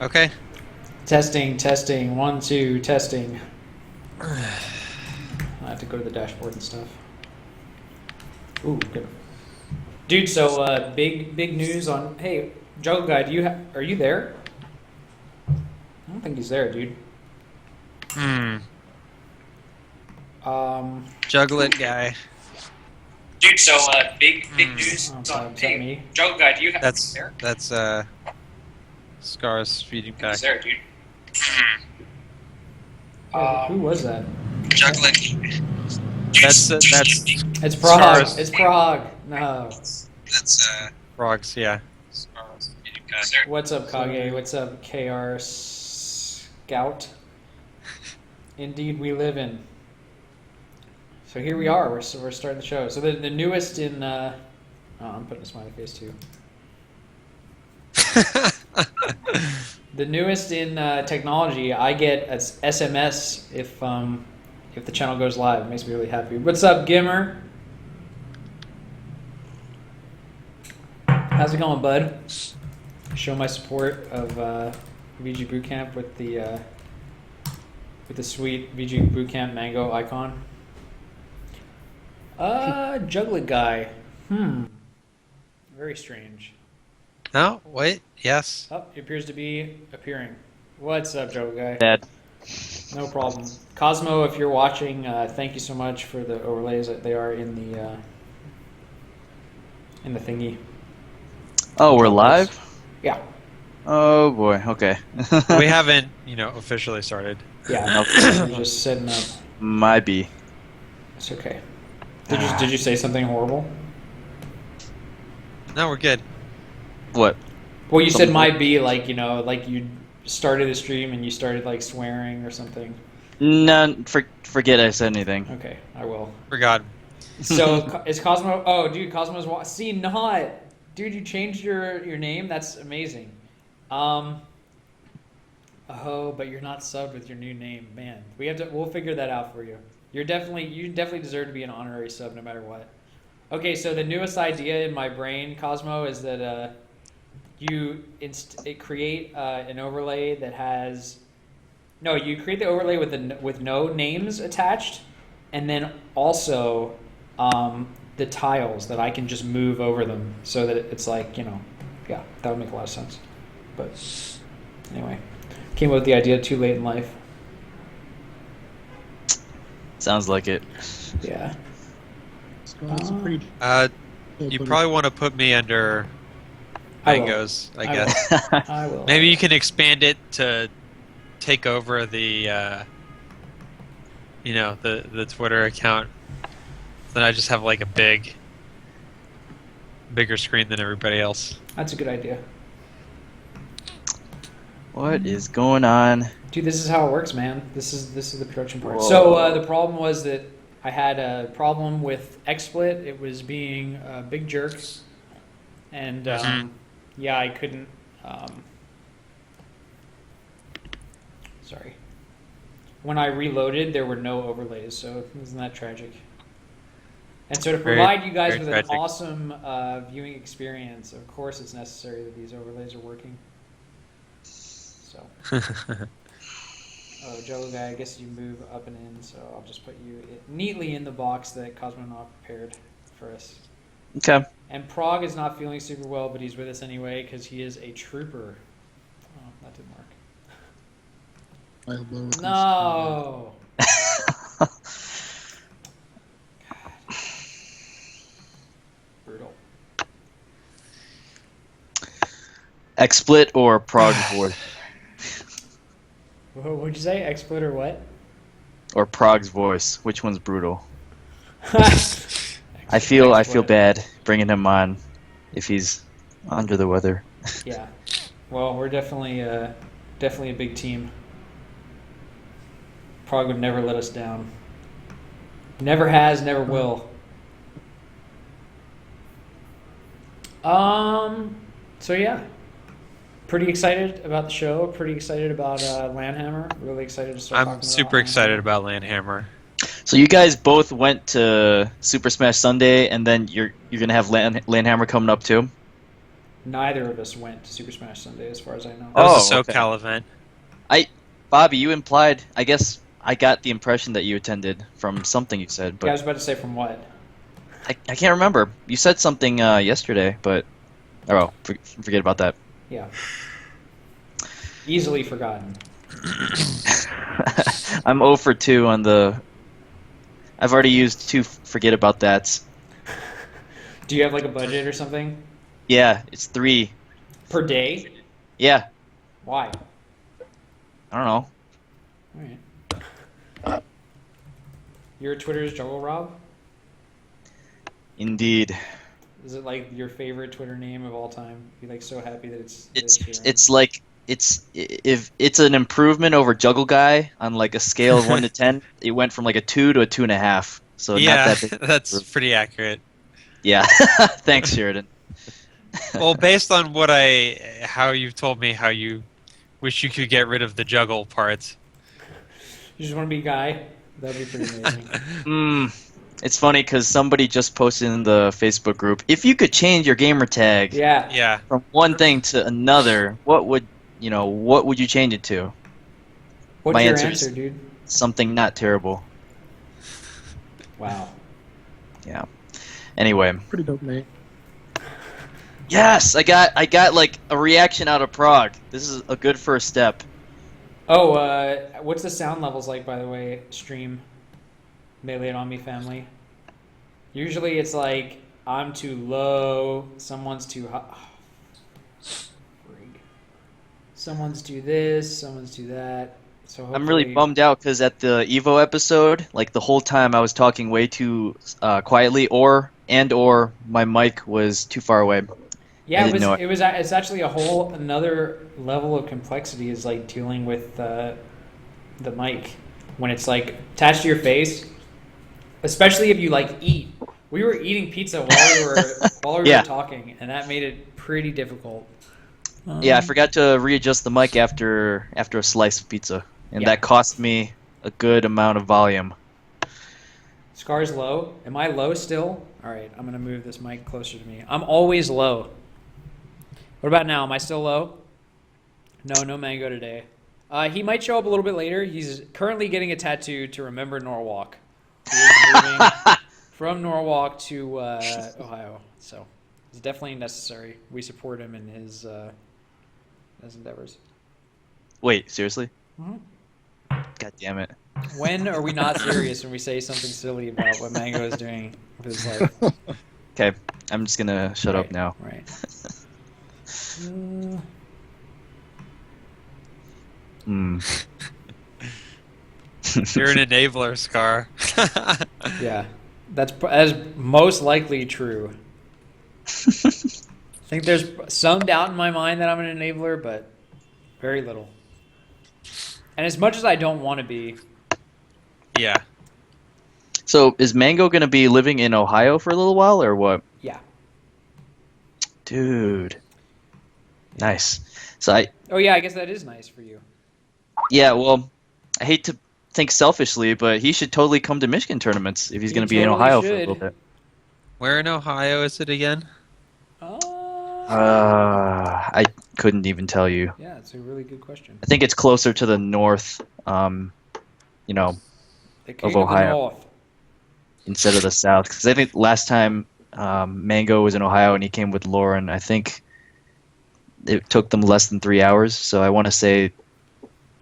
Okay. Testing, testing, 1, 2, testing. I have to go to the dashboard and stuff. Ooh, good. Dude, so big news on. Hey, Juggle Guy, are you there? I don't think he's there, dude. Juglet guy. Dude, so big news on. Hey, Juggle Guy, do you have? That's Scar's feeding back. He's there, dude. Who was that? Juglet. That's It's Prague. It's Prague. No. That's frogs. Yeah. Scar's feeding back. What's up, Kage? What's up, KR Scout? Indeed, we live in. So here we are. We're starting the show. So the newest in. Oh, I'm putting a smiley face too. The newest in technology. I get an SMS if the channel goes live. It makes me really happy. What's up, Gimmer? How's it going, bud? Show my support of VG Bootcamp with the sweet VG Bootcamp mango icon. Juglet guy. Very strange. No, wait. Yes. Oh, he appears to be appearing. What's up, Juglet guy? Dad. No problem. Cosmo, if you're watching, thank you so much for the overlays. They are in the thingy. Oh, we're live? Yeah. Oh boy. Okay. We haven't, officially started. Yeah. We're just setting up. Might be. It's okay. Did you say something horrible? No, we're good. What? Well, you said might be like you started the stream and you started like swearing or something. None. Forget I said anything. Okay, I will. Forgot. So is Cosmo? Oh, dude, Cosmo's see not. Dude, you changed your name. That's amazing. Oh, but you're not subbed with your new name, man. We'll figure that out for you. You definitely deserve to be an honorary sub no matter what. Okay, so the newest idea in my brain, Cosmo, is that you create an overlay that has you create the overlay with no names attached, and then also the tiles that I can just move over them so that it's like yeah, that would make a lot of sense. But anyway, came up with the idea too late in life. Sounds like it. Yeah. You probably want to put me under mangoes, I guess. I will. Maybe you can expand it to take over the the Twitter account. Then I just have like a bigger screen than everybody else. That's a good idea. What is going on? Dude, this is how it works, man. This is the production part. Whoa. So the problem was that I had a problem with XSplit. It was being a big jerk, and yeah, I couldn't. Sorry. When I reloaded, there were no overlays. So isn't that tragic? And so to provide you guys with an awesome viewing experience, of course, it's necessary that these overlays are working. So. Oh, Jello Guy, I guess you move up and in, so I'll just put you neatly in the box that Cosmonaut prepared for us. Okay. And Prague is not feeling super well, but he's with us anyway because he is a trooper. Oh, that didn't work. No! Brutal. XSplit or Prague's voice? What'd you say? XSplit or what? Or Prague's voice? Which one's brutal? I feel bad bringing him on if he's under the weather. Yeah. Well, we're definitely a big team. Prague would never let us down. Never has, never will. So yeah. Pretty excited about the show. Pretty excited about Landhammer. Really excited to start talking about I'm super excited about Landhammer. So you guys both went to Super Smash Sunday, and then you're gonna have Landhammer coming up too. Neither of us went to Super Smash Sunday, as far as I know. That was a Oh, okay. SoCal event. Bobby, you implied. I guess I got the impression that you attended from something you said, Yeah, I but was about to say from what? I can't remember. You said something yesterday, but forget about that. Yeah. Easily forgotten. I'm 0 for 2 on the. I've already used 2 forget about that. Do you have like a budget or something? Yeah, it's 3. Per day? Yeah, Why? I don't know. Alright. Your Twitter's Juggle Rob? Indeed, Is it like your favorite Twitter name of all time? You're like so happy that it's your own? it's like if it's an improvement over Juggle Guy on like a scale of 1 to 10. It went from like a 2 to a 2.5. So not Yeah, that big. that's pretty accurate. Yeah, thanks, Sheridan. Well, based on how you've told me how you wish you could get rid of the juggle parts. You just want to be a guy? That'd be pretty amazing. It's funny because somebody just posted in the Facebook group, if you could change your gamer tag Yeah. Yeah. from one thing to another, what would you change it to? What's My your answer answer, is- dude? Something not terrible. Wow. Yeah. Anyway, Pretty dope, mate. yes, I got like a reaction out of Prague. This is a good first step. Oh, what's the sound levels like, by the way, stream? Melee it on me family. Usually it's like, I'm too low, someone's too high. Someone's do this, someone's do that. So I'm really hopefully- bummed out because at the Evo episode, like the whole time I was talking way too quietly, or my mic was too far away. Yeah, I didn't know it. it's actually a whole another level of complexity is like dealing with the mic when it's like attached to your face, especially if you like eat. We were eating pizza while we Yeah. were talking, and that made it pretty difficult. Yeah, I forgot to readjust the mic after a slice of pizza, and Yeah. that cost me a good amount of volume. Scar's low. Am I low still? All right, I'm gonna move this mic closer to me. I'm always low. What about now? Am I still low? No mango today. He might show up a little bit later. He's currently getting a tattoo to remember Norwalk. He is moving from Norwalk to Ohio, so it's definitely necessary. We support him in his endeavors. Wait, seriously? Mhm. God damn it. When are we not serious when we say something silly about what Mango is doing with his life? Okay, I'm just gonna shut up Right, now. Right. Hmm. You're an enabler, Scar. Yeah, that's most likely true. I think there's some doubt in my mind that I'm an enabler, but very little. And as much as I don't want to be, Yeah. So is Mango gonna be living in Ohio for a little while, or what? yeah. Dude. Nice. So Oh yeah, I guess that is nice for you. well, I hate to think selfishly, but he should totally come to Michigan tournaments if he's He going to be in totally Ohio for a should. little bit. Where in Ohio is it again? I couldn't even tell you. Yeah, it's a really good question. I think it's closer to the north, The king of of the Ohio. north. instead of the south. Because I think last time Mango was in Ohio and he came with Lauren, I think it took them less than 3 hours. So I want to say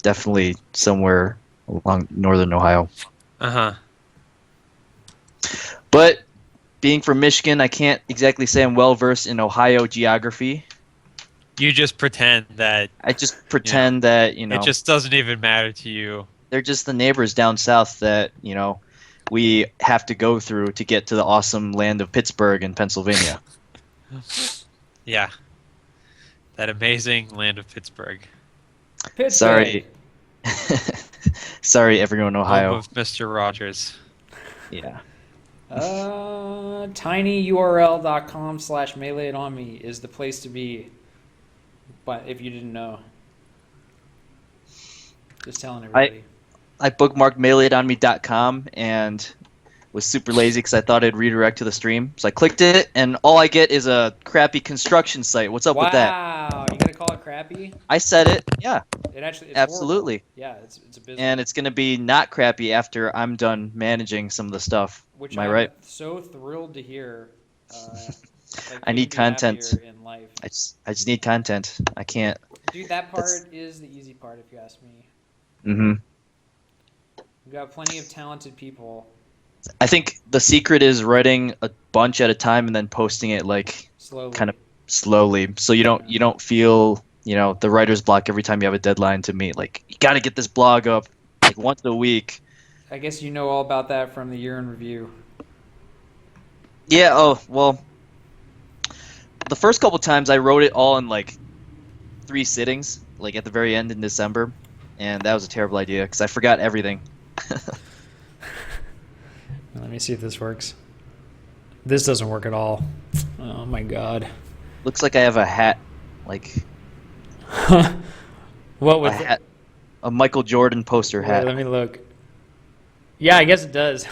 definitely somewhere along northern Ohio. Uh-huh. But being from Michigan, I can't exactly say I'm well versed in Ohio geography. You just pretend that I just pretend that, it just doesn't even matter to you. they're just the neighbors down south that, we have to go through to get to the awesome land of Pittsburgh and Pennsylvania. Yeah. That amazing land of Pittsburgh. Pittsburgh. Sorry. Sorry, everyone in Home Ohio. of Mr. Rogers. Yeah. tinyurl.com/melee-it-on-me is the place to be. But if you didn't know, just telling everybody. I bookmarked maileitonme.com, and was super lazy because I thought it'd redirect to the stream. So I clicked it, and all I get is a crappy construction site. What's up with that? Wow, you gonna call it crappy? I said it. Yeah, It's horrible. absolutely. Yeah, it's abysmal. And it's gonna be not crappy after I'm done managing some of the stuff. Which Am I I'm right? so thrilled to hear. That I need couldn't be content. happier in life. I just need content. I can't. Dude, that part That's- is the easy part, if you ask me. Mm-hmm. We've got plenty of talented people. I think the secret is writing a bunch at a time and then posting it like Slowly. kind of slowly, so you don't feel the writer's block every time you have a deadline to meet. Like you got to get this blog up like once a week. I guess you know all about that from the year in review. Yeah. Oh well. The first couple times I wrote it all in like 3 sittings, like at the very end in December, and that was a terrible idea because I forgot everything. Let me see if this works. This doesn't work at all. Oh my god. Looks like I have a hat, like What a was hat, a Michael Jordan poster hat. Let me look. Yeah, I guess it does.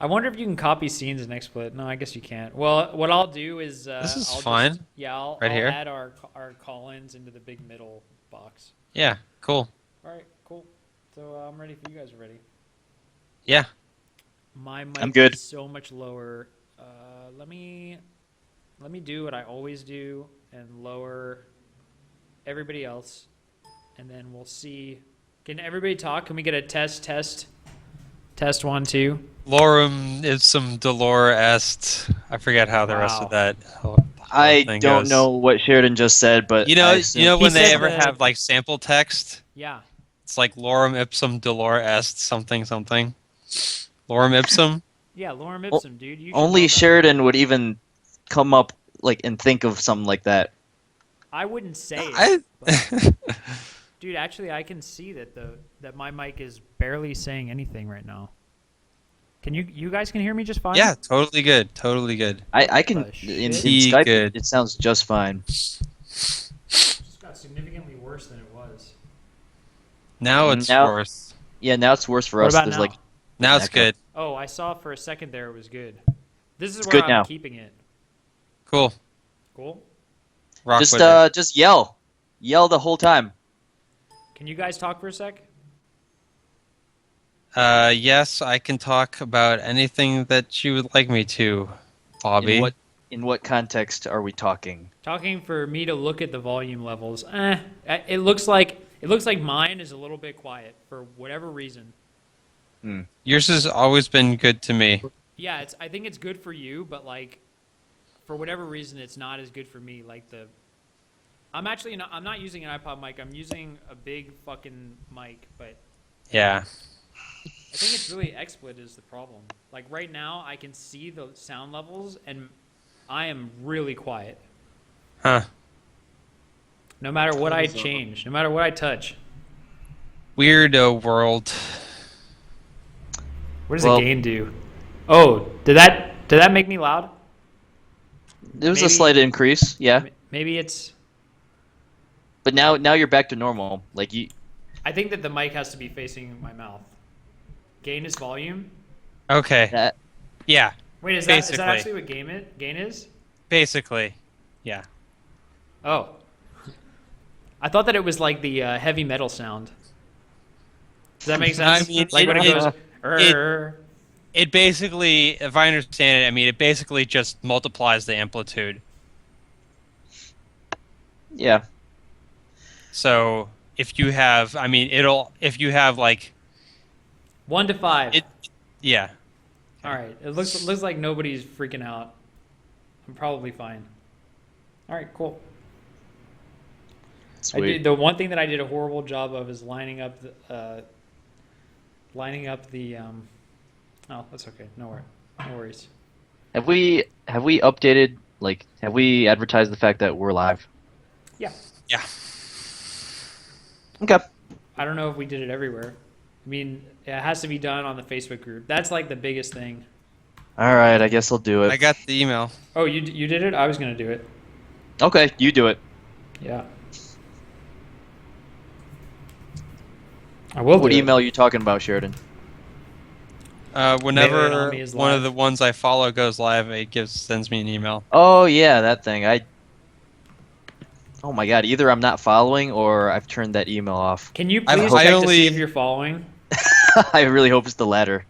I wonder if you can copy scenes in XSplit. No, I guess you can't. Well, what I'll do is This is I'll fine. I'll Here. add our call-ins into the big middle box. Yeah, cool. All right, cool. So I'm ready if you guys are ready. Yeah. My mic I'm good. is so much lower. Let me do what I always do and lower everybody else, and then we'll see. Can everybody talk? Can we get a test? Test 1, 2. Lorem ipsum dolor est. I forget how the rest Wow. of that I thing don't goes. know what Sheridan just said, but You know, I assume- when He they said ever that- have like sample text, Yeah. it's like lorem ipsum dolor est something something. Lorem ipsum. Yeah, Lorem Ipsum, dude. You should only know that. Sheridan would even come up like and think of something like that. I wouldn't say it. I but- dude, actually, I can see that my mic is barely saying anything right now. Can you guys can hear me just fine? yeah, totally good, totally good. I can The in shit? Skype Good. it sounds just fine. It just got significantly worse than it was. Now it's Now- worse. Yeah, now it's worse for What us. about There's now? like Now it's echo. good. Oh, I saw for a second there it was good. This is It's where good I'm now. keeping it. Cool. Cool. Rock just with it. just yell the whole time. Can you guys talk for a sec? Yes, I can talk about anything that you would like me to, Bobby. In what context are we talking? Talking for me to look at the volume levels. It looks like mine is a little bit quiet for whatever reason. Yours has always been good to me. Yeah, I think it's good for you, but like for whatever reason it's not as good for me. Like I'm not using an iPod mic. I'm using a big fucking mic, but Yeah. I think it's really XSplit is the problem. Like right now I can see the sound levels and I am really quiet. Huh. No matter what I change, no matter what I touch. Weirdo world. What does Well- the gain do? Oh, did that make me loud? There was a Maybe- slight increase, yeah, Maybe it's. but now you're back to normal. Like you, I think that the mic has to be facing my mouth. Gain is volume. Okay. that Yeah. Wait, is Basically. that actually what gain is? Basically. Yeah. Oh. I thought that it was like the heavy metal sound. Does that make sense? I mean, like when it it- goes. "Rrr." It basically, if I understand it, I mean, it basically just multiplies the amplitude. yeah. So if you have, I mean, if you have like, 1 to 5. yeah. All right. It looks like nobody's freaking out. I'm probably fine. All right. Cool. Sweet. The one thing that I did a horrible job of is lining up the. Oh, that's okay. No worries. Have we updated? Like, have we advertised the fact that we're live? Yeah. Yeah. Okay. I don't know if we did it everywhere. I mean, it has to be done on the Facebook group. That's like the biggest thing. All right. I guess I'll do I it. got the email. Oh, you did it? I was gonna do it. Okay, you do it. Yeah. I will. What do it. email are you talking about, Sheridan? Melee on Whenever me is one of live. the ones I follow goes live, it sends me an email. Oh yeah, that thing. Oh my god, either I'm not following or I've turned that email off. Can you I've please I check to see if only you're following? I really hope it's the latter.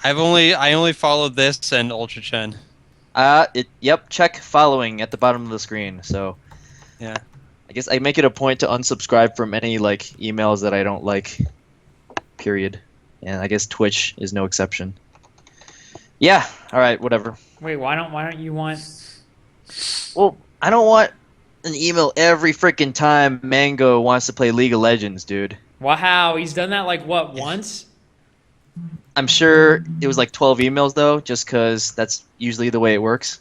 I only followed this and Ultra Chen. Yep, check following at the bottom of the screen. So Yeah. I guess I make it a point to unsubscribe from any like emails that I don't like. Period. And I guess Twitch is no exception. Yeah. All right. Whatever. Wait, why don't you want? Well, I don't want an email every freaking time Mango wants to play League of Legends, dude. Wow, he's done that like what once? I'm sure it was like 12 emails though, just because that's usually the way it works.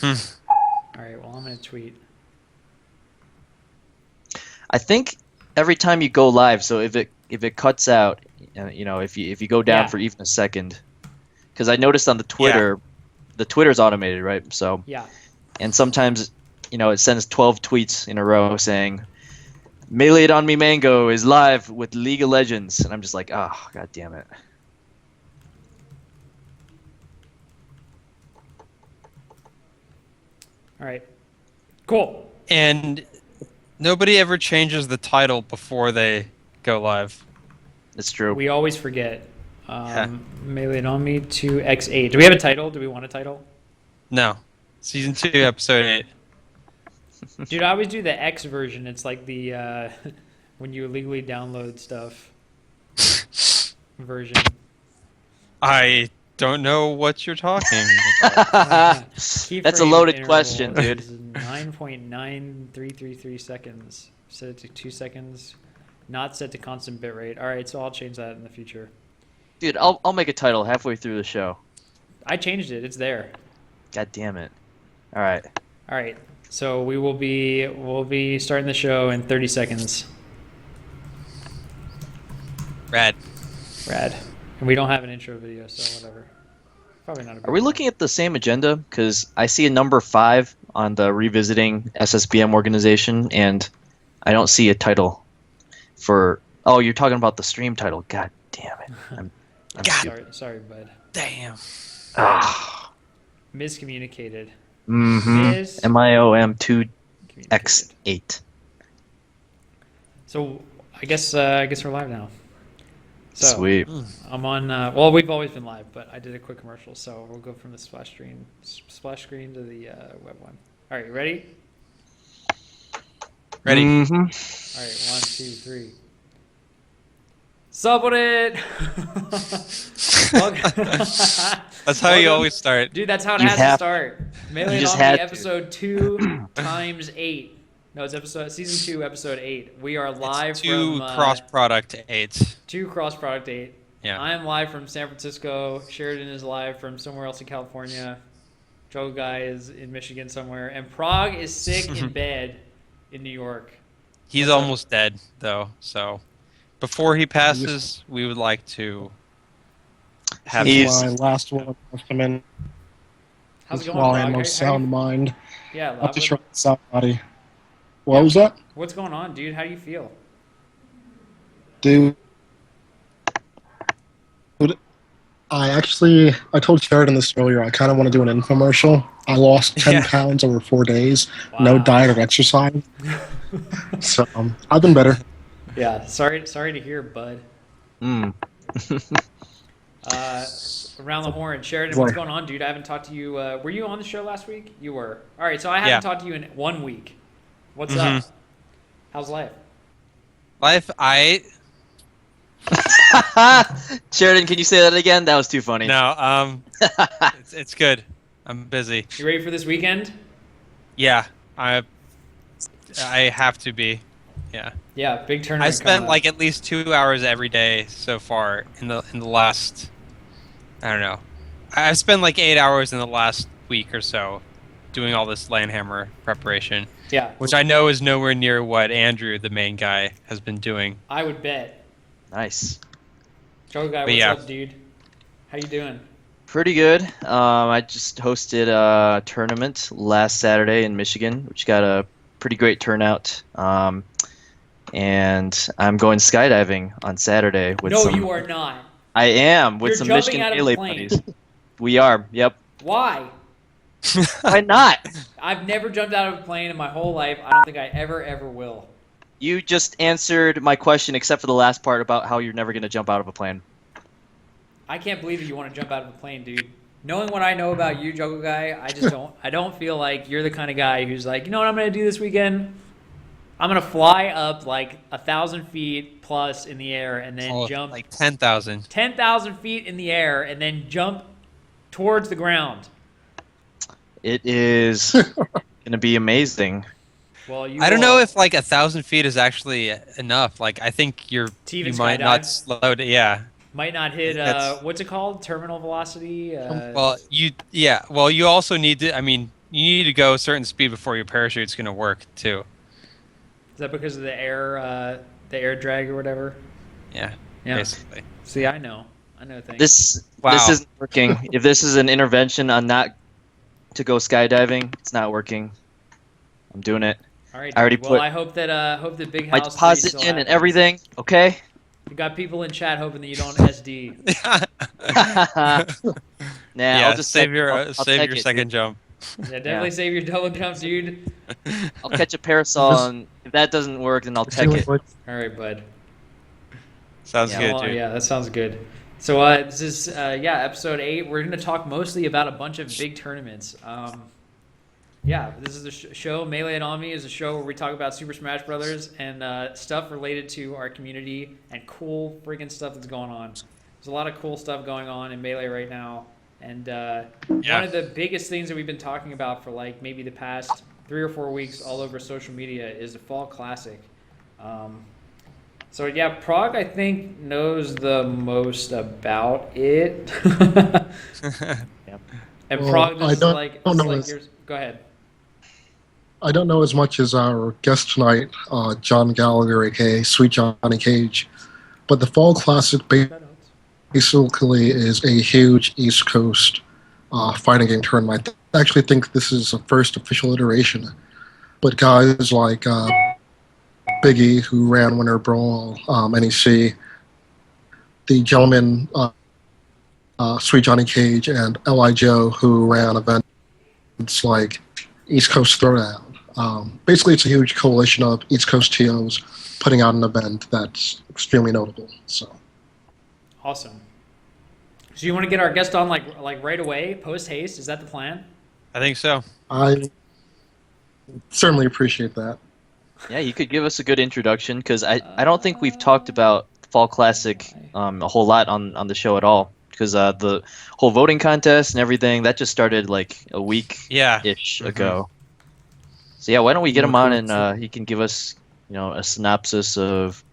All right, well I'm gonna tweet. I think every time you go live, so if it cuts out, if you go down Yeah. for even a second, because I noticed on the Twitter, the Twitter's automated, right? So Yeah. and sometimes it sends 12 tweets in a row saying Melee It On Me Mango is live with League of Legends, and I'm just like, oh god damn it. All right. Cool. And nobody ever changes the title before they go live. It's true. We always forget. Yeah. Melee on me 2x8. Do we have a title? Do we want a title? No. Season 2, episode 8. Dude, I always do the X version. It's like the when you illegally download stuff version. I don't know what you're talking That's about. a loaded question, dude. 9.9333 seconds. Set it to 2 seconds. Not set to constant bitrate. All right, so I'll change that in the future. Dude, I'll make a title halfway through the show. I changed it. It's there. God damn it. All right. All right. So we'll be starting the show in 30 seconds. Rad. Rad. And we don't have an intro video, so whatever. Probably not a big Are we deal. looking at the same agenda? Because I see a number 5 on the revisiting SSBM organization, and I don't see a title for. Oh, you're talking about the stream title. God damn it. I'm stupid. Sorry, bud. Damn. Ah. Miscommunicated. Mm-hmm. MIOM Communicated. 2X8. So I guess we're live now. So Sweet. I'm on. Well, we've always been live, but I did a quick commercial, so we'll go from the splash screen to the web one. All right, you ready? Ready. Mm-hmm. All right, 1, 2, 3. Sub it. That's how you always start. Dude, that's how it You has have- to start. Melee you just on me, had to. episode 2 times 8. No, it's season 2, episode 8. We are live It's 2 from cross product 8. 2 cross product 8. Yeah. I am live from San Francisco. Sheridan is live from somewhere else in California. Joe Guy is in Michigan somewhere, and Prague is sick in bed in New York. He's almost dead though, so before he passes, we would like to have He's- My last one I've come in How's it going, while I Prague? am most sound mind. Yeah, Not to show what- somebody. What was that? what's going on, dude? How do you feel? Dude, I told Sheridan this earlier. I kind of want to do an infomercial. I lost 10 Yeah. pounds over 4 days. No Wow. diet or exercise. So I've been better. Yeah, sorry to hear, bud. Mm. Around the horn, Sheridan, what's Boy. going on, dude? I haven't talked to you. Were you on the show last week? You were. All right, so I haven't Yeah. talked to you in 1 week. What's Mhm. up? How's life? life. Sheridan, can you say that again? That was too funny. No, it's good. I'm busy. You ready for this weekend? Yeah, I have to be. Yeah. Yeah, big tournament. I coming spent up. like at least 2 hours every day so far in the last. I don't know. I've spent like 8 hours in the last week or so, doing all this Landhammer preparation, Yeah, which I know is nowhere near what Andrew, the main guy, has been doing. I would bet. Nice. Joe Guy, But what's yeah. up, dude? How you doing? Pretty good. I just hosted a tournament last Saturday in Michigan, which got a pretty great turnout. And I'm going skydiving on Saturday with No, some. you are not. I am with You're some jumping Michigan out of a Melee plane. buddies. We are. Yep. Why? Why not? I've never jumped out of a plane in my whole life. I don't think I ever will. You just answered my question, except for the last part about how you're never going to jump out of a plane. I can't believe that you want to jump out of a plane, dude. Knowing what I know about you, Jungle Guy, I just don't. I don't feel like you're the kind of guy who's like, you know what I'm gonna do this weekend? I'm gonna fly up like 1,000 feet plus in the air and then Oh, jump like 10,000. 10,000 feet in the air and then jump towards the ground. It is going to be amazing. Well, you I don't will- know if like 1,000 feet is actually enough. Like I think To even you might not skydive? slow it. Yeah. might not hit That's- what's it called? Terminal velocity. Well, Well, you also need to. I mean, you need to go a certain speed before your parachute's gonna work too. Is that because of the air drag or whatever? Yeah. Yeah. Basically. See, I know things. This Wow. isn't working. If this is an intervention on not to go skydiving, it's not working. I'm doing it. All right. I already dude. Well, put I hope that Big My House 3 deposit still in and happens. everything. Okay. You got people in chat hoping that you don't SD. Nah, Yeah. I'll just save take- your I'll save take your it, second dude. jump. Yeah, definitely save your double jump, dude. I'll catch a parasol, and if that doesn't work, then I'll tech Feeling it. like- All right, bud. Sounds Yeah, good, Well, dude. yeah, that sounds good. So this is episode 8. We're gonna talk mostly about a bunch of big tournaments. Yeah, this is the show. Melee and Ami is a show where we talk about Super Smash Brothers and stuff related to our community and cool freaking stuff that's going on. There's a lot of cool stuff going on in Melee right now, and one of the biggest things that we've been talking about for like maybe the past 3 or 4 weeks all over social media is the Fall Classic. So yeah, Prague I think knows the most about it. Yep. And Well, Prague, I this is don't- like, don't this is know like this. yours. Go ahead. I don't know as much as our guest tonight, John Gallagher, aka Sweet Johnny Cage, but the Fall Classic basically is a huge East Coast fighting game tournament. I actually think this is the first official iteration, but guys like Biggie, who ran Winter Brawl, NEC, the gentleman Sweet Johnny Cage, and L.I. Joe, who ran events like East Coast Throwdown. Basically, it's a huge coalition of East Coast TOs putting out an event that's extremely notable. So, Awesome. So you want to get our guest on like right away, post haste? Is that the plan? I think so. I certainly appreciate that. Yeah, you could give us a good introduction because I don't think we've talked about Fall Classic a whole lot on the show at all because the whole voting contest and everything that just started like a week-ish Yeah. ago. So yeah, why don't we get him on and he can give us a synopsis of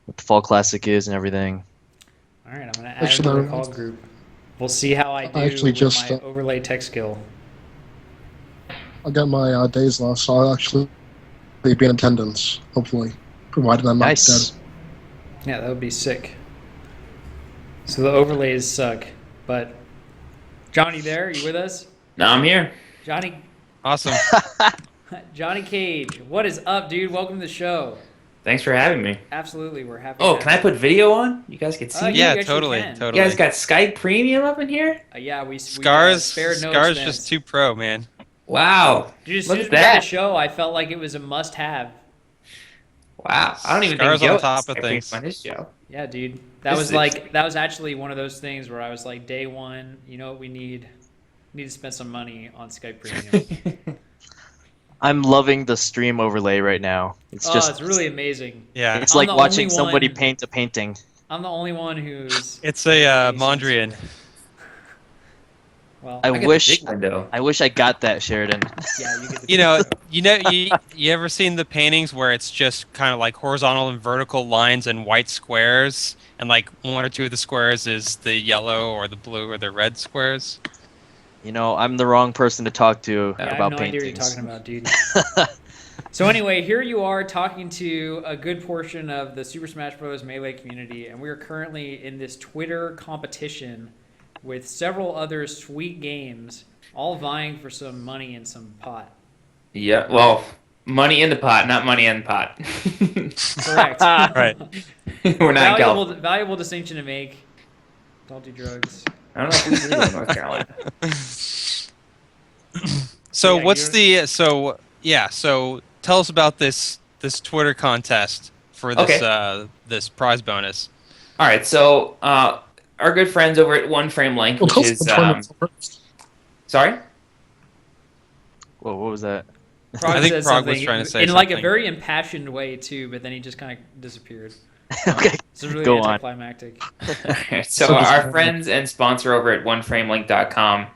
what the Fall Classic is and everything. All right, I'm gonna add Actually, it to the no. call group. We'll see how I do actually with just, my overlay tech skill. I got my days lost, so I'll actually be in attendance, hopefully, provided I'm not Nice. dead. Yeah, that would be sick. So the overlays suck, but Johnny, there, you with us? No, I'm here. Johnny, Awesome. Johnny Cage, what is up, dude? Welcome to the show. Thanks for having me. Absolutely, we're happy. Oh, to can I have put video on? You guys can see you. me? Yeah, actually totally, can. totally. You guys got Skype Premium up in here? Yeah, we Scars. spared no Scars expense. just too pro, man. Wow. Dude, as Look soon as at we got the that. show, I felt like it was a must-have. Wow. I don't even Scars think on Joe top has of Skype Premium things. on his show. Yeah, dude. This is- That was actually one of those things where I was like, day one, you know what we need? We need to spend some money on Skype Premium. I'm loving the stream overlay right now. It's It's really amazing. Yeah. it's I'm like the watching only somebody one- paint a painting. I'm the only one who's It's a Mondrian. well. I I got the wish big window. I got that, Sheridan. Yeah, you get the You know, picture. you ever seen the paintings where it's just kind of like horizontal and vertical lines and white squares, and like one or two of the squares is the yellow or the blue or the red squares? I'm the wrong person to talk to Yeah, I have about no idea paintings. what you're talking about, dude. So anyway, here you are talking to a good portion of the Super Smash Bros. Melee community, and we are currently in this Twitter competition with several other sweet games, all vying for some money in some pot. Yeah, well, money in the pot, not money in the pot. Correct. Right. We're not in valuable, California. valuable distinction to make. Don't do drugs. I don't know if weed's legal in North Carolina. So Yeah, what's so tell us about this Twitter contest for this Okay. this prize bonus. All right. So our good friends over at One Frame Link, Well, which tell us is the tournament first. sorry. Whoa, what was that? Prague I think said Prague was something trying to say in like a something. very impassioned way too, but then he just kind of disappeared. Okay, This is really go on. anticlimactic. So So our just- friends and sponsor over at OneFrameLink.com,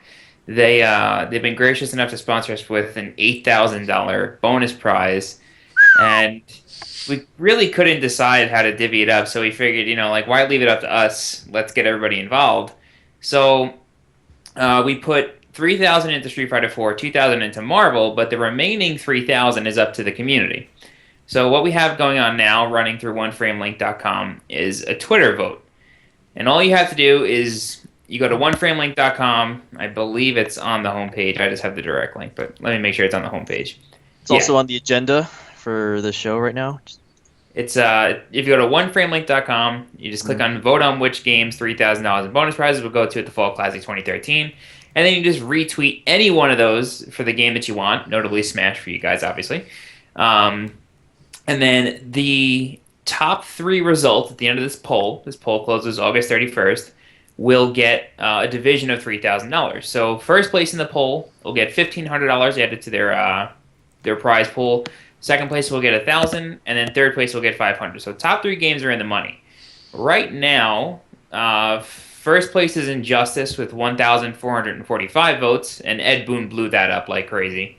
they've been gracious enough to sponsor us with an $8,000 bonus prize, and we really couldn't decide how to divvy it up. So we figured, like why leave it up to us? Let's get everybody involved. So we put 3,000 into Street Fighter 4, 2,000 into Marvel, but the remaining 3,000 is up to the community. So what we have going on now, running through OneFrameLink.com, is a Twitter vote. And all you have to do is you go to OneFrameLink.com. I believe it's on the homepage. I just have the direct link, but let me make sure it's on the homepage. It's also on the agenda for the show right now. It's if you go to OneFrameLink.com, you just click on vote on which games $3,000 in bonus prizes will go to at the Fall Classic 2013. And then you just retweet any one of those for the game that you want, notably Smash for you guys, obviously. And then the top 3 results at the end of this poll closes August 31st, will get a division of $3,000. So first place in the poll will get $1,500 added to their prize pool. Second place will get $1,000, and then third place will get $500. So top 3 games are in the money. Right now, first place is Injustice with 1,445 votes, and Ed Boon blew that up like crazy.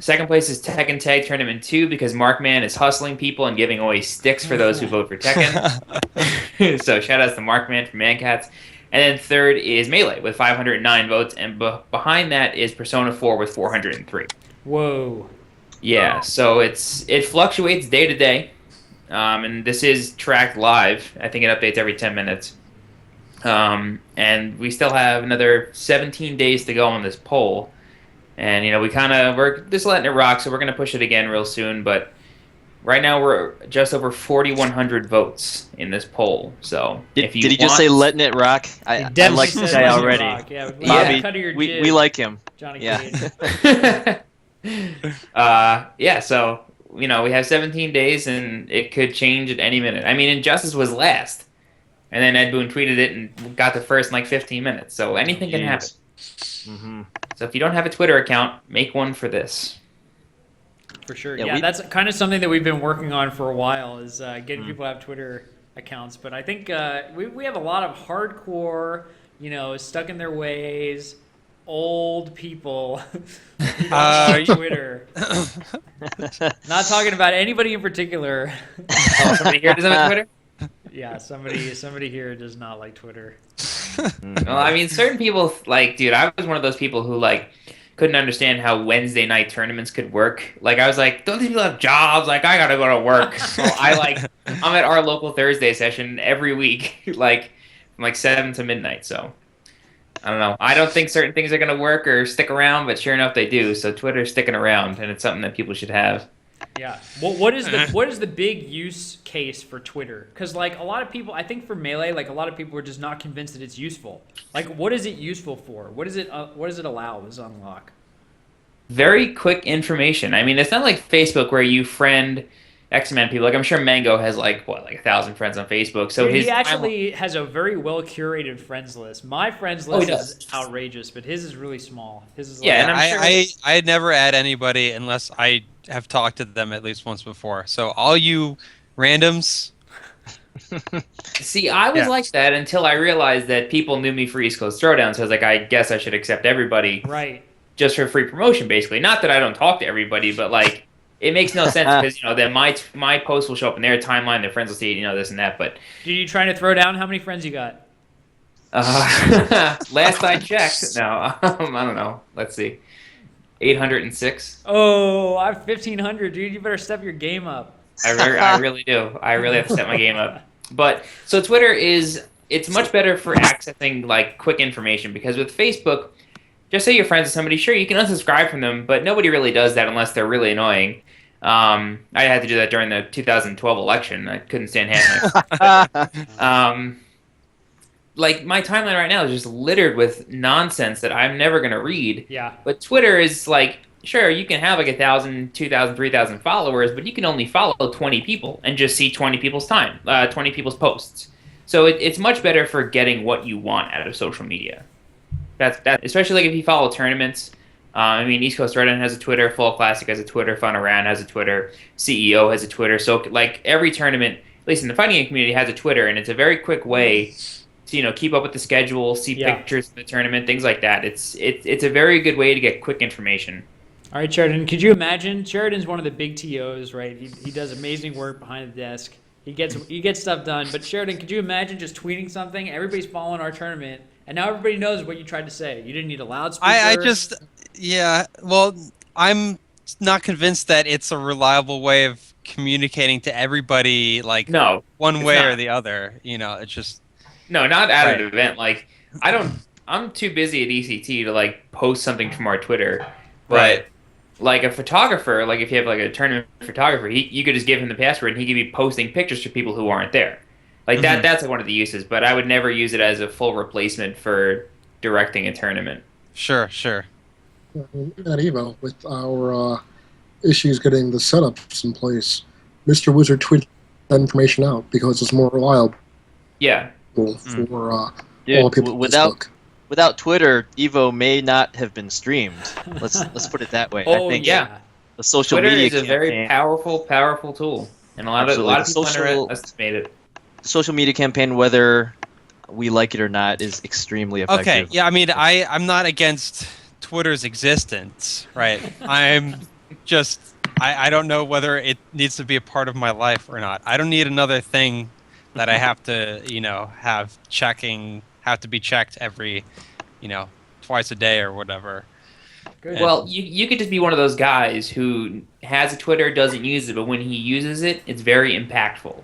Second place is Tekken Tag Tournament 2 because Markman is hustling people and giving away sticks for those who vote for Tekken. So shout outs to Markman from Mancats. And then third is Melee with 509 votes, and behind that is Persona 4 with 403. Whoa. Yeah, so it fluctuates day to day, and this is tracked live. I think it updates every 10 minutes. And we still have another 17 days to go on this poll. And, we're just letting it rock, so we're going to push it again real soon. But right now we're just over 4,100 votes in this poll. So Did he just say letting it rock? I Definitely like this said guy letting it already. rock. Yeah, Bobby, cut of your we jib, like him. Johnny Yeah. Cage. So, we have 17 days, and it could change at any minute. I mean, Injustice was last. And then Ed Boon tweeted it and got the first in like 15 minutes. So anything can happen. Mm-hmm. So if you don't have a Twitter account, make one for this. For sure. Yeah, Yeah, that's kind of something that we've been working on for a while is getting people to have Twitter accounts. But I think we have a lot of hardcore, stuck in their ways, old people who don't have Twitter. Not talking about anybody in particular. Oh, somebody here doesn't have Twitter? Yeah, somebody here does not like Twitter. Well, I mean, certain people, dude, I was one of those people who, couldn't understand how Wednesday night tournaments could work. I was like, don't these people have jobs? I gotta go to work. So I'm at our local Thursday session every week, from 7 to midnight, so. I don't know. I don't think certain things are going to work or stick around, but sure enough, they do. So Twitter's sticking around, and it's something that people should have. Yeah. Well, what is the big use case for Twitter? Because a lot of people, I think for Melee, a lot of people are just not convinced that it's useful. What is it useful for? What does it allow as unlock? Very quick information. I mean, it's not like Facebook where you friend X amount of people. I'm sure Mango has 1,000 friends on Facebook. So Dude, he actually has a very well curated friends list. My friends list is outrageous, but his is really small. His is and I'm sure I never add anybody unless I have talked to them at least once before. So all you randoms. See, I was like that until I realized that people knew me for East Coast Throwdown. So I was like, I guess I should accept everybody, right? Just for free promotion, basically. Not that I don't talk to everybody, but it makes no sense because then my post will show up in their timeline, their friends will see this and that. But Did you trying to throw down? How many friends you got? Last I checked, no, I don't know. Let's see, 806. Oh, I have 1,500, dude. You better step your game up. I really do. I really have to step my game up. But so Twitter it's much better for accessing quick information because with Facebook, just say you're friends with somebody, sure you can unsubscribe from them, but nobody really does that unless they're really annoying. I had to do that during the 2012 election. I couldn't stand half my like my timeline right now is just littered with nonsense that I'm never gonna read. Yeah. But Twitter is like, sure, you can have like 1,000, 2,000, 3,000 followers, but you can only follow 20 people and just see 20 people's posts. So it's much better for getting what you want out of social media. That's that, especially like if you follow tournaments. I mean, East Coast Reddit has a Twitter, Fall Classic has a Twitter, Fun Around has a Twitter, CEO has a Twitter. So like every tournament, at least in the fighting game community, has a Twitter, and it's a very quick way to keep up with the schedule, see Yeah. pictures of the tournament, things like that. It's a very good way to get quick information. All right, Sheridan, could you imagine? Sheridan's one of the big TOs, right? He does amazing work behind the desk. He gets stuff done. But Sheridan, could you imagine just tweeting something? Everybody's following our tournament, and now everybody knows what you tried to say. You didn't need a loudspeaker. Yeah, well, I'm not convinced that it's a reliable way of communicating to everybody, like No, one it's way or not. the other. It's just No, not at right. an event. Like I don't. I'm too busy at ECT to like post something from our Twitter. Right. But like a photographer, like if you have like a tournament photographer, you could just give him the password and he could be posting pictures for people who aren't there. Like that. Mhm. That's like one of the uses. But I would never use it as a full replacement for directing a tournament. Sure, sure. At Evo, with our issues getting the setups in place, Mr. Wizard tweeted that information out because it's more reliable Yeah. for Dude, all people on without Twitter, Evo may not have been streamed. Let's put it that way. Oh I think yeah. the social Twitter media is a very campaign, powerful tool, and a lot Absolutely. of The people social- underestimate it. social media campaign, whether we like it or not, is extremely effective. Okay, yeah, I mean, I'm not against Twitter's existence, right? I'm just, I don't know whether it needs to be a part of my life or not. I don't need another thing that I have to, have to be checked every, twice a day or whatever. Good. Well, you could just be one of those guys who has a Twitter, doesn't use it, but when he uses it, it's very impactful.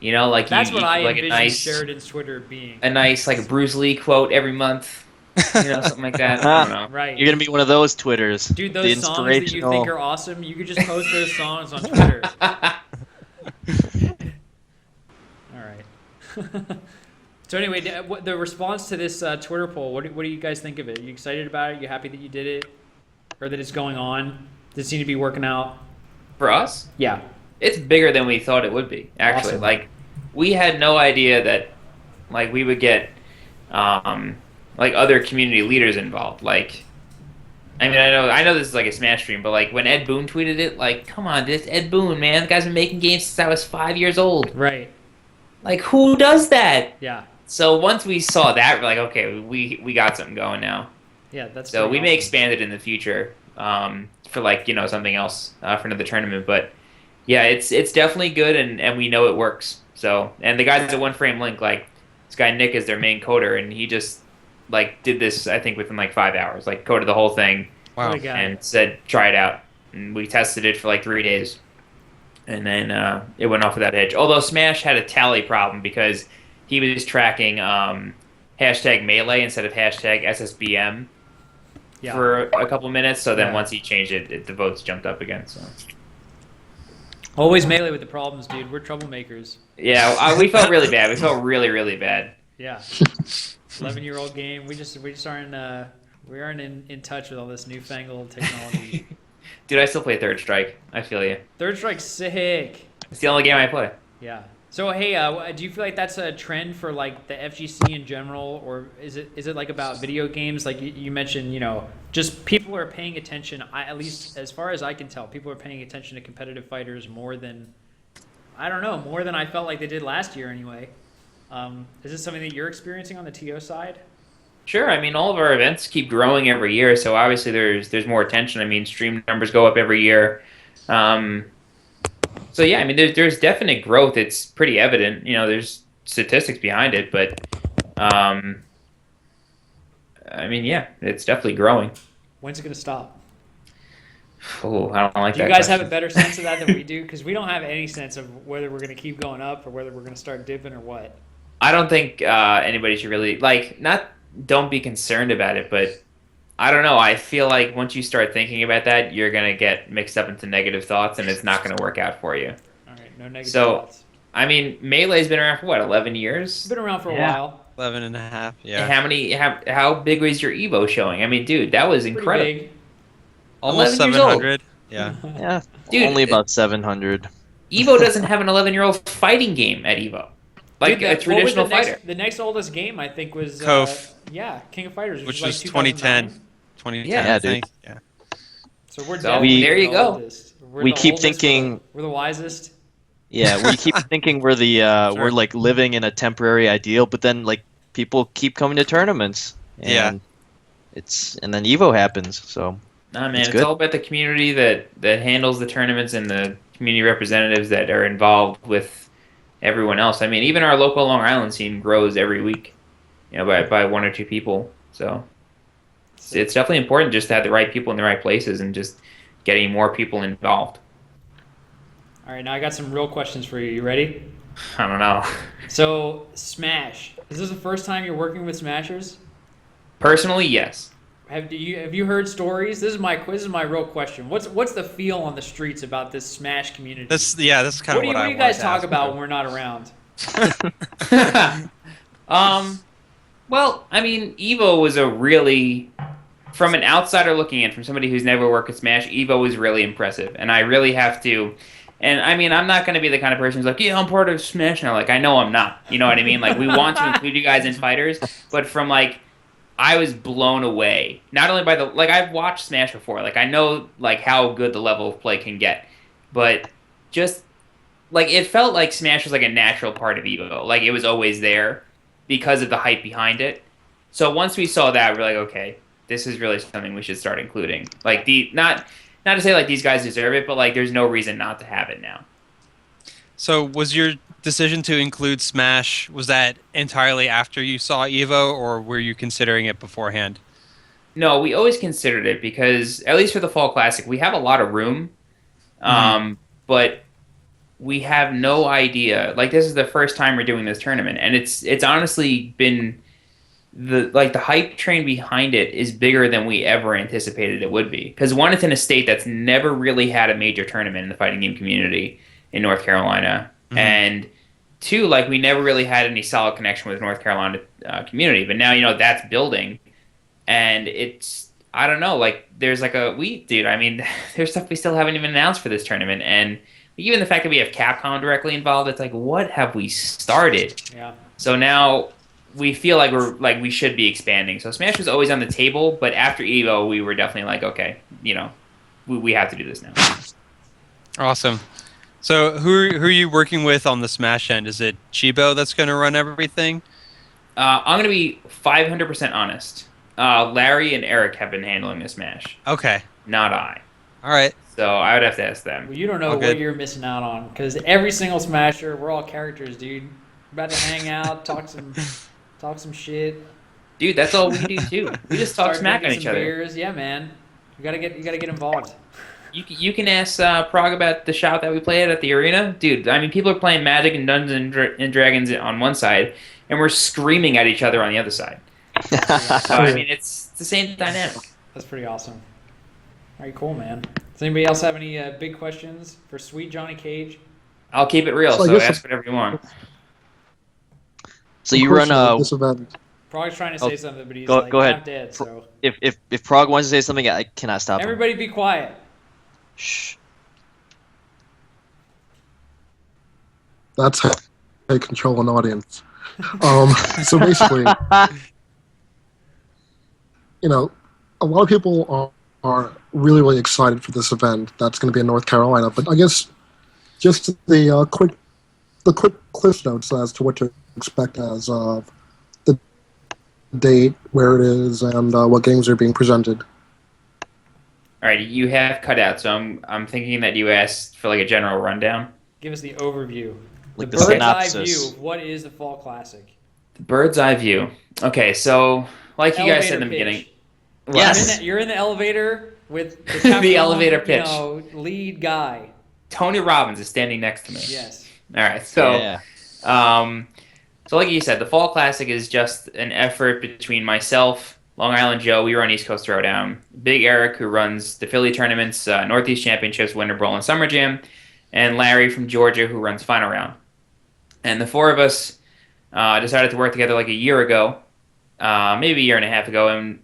Like That's you what I like envision Sheridan's Twitter being. a nice like a Bruce Lee quote every month, something like that. I don't know. Right. You're gonna be one of those Twitters. Dude, the those songs that you inspirational. think are awesome, you could just post those songs on Twitter. All right. So anyway, the response to this Twitter poll, what do you guys think of it? Are you excited about it? You happy that you did it? Or that it's going on? Does it seem to be working out? For us, Yeah. it's bigger than we thought it would be. Actually, Awesome. like we had no idea that like we would get like other community leaders involved. Like, I mean, I know this is like a Smash stream, but like when Ed Boon tweeted it, like, come on, this Ed Boon, man, the guy's been making games since I was 5 years old. Right. Like, who does that? Yeah. So once we saw that, we're like, okay, we got something going now. Yeah, that's So we pretty may awesome. expand it in the future for like something else for another tournament. But yeah, it's definitely good, and we know it works. So and the guys at One Frame Link, like this guy Nick is their main coder, and he just like did this I think within like 5 hours, like coded the whole thing Wow. What a guy. and said try it out, and we tested it for like 3 days, and then it went off without a hitch. Although Smash had a tally problem because he was tracking hashtag melee instead of hashtag SSBM Yeah. for a couple minutes. So then Yeah. once he changed it, the votes jumped up again. So Always melee with the problems, dude. We're troublemakers. yeah, we felt really bad. We felt really bad. Yeah. 11-year-old game. We just aren't we aren't in touch with all this newfangled technology. Dude, I still play Third Strike. I feel you. Third Strike's sick. It's the only game I play. Yeah. So hey, do you feel like that's a trend for like the FGC in general, or is it like about video games? Like you mentioned, just people are paying attention. At least as far as I can tell, people are paying attention to competitive fighters more than I felt like they did last year anyway. Is this something that you're experiencing on the TO side? Sure. I mean, all of our events keep growing every year, so obviously there's more attention. I mean, stream numbers go up every year. So yeah, I mean, there's definite growth. It's pretty evident. There's statistics behind it, but I mean, yeah, it's definitely growing. When's it gonna stop? Oh, I don't like Do you that guys have a question. better sense of that than we do? Because we don't have any sense of whether we're gonna keep going up or whether we're gonna start dipping or what. I don't think anybody should really don't be concerned about it, but I don't know. I feel like once you start thinking about that, you're gonna get mixed up into negative thoughts, and it's not gonna work out for you. All right, no negative So- thoughts. I mean, Melee's been around for what, 11 It's years? been around for a Yeah. while. 11 and a half. And Yeah. how big was your Evo showing? I mean, dude, that was Pretty incredible. big. Almost 11 years old. 700. Yeah. Yeah, Dude, only about 700. Evo doesn't have an 11-year-old fighting game at Evo. Like Dude, a what was traditional fighter. the next oldest game? I think was Kof, yeah, King of Fighters, which which was like was 2010. 2009. 2010, Yeah. I Yeah, dude. think. Yeah. So we're So, definitely there you the go. oldest. We're We the keep oldest, thinking- we're the wisest. Yeah, we keep thinking we're Sure. we're like living in a temporary ideal, but then like people keep coming to tournaments, Yeah. and and then Evo happens. So Nah, man, It's it's good. all about the community that handles the tournaments and the community representatives that are involved with everyone else. I mean, even our local Long Island scene grows every week, by one or two people. So it's definitely important just to have the right people in the right places and just getting more people involved. All right, now I got some real questions for you. You ready? I don't know. So, Smash. Is this the first time you're working with Smashers? Personally, yes. Have you heard stories? This is my real question. What's the feel on the streets about this Smash community? This is kind what of what do I you guys wanted to talk ask about too. when we're not around? Well, I mean, Evo was from an outsider looking in, from somebody who's never worked with Smash, Evo was really impressive, and I really have to. And I mean, I'm not going to be the kind of person who's like, yeah, I'm part of Smash now. Like, I know I'm not. You know what I mean? Like, we want to include you guys in fighters, but from like, I was blown away. Not only by I've watched Smash before. Like, I know like how good the level of play can get, but just like it felt like Smash was like a natural part of Evo. Like, it was always there because of the hype behind it. So once we saw that, we're like, okay, this is really something we should start including. Like not to say like these guys deserve it, but like there's no reason not to have it now. So, was your decision to include Smash, was that entirely after you saw Evo, or were you considering it beforehand? No, we always considered it because at least for the Fall Classic, we have a lot of room, but we have no idea. Like this is the first time we're doing this tournament, and it's honestly been the hype train behind it is bigger than we ever anticipated it would be. Because one, it's in a state that's never really had a major tournament in the fighting game community in North Carolina, and two, like we never really had any solid connection with North Carolina community. But now that's building, and it's I don't know. Like there's like dude. I mean, there's stuff we still haven't even announced for this tournament, and even the fact that we have Capcom directly involved, it's like what have we started? Yeah. So now we feel like we should be expanding. So Smash was always on the table, but after Evo, we were definitely like, okay, we have to do this now. Awesome. So, who are you working with on the Smash end? Is it Chibo that's going to run everything? I'm gonna be 500% honest. Larry and Eric have been handling the Smash, Okay. not I. All right. So I would have to ask them. Well, you don't know All what good. you're missing out on because every single Smasher, we're all characters, dude. We're about to hang out, talk some shit. Dude, that's all we do too. We just talk Start smack on drinking each some other. beers. Yeah, man. You gotta get involved. You can ask Prague about the shop that we played at the arena, dude. I mean, people are playing Magic and Dungeons and Dragons on one side, and we're screaming at each other on the other side. So I mean, it's the same dynamic. That's pretty awesome. All right, cool, man. Does anybody else have any big questions for Sweet Johnny Cage? I'll keep it real, So I so guess- ask whatever you want. So you run this event. Prague's trying to say something, but he's go- like, go ahead. I'm dead, so. if Prague wants to say something, I cannot stop him. Everybody be quiet. Shh. That's how they control an audience. So basically, a lot of people are really, really excited for this event that's going to be in North Carolina. But I guess just the quick cliff notes as to what to expect as of the date, where it is, and what games are being presented. All right, you have cut out, so I'm thinking that you asked for like a general rundown. Give us the overview. Like the the bird's eye synopsis. view of what is the Fall Classic. The bird's eye view. Okay, so like you guys said in the Elevator beginning. pitch. Yes. You're in the elevator with the, The Capcom, elevator pitch. Lead guy. Tony Robbins is standing next to me. Yes. All right, so Yeah. so like you said, the Fall Classic is just an effort between myself, Long Island Joe, we run East Coast Throwdown, Big Eric, who runs the Philly tournaments, Northeast Championships, Winter Brawl, and Summer Jam, and Larry from Georgia, who runs Final Round. And the four of us decided to work together like a year ago, maybe a year and a half ago, and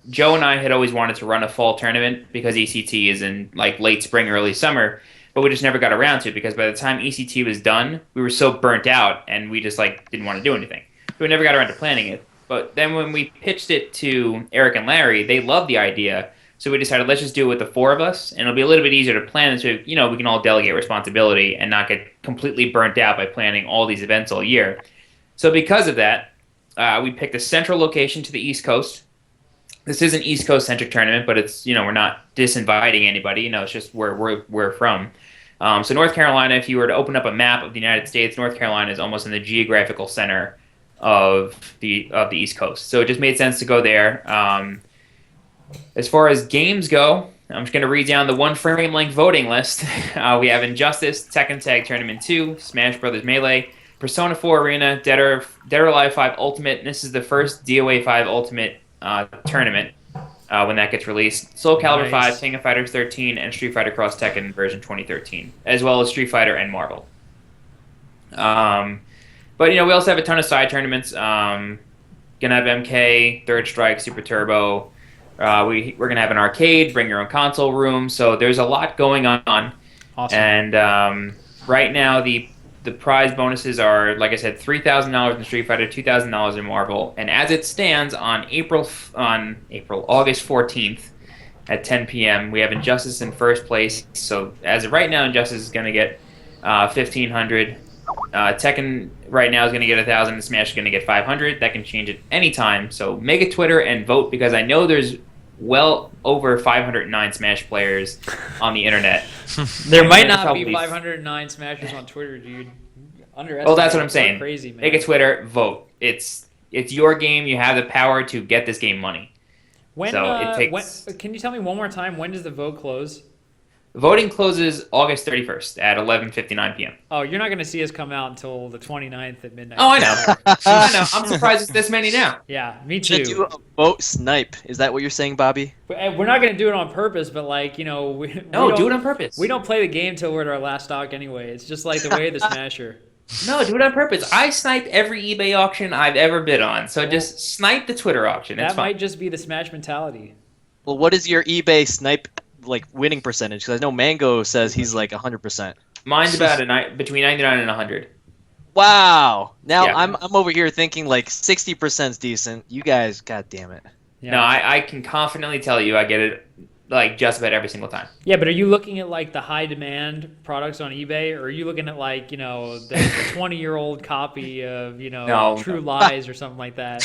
Joe and I had always wanted to run a fall tournament because ECT is in like late spring, early summer, but we just never got around to it because by the time ECT was done, we were so burnt out and we just like didn't want to do anything. So we never got around to planning it. But then when we pitched it to Eric and Larry, they loved the idea. So we decided let's just do it with the four of us, and it'll be a little bit easier to plan so we can all delegate responsibility and not get completely burnt out by planning all these events all year. So because of that, we picked a central location to the East Coast. This is an East Coast centric tournament, but it's we're not disinviting anybody. It's just where we're from. So North Carolina, if you were to open up a map of the United States, North Carolina is almost in the geographical center of the East Coast. So it just made sense to go there. As far as games go, I'm just going to read down the one frame length voting list. We have Injustice, Tekken Tag Tournament 2, Smash Brothers Melee, Persona 4 Arena, Dead or Alive 5 Ultimate. This is the first DOA 5 Ultimate tournament when that gets released. Soul Calibur 5, King of Fighters 13, and Street Fighter Cross Tekken version 2013, as well as Street Fighter and Marvel. But we also have a ton of side tournaments. Gonna have MK, Third Strike, Super Turbo. We're gonna have an arcade, bring your own console room. So there's a lot going on. Awesome. And right now the prize bonuses are, like I said, $3,000 in Street Fighter, $2,000 in Marvel. And as it stands on August 14th at 10 p.m., we have Injustice in first place. So as of right now, Injustice is gonna get $1,500. Tekken right now is going to get 1,000, and Smash is going to get 500. That can change at any time. So make a Twitter and vote because I know there's well over 509 Smash players on the internet. There might not be 509 Smashers on Twitter, dude. Well, that's what I'm saying. Crazy, man. Make a Twitter, vote. It's your game. You have the power to get this game money. When, So it takes. can you tell me one more time, when does the vote close? Voting closes August 31st at 11:59 p.m. Oh, you're not going to see us come out until the 29th at midnight. Oh, I know. I know. I'm surprised it's this many now. Yeah, me To too. do a vote snipe. Is that what you're saying, Bobby? We're not going to do it on purpose, but like, we No, don't- do it on purpose. We don't play the game till we're at our last stock anyway. It's just like the way of the Smasher. No, do it on purpose. I snipe every eBay auction I've ever bid on. So just snipe the Twitter auction. It's That fine. might just be the Smash mentality. Well, what is your eBay snipe winning percentage? Because I know Mango says he's like 100%. Mine's about between 99 and 100. Wow. Now Yeah. I'm over here thinking like 60% is decent. You guys, god damn it. Yeah. No, I can confidently tell you I get it like just about every single time. Yeah, but are you looking at like the high demand products on eBay, or are you looking at like the 20-year-old copy of No. True Lies or something like that?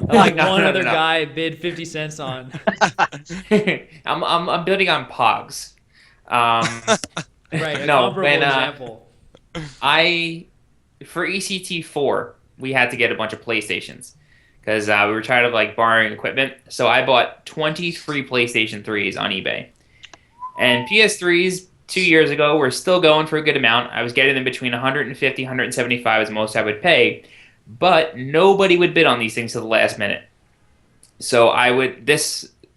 Like No, one no, other no. guy bid 50 cents on. I'm building on Pogs. Right, a No, comparable when, example. For ECT 4, we had to get a bunch of PlayStations because we were tired of like borrowing equipment. So I bought 23 PlayStation 3s on eBay. And PS3s 2 years ago were still going for a good amount. I was getting them between 150, 175 is the most I would pay. But nobody would bid on these things till the last minute. So I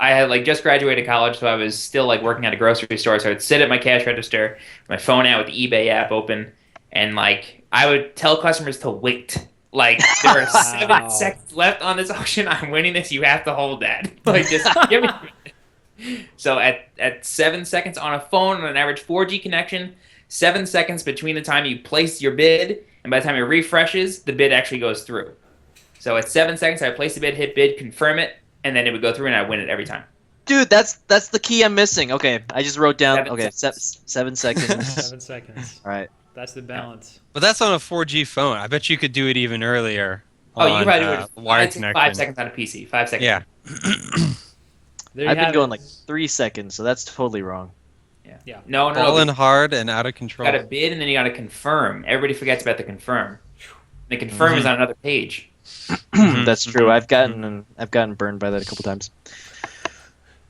had like just graduated college, so I was still like working at a grocery store. So I would sit at my cash register, my phone out with the eBay app open, and like I would tell customers to wait. Like there are 7 seconds left on this auction. I'm winning this. You have to hold that. Like just give me. So at 7 seconds on a phone on an average 4G connection, 7 seconds between the time you place your bid and by the time it refreshes, the bid actually goes through. So at 7 seconds, I place the bid, hit bid, confirm it, and then it would go through and I win it every time. Dude, that's the key I'm missing. Okay, I just wrote down. 7 Okay, seconds. 7 seconds. 7 seconds. All right. That's the balance. But that's on a 4G phone. I bet you could do it even earlier. Oh, you on, can probably do it wired I'd say connection. 5 seconds on a PC. 5 seconds. Yeah. There you I've been have going it. like 3 seconds, so that's totally wrong. Yeah. No. Falling You hard and out of control. got to bid and then you got to confirm. Everybody forgets about the confirm. The confirm is on another page. That's true. I've gotten burned by that a couple times.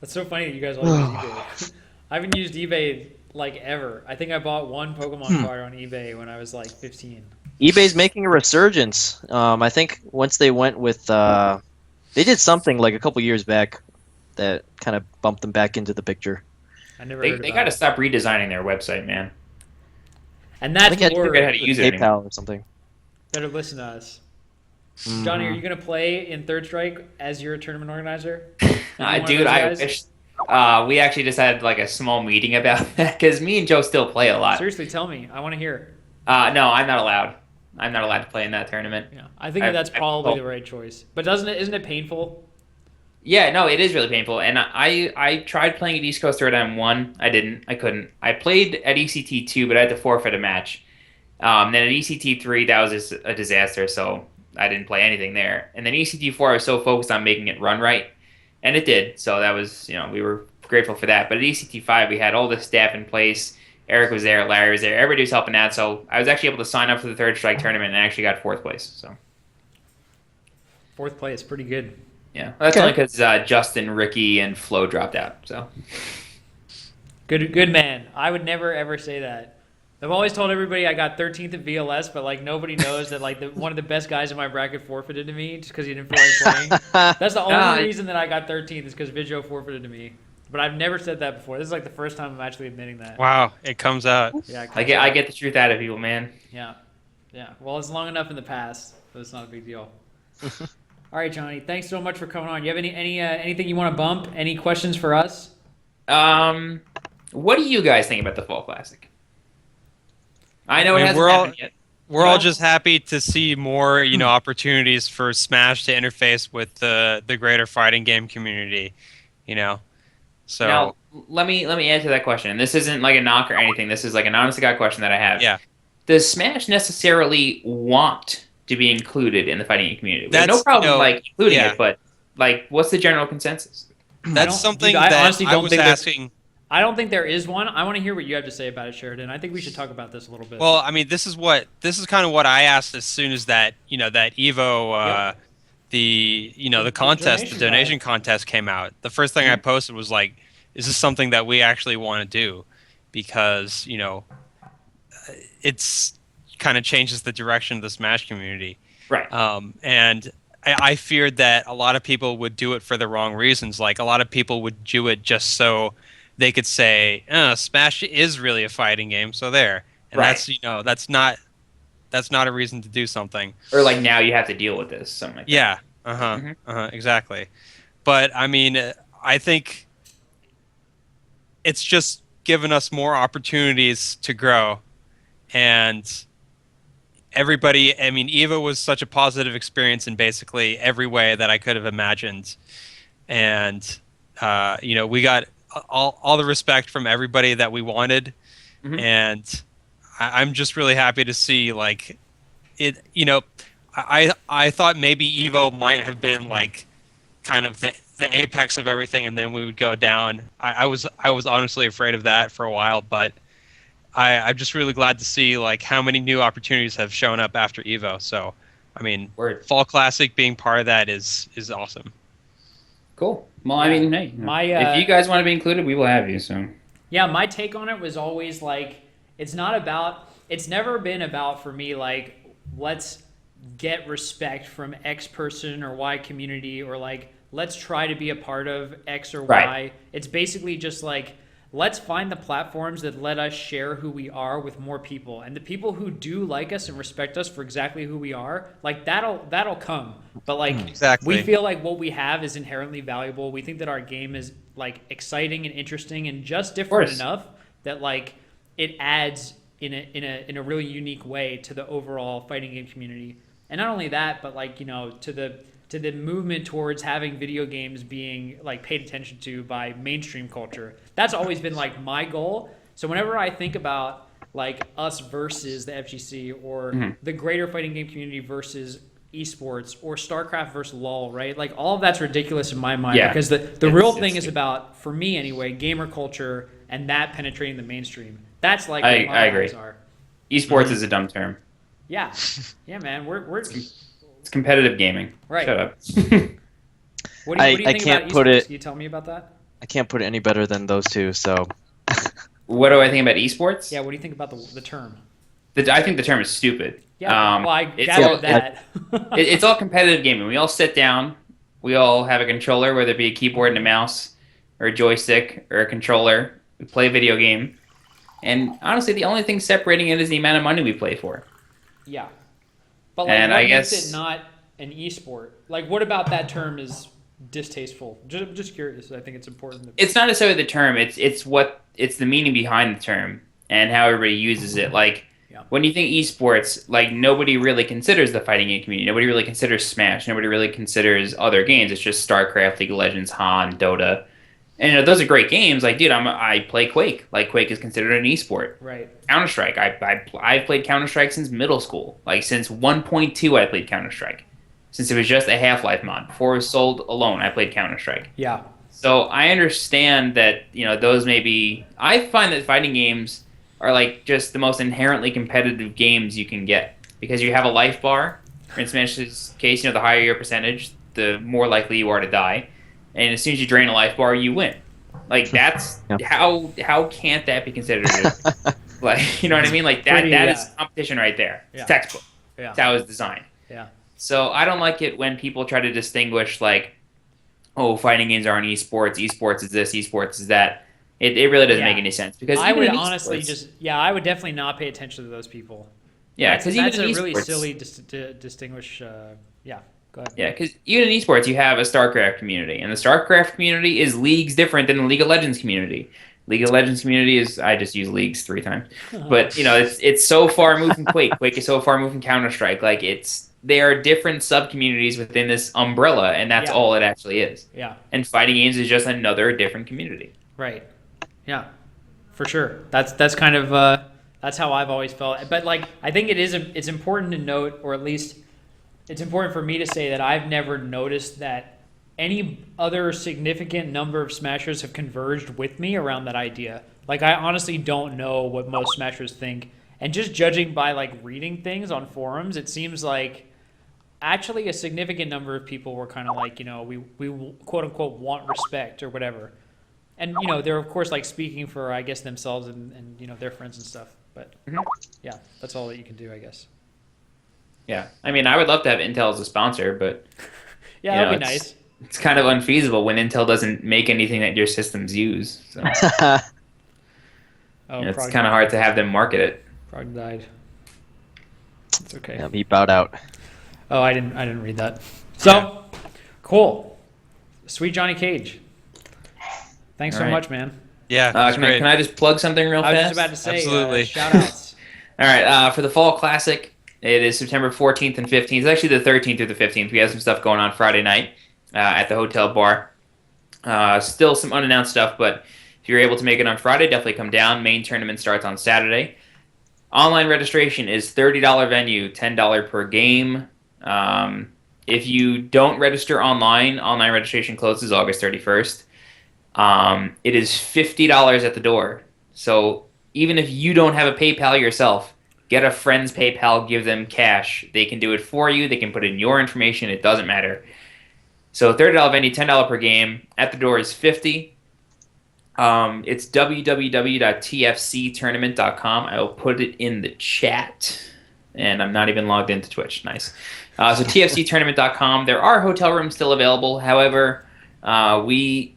That's so funny that you guys all use eBay. I haven't used eBay like ever. I think I bought one Pokemon card on eBay when I was like 15. eBay's making a resurgence. I think once they went with, they did something like a couple years back that kind of bumped them back into the picture. I never They heard got about to it. stop redesigning their website, man. And I that's think I more. forget how to use it anymore. PayPal or something. Better listen to us. Johnny, are you gonna play in Third Strike as your tournament organizer? Are you one of Dude, those I guys? wish. We actually just had like a small meeting about that because me and Joe still play a lot. Seriously, tell me. I want to hear. No, I'm not allowed. I'm not allowed to play in that tournament. Yeah, I think that's I probably told- the right choice. But isn't it painful? Yeah, no, it is really painful. And I tried playing at East Coast Third and won. I didn't. I couldn't. I played at ECT 2, but I had to forfeit a match. Then at ECT 3, that was just a disaster, so I didn't play anything there. And then ECT 4, I was so focused on making it run right, and it did. So that was, we were grateful for that. But at ECT 5, we had all the staff in place. Eric was there, Larry was there, everybody was helping out. So I was actually able to sign up for the Third Strike tournament and actually got fourth place. So Fourth place, pretty good. yeah, that's Okay. only because Justin, Ricky, and Flo dropped out. So Good man. I would never ever say that. I've always told everybody I got 13th at VLS, but like nobody knows that like one of the best guys in my bracket forfeited to me just because he didn't feel like playing. That's the only reason that I got 13th is because Vigio forfeited to me. But I've never said that before. This is like the first time I'm actually admitting that. Wow, it comes out. Yeah, it I comes get out. the truth out of people, man. Yeah, yeah. Well, it's long enough in the past, so it's not a big deal. All right, Johnny. Thanks so much for coming on. You have anything you want to bump? Any questions for us? What do you guys think about the Fall Classic? I know I it mean, hasn't we're all- happened yet. We're all just happy to see more, opportunities for Smash to interface with the greater fighting game community, So Now, let me answer that question. And this isn't like a knock or anything. This is like an honest to God question that I have. yeah, Does Smash necessarily want to be included in the fighting game community? We have no That's, problem like including yeah. it, but like, what's the general consensus? that's something dude, I that honestly I don't was think that- asking. I don't think there is one. I want to hear what you have to say about it, Sheridan. I think we should talk about this a little bit. Well, I mean, this is kind of what I asked as soon as that Evo, Yep. the contest, the donation contest came out. The first thing I posted was like, is this something that we actually want to do? Because it's kind of changes the direction of the Smash community. Right. And I feared that a lot of people would do it for the wrong reasons. Like a lot of people would do it just so they could say, Smash is really a fighting game, so there. And Right. that's not a reason to do something. Or like now you have to deal with this, something like that. Yeah. Mhm. Exactly. But I mean, I think it's just given us more opportunities to grow, and everybody. I mean, Evo was such a positive experience in basically every way that I could have imagined, and we got all the respect from everybody that we wanted, Mhm. and I'm just really happy to see like it. I thought maybe Evo might have been like kind of the apex of everything, and then we would go down. I was honestly afraid of that for a while, but I'm just really glad to see like how many new opportunities have shown up after Evo. So, I mean, Word. Fall Classic being part of that is awesome. Cool. Well, I mean, hey, if you guys want to be included, we will have you. So yeah, my take on it was always like, it's never been about for me like, let's get respect from X person or Y community, or like, let's try to be a part of X or Y. Right. It's basically just like, let's find the platforms that let us share who we are with more people, and the people who do like us and respect us for exactly who we are, like that'll come. But like, Exactly. we feel like what we have is inherently valuable. We think that our game is like exciting and interesting and just different course. enough that like it adds in a really unique way to the overall fighting game community. And not only that, but like, to the movement towards having video games being like paid attention to by mainstream culture. That's always been like my goal. So whenever I think about like us versus the FGC or the greater fighting game community versus esports or StarCraft versus LoL, right? Like all of that's ridiculous in my mind, Yeah. because the real It's thing is stupid. about, for me anyway, gamer culture and that penetrating the mainstream. That's like I what my agree. eyes are. esports is a dumb term. Yeah. Yeah, man. We're It's competitive gaming. Right. Shut up. what do you I think can't about put esports? it- Can you tell me about that? I can't put it any better than those two. So What do I think about esports? Yeah, what do you think about the term? I think the term is stupid. Yeah, well, I it's gathered all- that. It's all competitive gaming. We all sit down. We all have a controller, whether it be a keyboard and a mouse, or a joystick, or a controller. We play a video game. And honestly, the only thing separating it is the amount of money we play for. Yeah. But like, And what I makes guess it not an esport? Like, what about that term is distasteful? Just curious. I think it's important. it's not necessarily the term. It's the meaning behind the term and how everybody uses it. Like Yeah. when you think esports, like nobody really considers the fighting game community. Nobody really considers Smash. Nobody really considers other games. It's just StarCraft, League of Legends, Han, Dota. And those are great games. Like, dude, I play Quake. Like, Quake is considered an esport. Right. Counter Strike. I've played Counter Strike since middle school. Like since 1.2, I played Counter Strike. Since it was just a Half-Life mod. Before it was sold alone, I played Counter Strike. Yeah. So I understand that those may be. I find that fighting games are like just the most inherently competitive games you can get because you have a life bar. In Smash's case, the higher your percentage, the more likely you are to die. And as soon as you drain a life bar, you win. Like that's Yep. how can't that be considered? Like you know what I mean? Like that Pretty, that yeah. is competition right there. It's Yeah. textbook. Yeah. That's how it's designed. Yeah. So I don't like it when people try to distinguish like, oh, fighting games aren't esports. Esports is this. Esports is that. It really doesn't Yeah. make any sense because I even would in honestly esports- I would definitely not pay attention to those people. yeah, That's because even a in really esports, silly distinguish. Yeah. Go ahead. yeah, because even in esports you have a StarCraft community, and the StarCraft community is leagues different than the League of Legends community. League of Legends community is I just use leagues 3 times, but it's so far removed from Quake. Quake is so far removed from Counter Strike. Like there are different sub communities within this umbrella, and that's Yeah. all it actually is. Yeah. And fighting games is just another different community. Right. Yeah. For sure. That's kind of that's how I've always felt. But like I think it's important to note, or at least it's important for me to say that I've never noticed that any other significant number of smashers have converged with me around that idea. Like I honestly don't know what most smashers think. And just judging by like reading things on forums, it seems like actually a significant number of people were kind of like, we quote unquote want respect or whatever. And they're of course like speaking for I guess themselves and their friends and stuff. But yeah, that's all that you can do, I guess. Yeah, I mean, I would love to have Intel as a sponsor, but Yeah, you know, that'd be it's- nice. it's kind of unfeasible when Intel doesn't make anything that your systems use. So Oh, it's Prog, kind of hard to have them market it. Prog died. It's okay. Yeah, he bowed out. Oh, I didn't read that. So cool. Sweet Johnny Cage. Thanks All so right. much, man. Yeah, that's Can great. I just plug something real I was fast? just about to say Absolutely. shout outs. All right, for the Fall Classic, it is September 14th and 15th. It's actually the 13th through the 15th. We have some stuff going on Friday night at the hotel bar. Still some unannounced stuff, but if you're able to make it on Friday, definitely come down. Main tournament starts on Saturday. Online registration is $30 venue, $10 per game. If you don't register online registration closes August 31st. It is $50 at the door. So even if you don't have a PayPal yourself, get a friend's PayPal, give them cash. They can do it for you. They can put in your information. It doesn't matter. So $30 venue, $10 per game. At the door is $50. It's www.tfctournament.com. I will put it in the chat. And I'm not even logged into Twitch. Nice. So tfctournament.com. There are hotel rooms still available. However, we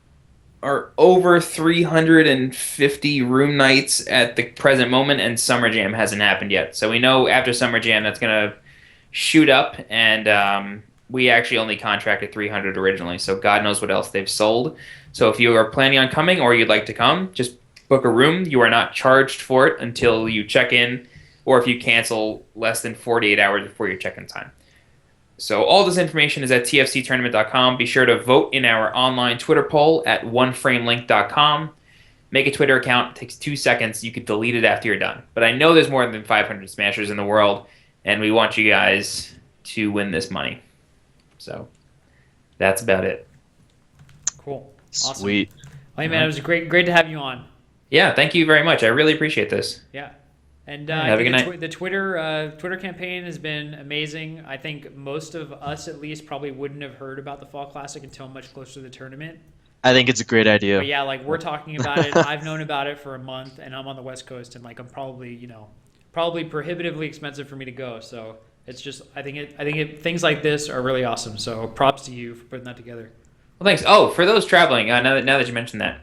are over 350 room nights at the present moment, and Summer Jam hasn't happened yet. So we know after Summer Jam that's going to shoot up, and we actually only contracted 300 originally, so God knows what else they've sold. So if you are planning on coming or you'd like to come, just book a room. You are not charged for it until you check in, or if you cancel less than 48 hours before your check-in time. So all this information is at tfctournament.com. Be sure to vote in our online Twitter poll at oneframelink.com. Make a Twitter account. It takes 2 seconds. You can delete it after you're done. But I know there's more than 500 Smashers in the world, and we want you guys to win this money. So that's about it. Cool. Awesome. Sweet. Well, hey, man, it was great to have you on. Yeah, thank you very much. I really appreciate this. Yeah. And Have a good night. the Twitter campaign has been amazing. I think most of us, at least, probably wouldn't have heard about the Fall Classic until much closer to the tournament. I think it's a great idea. But yeah, like we're talking about it. I've known about it for a month, and I'm on the West Coast, and like I'm probably probably prohibitively expensive for me to go. So it's just I think things like this are really awesome. So props to you for putting that together. Well, thanks. Oh, for those traveling, now that you mentioned that,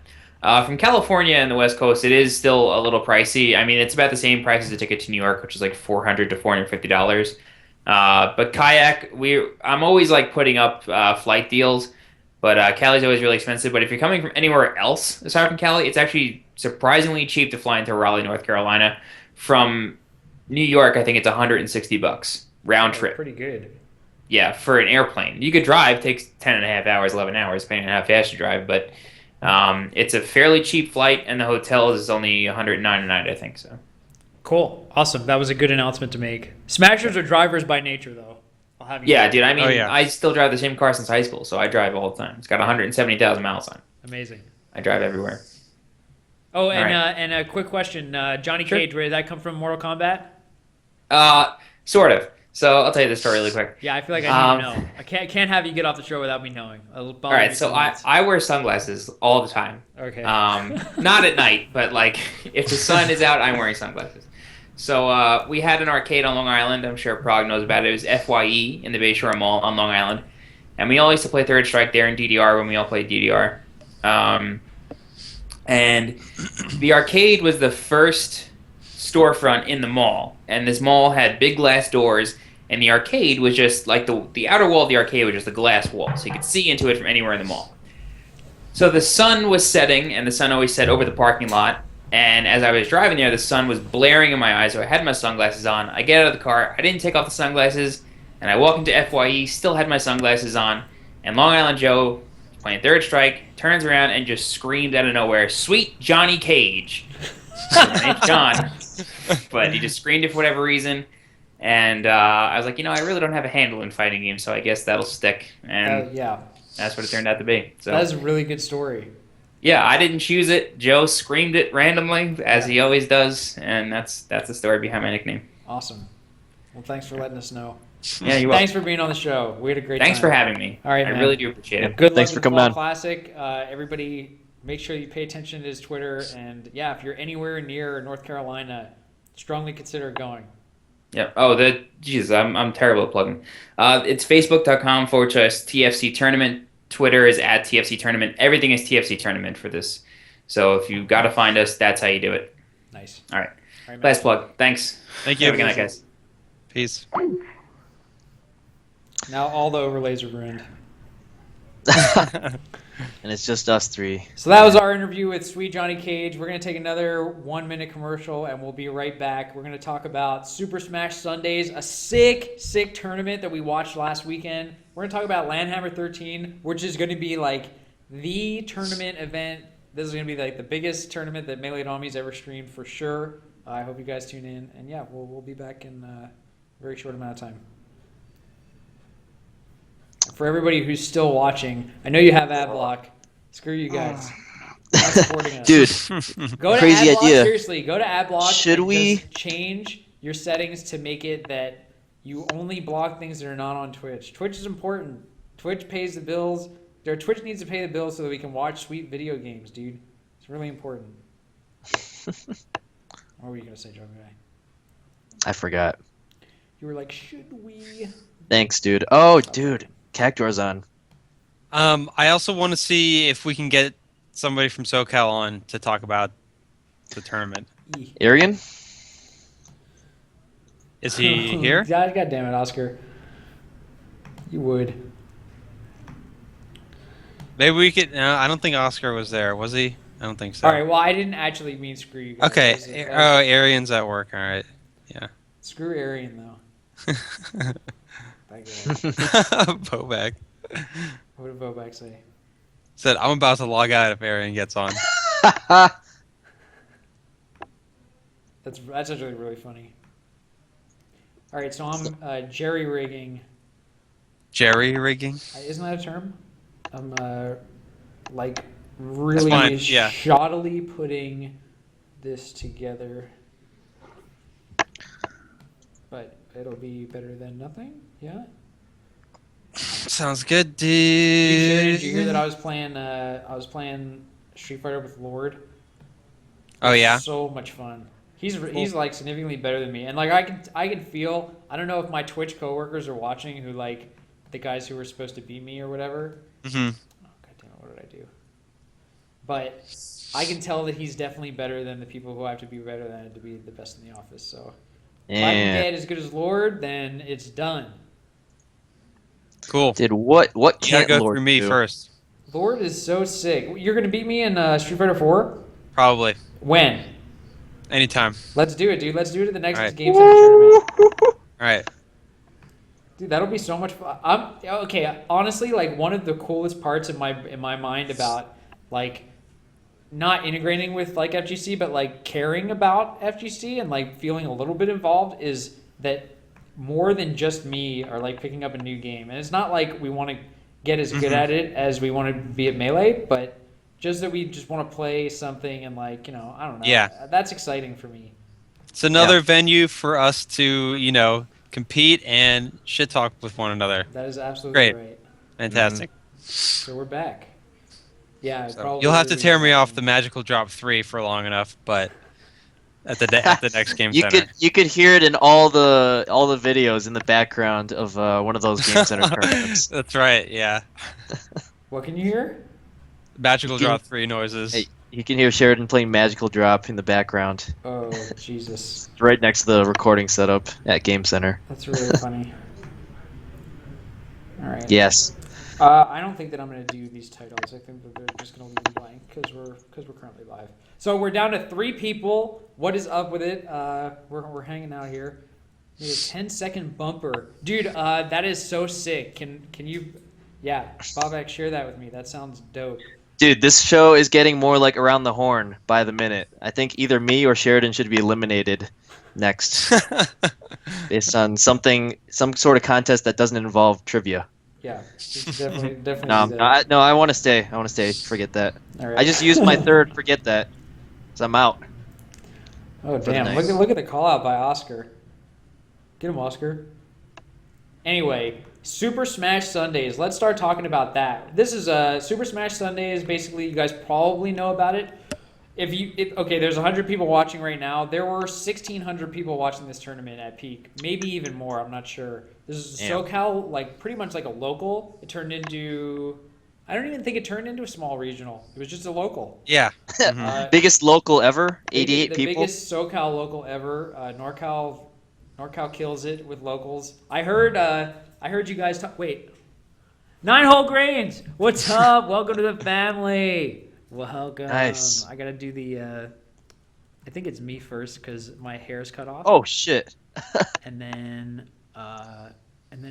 from California and the West Coast, it is still a little pricey. I mean, it's about the same price as a ticket to New York, which is like $400 to $450. But kayak, I'm always like putting up flight deals, but Cali's always really expensive. But if you're coming from anywhere else aside from Cali, it's actually surprisingly cheap to fly into Raleigh, North Carolina. From New York, I think it's $160 round Oh, trip. pretty good. Yeah, for an airplane. You could drive, takes 10 and a half hours, 11 hours, depending on how fast you drive, but it's a fairly cheap flight, and the hotel is only 109 a night, I think so. Cool. Awesome. That was a good announcement to make. Smashers are drivers by nature, though. I'll have you Yeah, know. dude, I Oh mean, yeah. I still drive the same car since high school, so I drive all the time. It's got 170,000 miles on it. Amazing. I drive everywhere. Oh, right. and a quick question. Johnny Sure. Cage, where did that come from? Mortal Kombat? Sort of. So I'll tell you the story really quick. Yeah, I feel like I need Um, to know. I can't have you get off the show without me knowing. All right, so I wear sunglasses all the time. Okay. Not at night, but like if the sun is out, I'm wearing sunglasses. So we had an arcade on Long Island. I'm sure Prague knows about it. It was FYE in the Bayshore Mall on Long Island, and we all used to play Third Strike there in DDR when we all played DDR. And the arcade was the first storefront in the mall, and this mall had big glass doors, and the arcade was just like the outer wall of the arcade was just a glass wall, so you could see into it from anywhere in the mall. So the sun was setting, and the sun always set over the parking lot. And as I was driving there, the sun was blaring in my eyes, so I had my sunglasses on. I get out of the car, I didn't take off the sunglasses, and I walk into FYE, still had my sunglasses on, and Long Island Joe, playing Third Strike, turns around and just screamed out of nowhere, "Sweet Johnny Cage!" My name's John, but he just screamed it for whatever reason. And I was like, I really don't have a handle in fighting games, so I guess that'll stick. And yeah, that's what it turned out to be. So that is a really good story. yeah, I didn't choose it. Joe screamed it randomly, as he always does, and that's the story behind my nickname. Awesome. Well, thanks for letting us know. Yeah, you're welcome. Thanks for being on the show. We had a great Thanks time. for having me. All right, I man. really do appreciate it. Good luck Thanks with for the coming Fall on. Classic. Everybody, make sure you pay attention to his Twitter. And yeah, if you're anywhere near North Carolina, strongly consider going. Yep. Oh, Jesus, I'm terrible at plugging. It's facebook.com/TFC tournament. Twitter is @TFC tournament. Everything is TFC tournament for this. So if you got to find us, that's how you do it. Nice. All right. All right, man. Last plug. Thanks. Thank Have a you. good night, guys. Peace. Now all the overlays are ruined. And it's just us three. So that was our interview with Sweet Johnny Cage. We're going to take another 1 minute commercial and we'll be right back. We're going to talk about Super Smash Sundays, a sick tournament that we watched last weekend. We're going to talk about Landhammer 13, which is going to be like the tournament event. This is going to be like the biggest tournament that Melee Domi's ever streamed for sure. I hope you guys tune in. And yeah, we'll be back in a very short amount of time. For everybody who's still watching, I know you have ad block. Screw you guys. Not supporting us. Dude, Go to crazy AdBlock, idea. seriously, go to AdBlock. Should and we- just change your settings to make it that you only block things that are not on Twitch? Twitch is important. Twitch pays the bills. Twitch needs to pay the bills so that we can watch sweet video games, dude. It's really important. What were you gonna say, John Guy? I forgot. You were like, should we? Thanks, dude. Oh, dude. Cactuar's on. I also want to see if we can get somebody from SoCal on to talk about the tournament. Arian? Is he here? God damn it, Oscar. You would. Maybe we could. No, I don't think Oscar was there. Was he? I don't think so. All right. Well, I didn't actually mean screw you guys. Okay. That was- Oh, Arian's at work. All right. Yeah. Screw Arian though. That guy. Bobak What did Bobak say? said, "I'm about to log out if Arian gets on." That's actually really funny. All right, so I'm jerry rigging. Jerry rigging. Isn't that a term? I'm like really fine, yeah. shoddily putting this together, but it'll be better than nothing. Yeah. Sounds good, Did dude. you hear that I was playing Street Fighter with Lord? Oh yeah. So much fun. He's like significantly better than me, and like I can feel. I don't know if my Twitch coworkers are watching, who like the guys who were supposed to beat me or whatever. hmm Oh god damn it! What did I do? But I can tell that he's definitely better than the people who I have to be better than to be the best in the office. So If I can Yeah. get as good as Lord, then it's done. Cool. Dude, what You gotta can't go Lord through me do? first, Lord is so sick. You're gonna beat me in Street Fighter 4? probably. When? Anytime. Let's do it, dude. Let's do it at the All next right. Game Center tournament. All right. Dude, that'll be so much fun. I'm okay. Honestly, like one of the coolest parts in my mind about like not integrating with like FGC, but like caring about FGC and like feeling a little bit involved is that more than just me are like picking up a new game, and it's not like we want to get as good Mhm. at it as we want to be at Melee, but just that we just want to play something and like I don't know. Yeah. That's exciting for me. It's another venue for us to compete and shit talk with one another. That is absolutely Great. right. Fantastic. So we're back. Yeah, So probably you'll have to everybody tear was me off watching. the Magical Drop 3 for long enough, but at the next game You center. could hear it in all the videos in the background of one of those Game Center tournaments. That's right. Yeah. What can you hear? Magical You can, Drop 3 noises. hey, you can hear Sheridan playing Magical Drop in the background, Oh, Jesus. right next to the recording setup at Game Center. That's really funny. All right. Yes. I don't think that I'm going to do these titles. I think that they're just going to leave them blank because we're currently live. So we're down to 3 people. What is up with it? We're hanging out here. Need a 10-second bumper, dude. That is so sick. Can you? Yeah, Bobak, share that with me. That sounds dope. Dude, this show is getting more like Around the Horn by the minute. I think either me or Sheridan should be eliminated next based on some sort of contest that doesn't involve trivia. Yeah, definitely No, do that. I want to stay. I want to stay. Forget that. All right. I just used my third. Forget that. So I'm out. Oh the damn! night. Look at the call out by Oscar. Get him, Oscar. Anyway, Super Smash Sundays. Let's start talking about that. This is Super Smash Sundays. Basically, you guys probably know about it. Okay, there's 100 people watching right now. There were 1,600 people watching this tournament at peak, maybe even more. I'm not sure. This is Damn. SoCal, like pretty much like a local. It turned into. I don't even think it turned into a small regional. It was just a local. Yeah. Biggest local ever. 88 the people. biggest SoCal local ever. NorCal kills it with locals. I heard you guys talk. Wait, 9-hole grains. What's up? Welcome to the family. Welcome. Nice. I gotta do the. I think it's me first because my hair's cut off. Oh shit. And then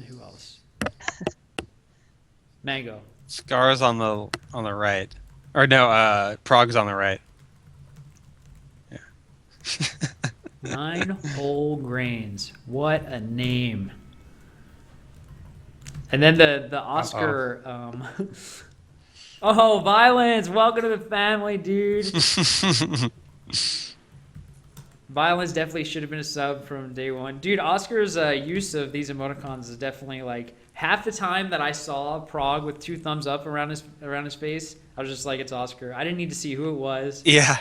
who else? Mango. Scar's on the right. Or no, Prog's on the right. Yeah. 9-hole grains. What a name. And then the Oscar. Oh, Violence! Welcome to the family, dude. Violence definitely should have been a sub from day one, dude. Oscar's use of these emoticons is definitely like half the time that I saw Prague with 2 thumbs up around his face. I was just like, it's Oscar. I didn't need to see who it was. Yeah.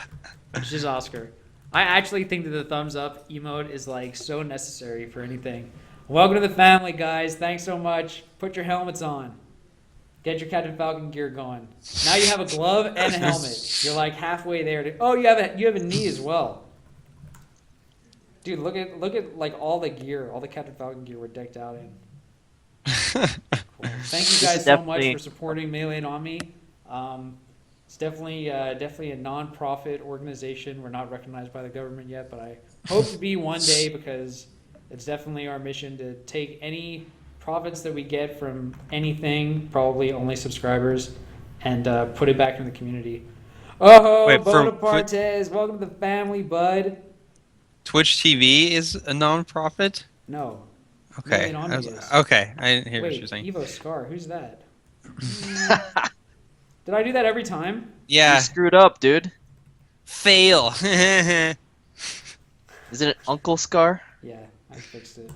It's just Oscar. I actually think that the thumbs up emote is like so necessary for anything. Welcome to the family, guys. Thanks so much. Put your helmets on. Get your Captain Falcon gear going. Now you have a glove and a helmet. You're like halfway there. Oh, you have a knee as well. Dude, look at like all the gear, all the Captain Falcon gear we're decked out in. Cool. Thank you guys so much for supporting Melee and on me. It's definitely a non-profit organization. We're not recognized by the government yet, but I hope to be one day because it's definitely our mission to take any profits that we get from anything, probably only subscribers, and put it back in the community. Oh, Wait, Bonapartes, welcome to the family, bud. Twitch TV is a non-profit? No. Okay. Million Omni is. Okay, I didn't hear what you were Wait, saying. Evo Scar, who's that? Did I do that every time? Yeah. You screwed up, dude. Fail. Isn't it Uncle Scar? Yeah, I fixed it.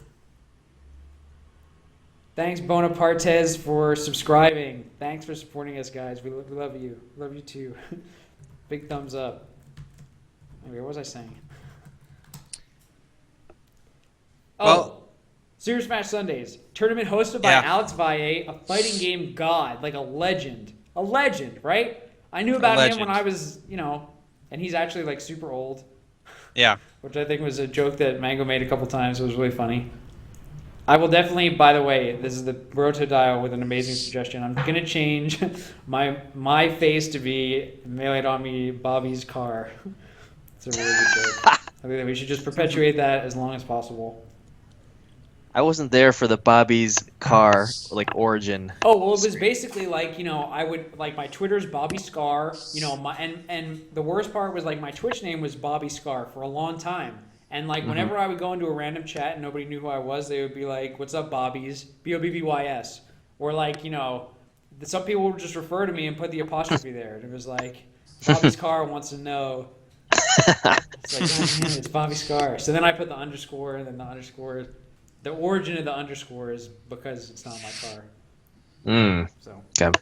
Thanks, Bonapartes, for subscribing. Thanks for supporting us, guys. We love you. Love you too. Big thumbs up. Anyway, what was I saying? Oh, Well- Super Smash Sundays. Tournament hosted by Yeah. Alex Valle, a fighting game god, like a legend. A legend, right? I knew about him when legend. I was, and he's actually like super old. Yeah. which I think was a joke that Mango made a couple times. It was really funny. I will definitely. By the way, this is the Road to Dial with an amazing suggestion. I'm gonna change my face to be Melee on Me Bobby's car. It's a really good joke. I think that we should just perpetuate that as long as possible. I wasn't there for the Bobby's car like origin. Oh well, it was basically like I would like my Twitter's Bobby Scar, my and the worst part was like my Twitch name was Bobby Scar for a long time, and like whenever I would go into a random chat and nobody knew who I was, they would be like, "What's up, Bobby's Bobbys?" Or like some people would just refer to me and put the apostrophe there, and it was like Bobby's car wants to know. It's like God damn it, it's Bobby Scar. So then I put the underscore, and then the underscore. The origin of the underscore is because it's not my car. Mm. So. Okay.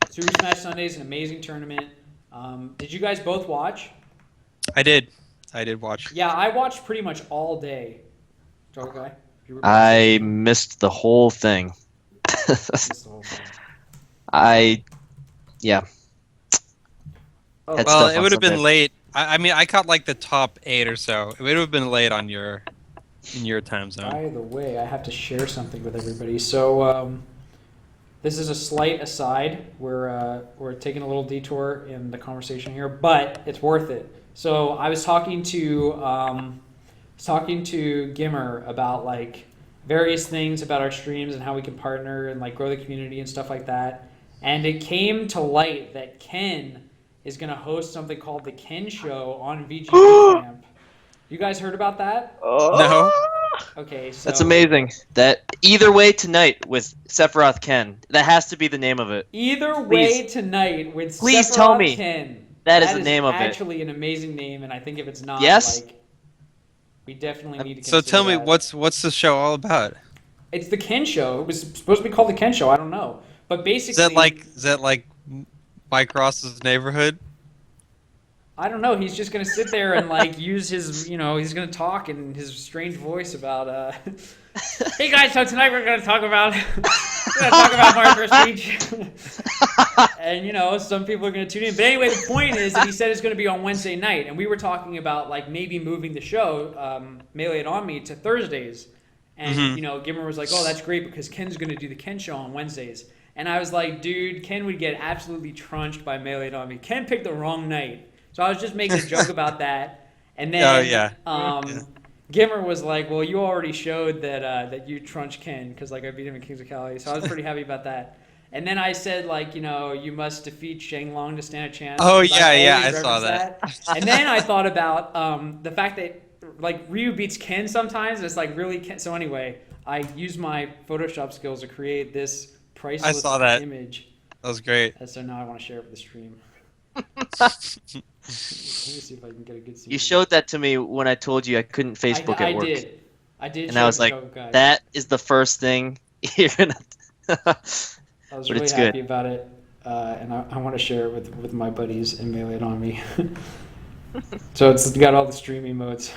Super Smash Sunday is an amazing tournament. Did you guys both watch? I did. I did watch. Yeah, I watched pretty much all day. Okay. I missed the whole thing. Yeah. Oh, Had Well, stuff it on would have been Sunday. late. I mean, I caught like the top 8 or so. It would have been late on in your time zone. by the way, I have to share something with everybody. So this is a slight aside. We're taking a little detour in the conversation here, but it's worth it. So I was talking to Gimmer about like various things about our streams and how we can partner and like grow the community and stuff like that. And it came to light that Ken is going to host something called the Ken Show on VG Camp. You guys heard about that? No? Okay, so That's amazing. That either way tonight with Sephiroth Ken. That has to be the name of it. Either way tonight with Please Sephiroth tell me Ken. that is the name of it. Actually an amazing name, and I think if it's not, Yes? like, we definitely need to So consider tell me, that. what's the show all about? It's the Ken Show. It was supposed to be called the Ken Show. I don't know, but basically, Is that like Mike Ross's Neighborhood? I don't know. He's just gonna sit there and like use his, he's gonna talk in his strange voice about. Hey guys, so tonight we're gonna talk about Mario Kart Speech, and some people are gonna tune in. But anyway, the point is that he said it's gonna be on Wednesday night, and we were talking about like maybe moving the show, Melee It On Me, to Thursdays, and Gimmer was like, "Oh, that's great because Ken's gonna do the Ken Show on Wednesdays." And I was like, "Dude, Ken would get absolutely trunched by Melee It On Me. Ken picked the wrong night." So I was just making a joke about that, and then Gimmer was like, "Well, you already showed that you trunched Ken because like I beat him in Kings of Cali, so I was pretty happy about that." And then I said like, you must defeat Shang Long to stand a chance. Oh, because yeah, always I saw reference that. And then I thought about the fact that like Ryu beats Ken sometimes. It's like really Ken. So anyway, I used my Photoshop skills to create this priceless image. That was great. And so now I want to share it with the stream. Let me see if I can get a good scene. You showed that to me when I told you I couldn't Facebook at work. I did. And I was like, that is the first thing you're gonna. I was really happy about it, and I want to share it with my buddies and Melee It On Me. So it's got all the stream emotes.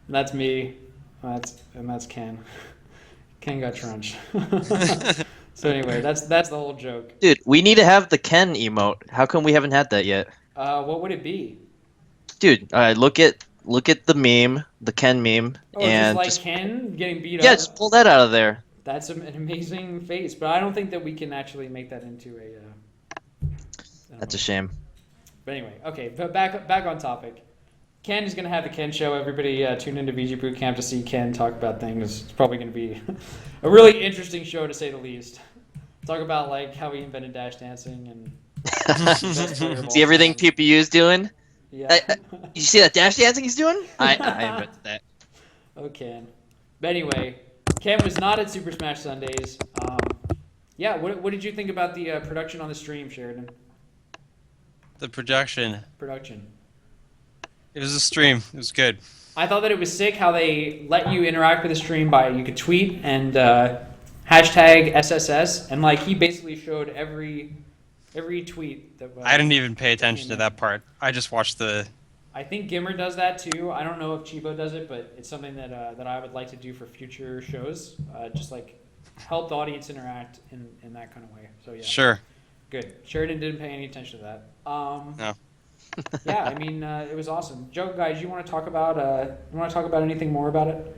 That's me. That's Ken. Ken got trunched. So anyway, that's the whole joke. Dude, we need to have the Ken emote. How come we haven't had that yet? What would it be? Dude, look at the meme, the Ken meme, Oh, and just Ken getting beat up. yeah, just pull that out of there. That's an amazing face, but I don't think that we can actually make that into a. That's a shame. But anyway, okay, but back on topic. Ken is going to have the Ken Show. Everybody tune into VG Boot Camp to see Ken talk about things. It's probably going to be a really interesting show, to say the least. Talk about like how he invented dash dancing and See everything PPU's doing? Yeah. You see that dash dancing he's doing? I invented that. Oh, Ken. But anyway, Ken was not at Super Smash Sundays. Yeah, what did you think about the production on the stream, Sheridan? The production. Production. It was a stream. It was good. I thought that it was sick how they let you interact with the stream by you could tweet and hashtag SSS, and like he basically showed every tweet that. I didn't even pay attention to that part. I just watched the. I think Gimmer does that too. I don't know if Chibo does it, but it's something that I would like to do for future shows. Just like help the audience interact in that kind of way. So yeah. Sure. Good. Sheridan didn't pay any attention to that. No. Yeah, I mean, it was awesome. Joe, guys, you want to talk about anything more about it?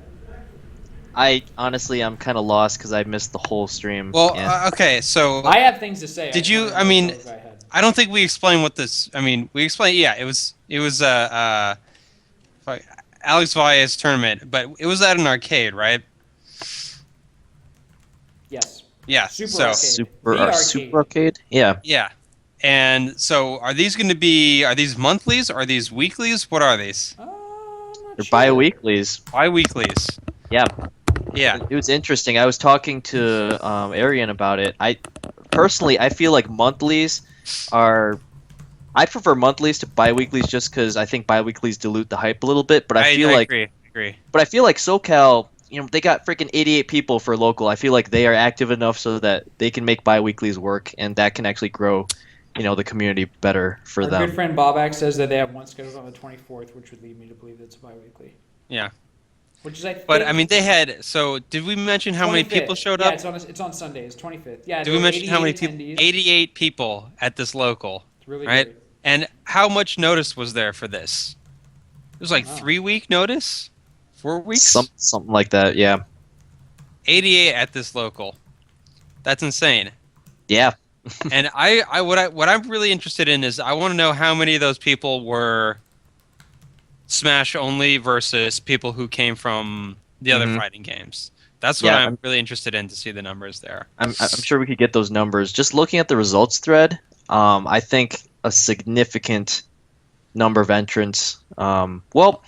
I honestly, I'm kind of lost because I missed the whole stream. Well, And okay, so I have things to say. I did just you? wanted to I know what mean, Joe guy had. I don't think we explained what this. I mean, we explained. Yeah, it was fuck, Alex Valles tournament, but it was at an arcade, right? Yes. Yeah. Super So arcade. The arcade. Super Arcade? Yeah, yeah, and so are these going to be? Are these monthlies? Are these weeklies? What are these? I'm not they're sure. bi-weeklies. Bi-weeklies. Yeah, Yeah. it was interesting. I was talking to Arian about it. I personally, I feel like monthlies are. I prefer monthlies to bi-weeklies just because I think bi-weeklies dilute the hype a little bit. But I feel I like, agree. Agree. but I feel like SoCal, they got freaking 88 people for local. I feel like they are active enough so that they can make bi-weeklies work, and that can actually grow, the community better for Our them. good friend Boback says that they have one scheduled on the 24th, which would lead me to believe that it's bi-weekly. Yeah. Which is, I think, But I mean, they had. So did we mention how many 25th. people showed Yeah, up? it's on Sundays, 25th. Yeah, Did there we were mention how many 88 people? attendees. 88 people at this local, It's really right? great. And how much notice was there for this? It was like Wow. 3 week notice, 4 weeks. Something like that. Yeah. 88 at this local. That's insane. Yeah. And what I'm really interested in is I want to know how many of those people were Smash only versus people who came from the other Mhm. fighting games. That's what Yeah, I'm really interested in to see the numbers there. I'm sure we could get those numbers. Just looking at the results thread, I think a significant number of entrants. Well,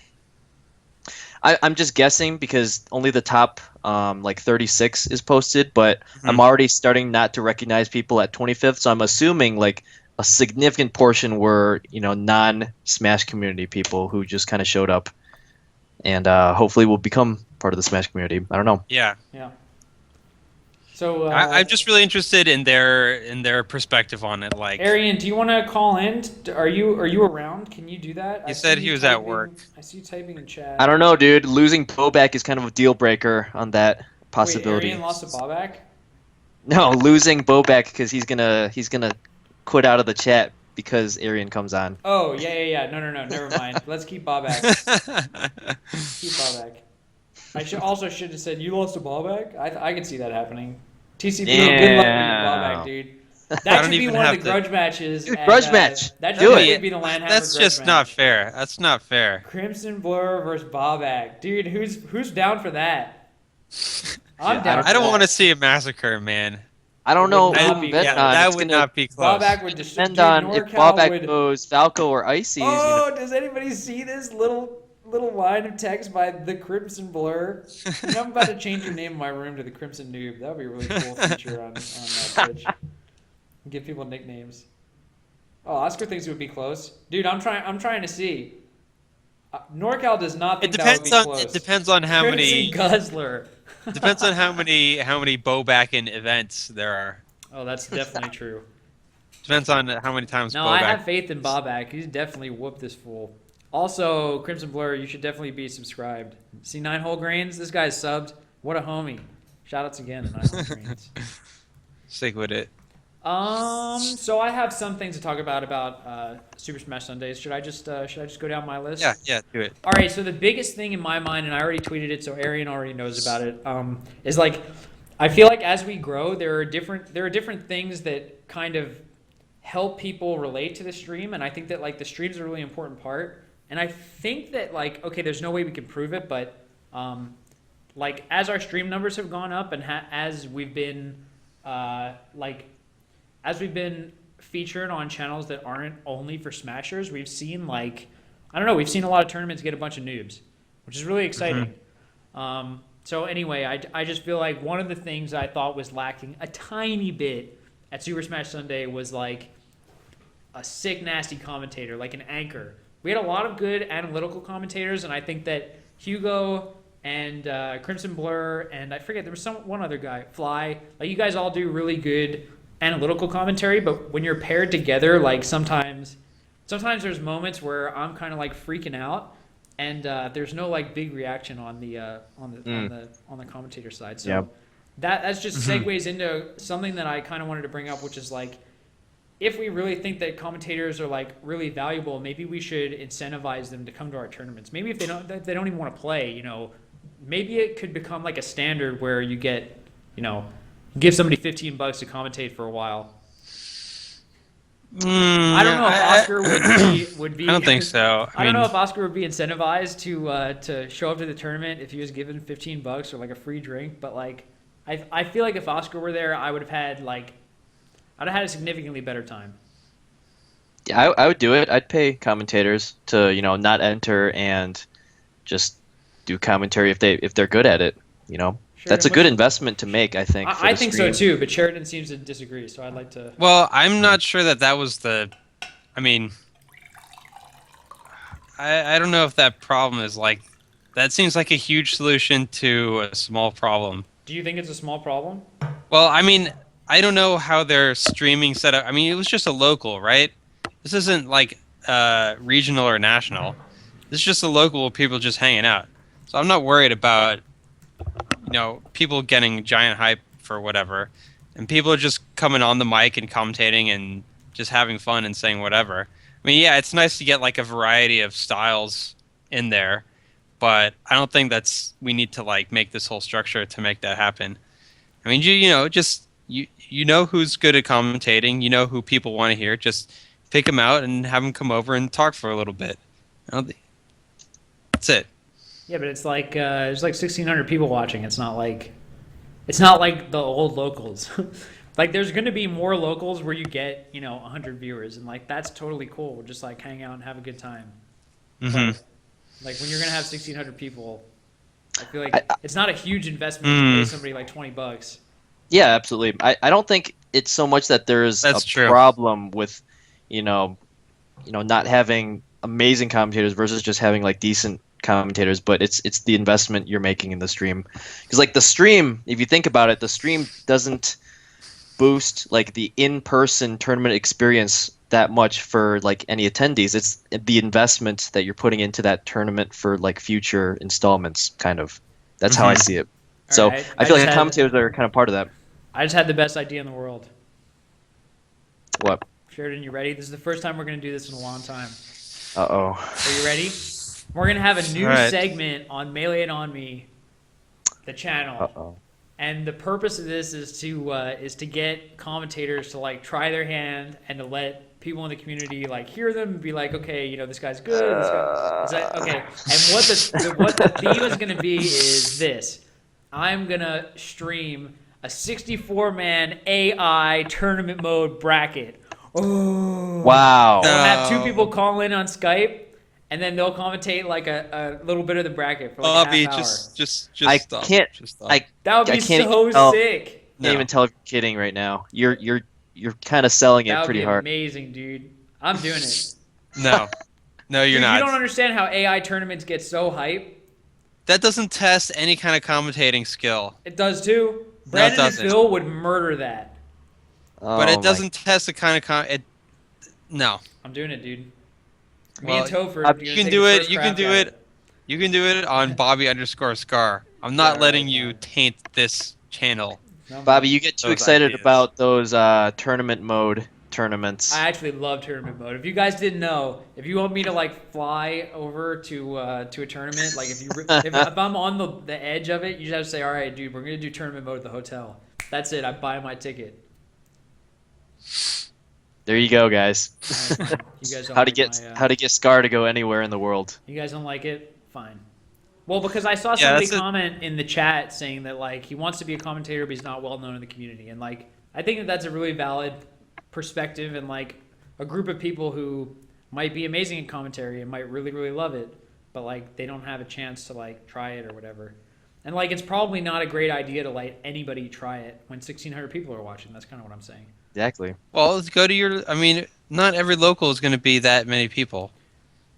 I'm just guessing because only the top like 36 is posted, but I'm Mhm. already starting not to recognize people at 25th, so I'm assuming like a significant portion were non-Smash community people who just kind of showed up, and hopefully will become part of the Smash community. I don't know. Yeah. Yeah. So, I'm just really interested in their perspective on it. Like, Arian, do you want to call in? Are you around? Can you do that? He I said see he you was at typing- work. I see you typing in chat. I don't know, dude. Losing Bobak is kind of a deal breaker on that Wait, possibility. Arian lost to Boback? No, losing Bobak because he's gonna quit out of the chat because Arian comes on. Oh, yeah. No. Never mind. Let's keep Boback. Keep Boback. I should have said you lost to Boback. I can see that happening. TCB, good luck with your Boback, dude. I That don't should be even one of have the to- grudge matches. Dude, at, grudge match. That should Do definitely it. be the Landhammer That's grudge just match. not fair. That's not fair. Crimson Blur versus Boback, dude. Who's down for that? I'm Yeah, down. I for don't that. want to see a massacre, man. I don't Would know not who be to bet close. on. That It's would gonna not be close. Boback would just depend on if Bobak goes Falco or Ices. Oh, does anybody see this little line of text by the Crimson Blur? You know, I'm about to change your name in my room to the Crimson Noob. That would be a really cool feature on Twitch. Give people nicknames. Oh, Oscar thinks it would be close, dude. I'm trying to see. NorCal does not It think that would depends be on close. it depends on how Crimson many Guzzler. depends on how many Boback in events there are. Oh, that's definitely true. Depends on how many times No, I Boback. have faith in Boback. He's definitely whooped this fool. Also, Crimson Blur, you should definitely be subscribed. See 9 Hole Grains? This guy's subbed. What a homie. Shoutouts again to 9 Hole Grains. Stick with it. So I have some things to talk about Super Smash Sundays. Should I just go down my list? Yeah, do it. All right. So the biggest thing in my mind, and I already tweeted it, so Arian already knows about it, is like I feel like as we grow, there are different things that kind of help people relate to the stream, and I think that like the stream's a really important part. And I think that like okay, there's no way we can prove it, but like as our stream numbers have gone up and as we've been as we've been featured on channels that aren't only for Smashers, we've seen like I don't know, we've seen a lot of tournaments get a bunch of noobs, which is really exciting. So anyway, I just feel like one of the things I thought was lacking a tiny bit at Super Smash Sunday was like a sick, nasty commentator, like an anchor. We had a lot of good analytical commentators, and I think that Hugo and Crimson Blur, and I forget, there was one other guy, Fly, like you guys all do really good analytical commentary, but when you're paired together, like sometimes there's moments where I'm kind of like freaking out, and there's no like big reaction on the commentator side. So Yep. that's just segues into something that I kind of wanted to bring up, which is like if we really think that commentators are like really valuable, maybe we should incentivize them to come to our tournaments. Maybe if they don't even want to play, maybe it could become like a standard where you get, give somebody $15 to commentate for a while. I don't know if Oscar would be. I don't think so. I don't know if Oscar would be incentivized to show up to the tournament if he was given $15 or like a free drink. But like, I feel like if Oscar were there, I would have had like, I'd have had a significantly better time. Yeah, I would do it. I'd pay commentators to not enter and just do commentary if they're good at it. That's a good investment to make, I think. I think so too, but Sheridan seems to disagree, so I'd like to. Well, I'm not sure that was the. I mean, I don't know if that problem is like. That seems like a huge solution to a small problem. Do you think it's a small problem? Well, I mean, I don't know how their streaming setup. I mean, it was just a local, right? This isn't like regional or national. This is just a local with people just hanging out. So I'm not worried about people getting giant hype for whatever, and people are just coming on the mic and commentating and just having fun and saying whatever. I mean, yeah, it's nice to get like a variety of styles in there, but I don't think we need to like make this whole structure to make that happen. I mean, you know who's good at commentating, who people want to hear, just pick them out and have them come over and talk for a little bit. That's it. Yeah, but it's like there's like 1,600 people watching. It's not like the old locals. Like there's going to be more locals where you get 100 viewers, and like that's totally cool. We'll just like hang out and have a good time. Mm-hmm. Like when you're going to have 1,600 people, I feel like it's not a huge investment to pay somebody like $20. Yeah, absolutely. I don't think it's so much that there's problem with not having amazing commentators versus just having like decent commentators, but it's the investment you're making in the stream, because like the stream, if you think about it, the stream doesn't boost like the in-person tournament experience that much for like any attendees. It's the investment that you're putting into that tournament for like future installments, kind of. That's how I see it. So right. I feel like commentators are kind of part of that. I just had the best idea in the world. What? Sheridan, you ready? This is the first time we're going to do this in a long time. Uh-oh. Are you ready? We're going to have a new segment on Melee and On Me, the channel. Uh-oh. And the purpose of this is to get commentators to like try their hand and to let people in the community like hear them and be like, okay, this guy's good. Okay. And what the theme is going to be is this. I'm going to stream a 64-man AI tournament mode bracket. Oh. Wow. We'll have two people call in on Skype, and then they'll commentate like a little bit of the bracket for like a half hour. just I stop. can't. Just stop. That would be I can't so tell. sick. I can't even tell if you're kidding right now. You're kind of selling it That would pretty be hard. amazing, dude. I'm doing it. No, you're Dude, not. You don't understand how AI tournaments get so hype. That doesn't test any kind of commentating skill. It does too. No, it Brandon and doesn't. Phil would murder that. But Oh it doesn't test the kind of No. I'm doing it, dude. Me Well, and Topher. are you gonna can take do the it. first You can crack do at it. You can do it on Bobby_Scar. I'm not letting you taint this channel. No, Bobby, you get too Those excited ideas. about those tournament mode tournaments. I actually love tournament mode. If you guys didn't know, if you want me to like fly over to a tournament, like if I'm on the edge of it, you just have to say, all right, dude, we're gonna do tournament mode at the hotel. That's it. I buy my ticket. There you go, guys. All right, fine. You guys don't how to like get my, how to get Scar to go anywhere in the world. You guys don't like it? Fine. Well, because I saw Yeah, somebody that's comment in the chat saying that like he wants to be a commentator, but he's not well known in the community, and like I think that's a really valid perspective, and like a group of people who might be amazing in commentary and might really really love it, but like they don't have a chance to like try it or whatever. And like it's probably not a great idea to let anybody try it when 1,600 people are watching. That's kind of what I'm saying. Exactly. Well, let's go to your. I mean, not every local is going to be that many people.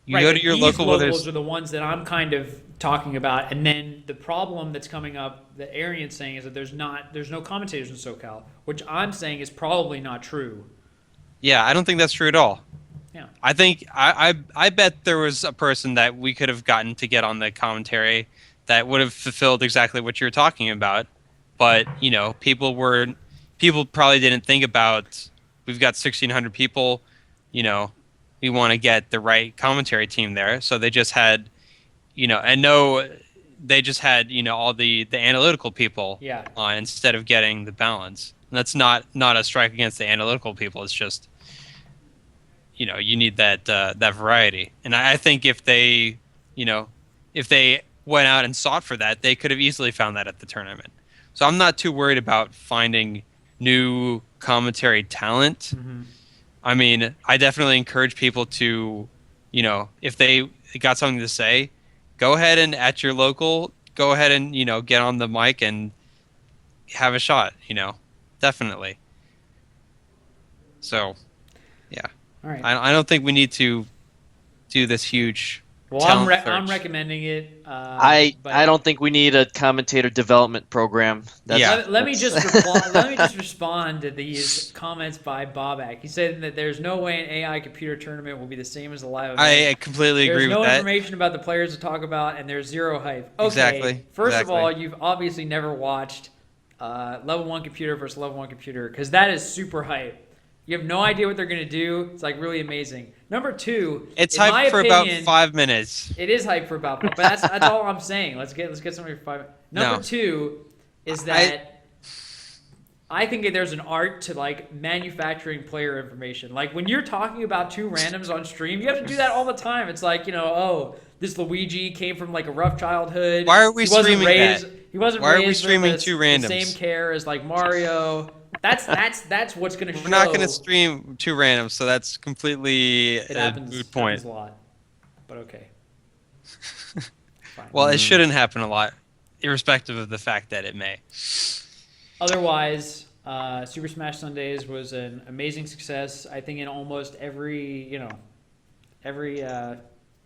You go but to your these local where locals there's. are the ones that I'm kind of talking about, and then the problem that's coming up that Arian's saying is that there's no commentators in SoCal, which I'm saying is probably not true. Yeah, I don't think that's true at all. Yeah. I think I bet there was a person that we could have gotten to get on the commentary that would have fulfilled exactly what you're talking about, but people probably didn't think about we've got 1,600 people. You know, we want to get the right commentary team there. So they just had, they just had all the analytical people Yeah. on instead of getting the balance. And that's not a strike against the analytical people. It's just you need that variety. And I think if they went out and sought for that, they could have easily found that at the tournament. So I'm not too worried about finding new commentary talent. Mm-hmm. I mean, I definitely encourage people to, if they got something to say, go ahead and at your local, go ahead and, get on the mic and have a shot, definitely. So, yeah. All right. I don't think we need to do this huge Well, talent I'm search. recommending it. I don't think we need a commentator development program. Yeah. Let me just let me just respond to these comments by Bobak. He said that there's no way an AI computer tournament will be the same as a live event. I completely There's agree no with that. information about the players to talk about, and there's zero hype. Okay, Exactly, first exactly. of all, you've obviously never watched Level 1 computer versus Level 1 computer, because that is super hype. You have no idea what they're going to do. It's like really amazing. Number two, It's in my hyped for about opinion, 5 minutes. it is hype for about, but that's all I'm saying. Let's get somebody for 5. Number No. two is that I think that there's an art to like manufacturing player information. Like when you're talking about two randoms on stream, you have to do that all the time. It's like, oh, this Luigi came from like a rough childhood. Why are we He wasn't streaming raised, that? He wasn't Why are we raised with streaming the, two the randoms? same care as like Mario. That's what's gonna show. We're not going to stream two randoms, so that's completely It a happens, moot point. happens a lot, but okay. Fine. Well, it shouldn't happen a lot, irrespective of the fact that it may. Otherwise, Super Smash Sundays was an amazing success. I think in almost every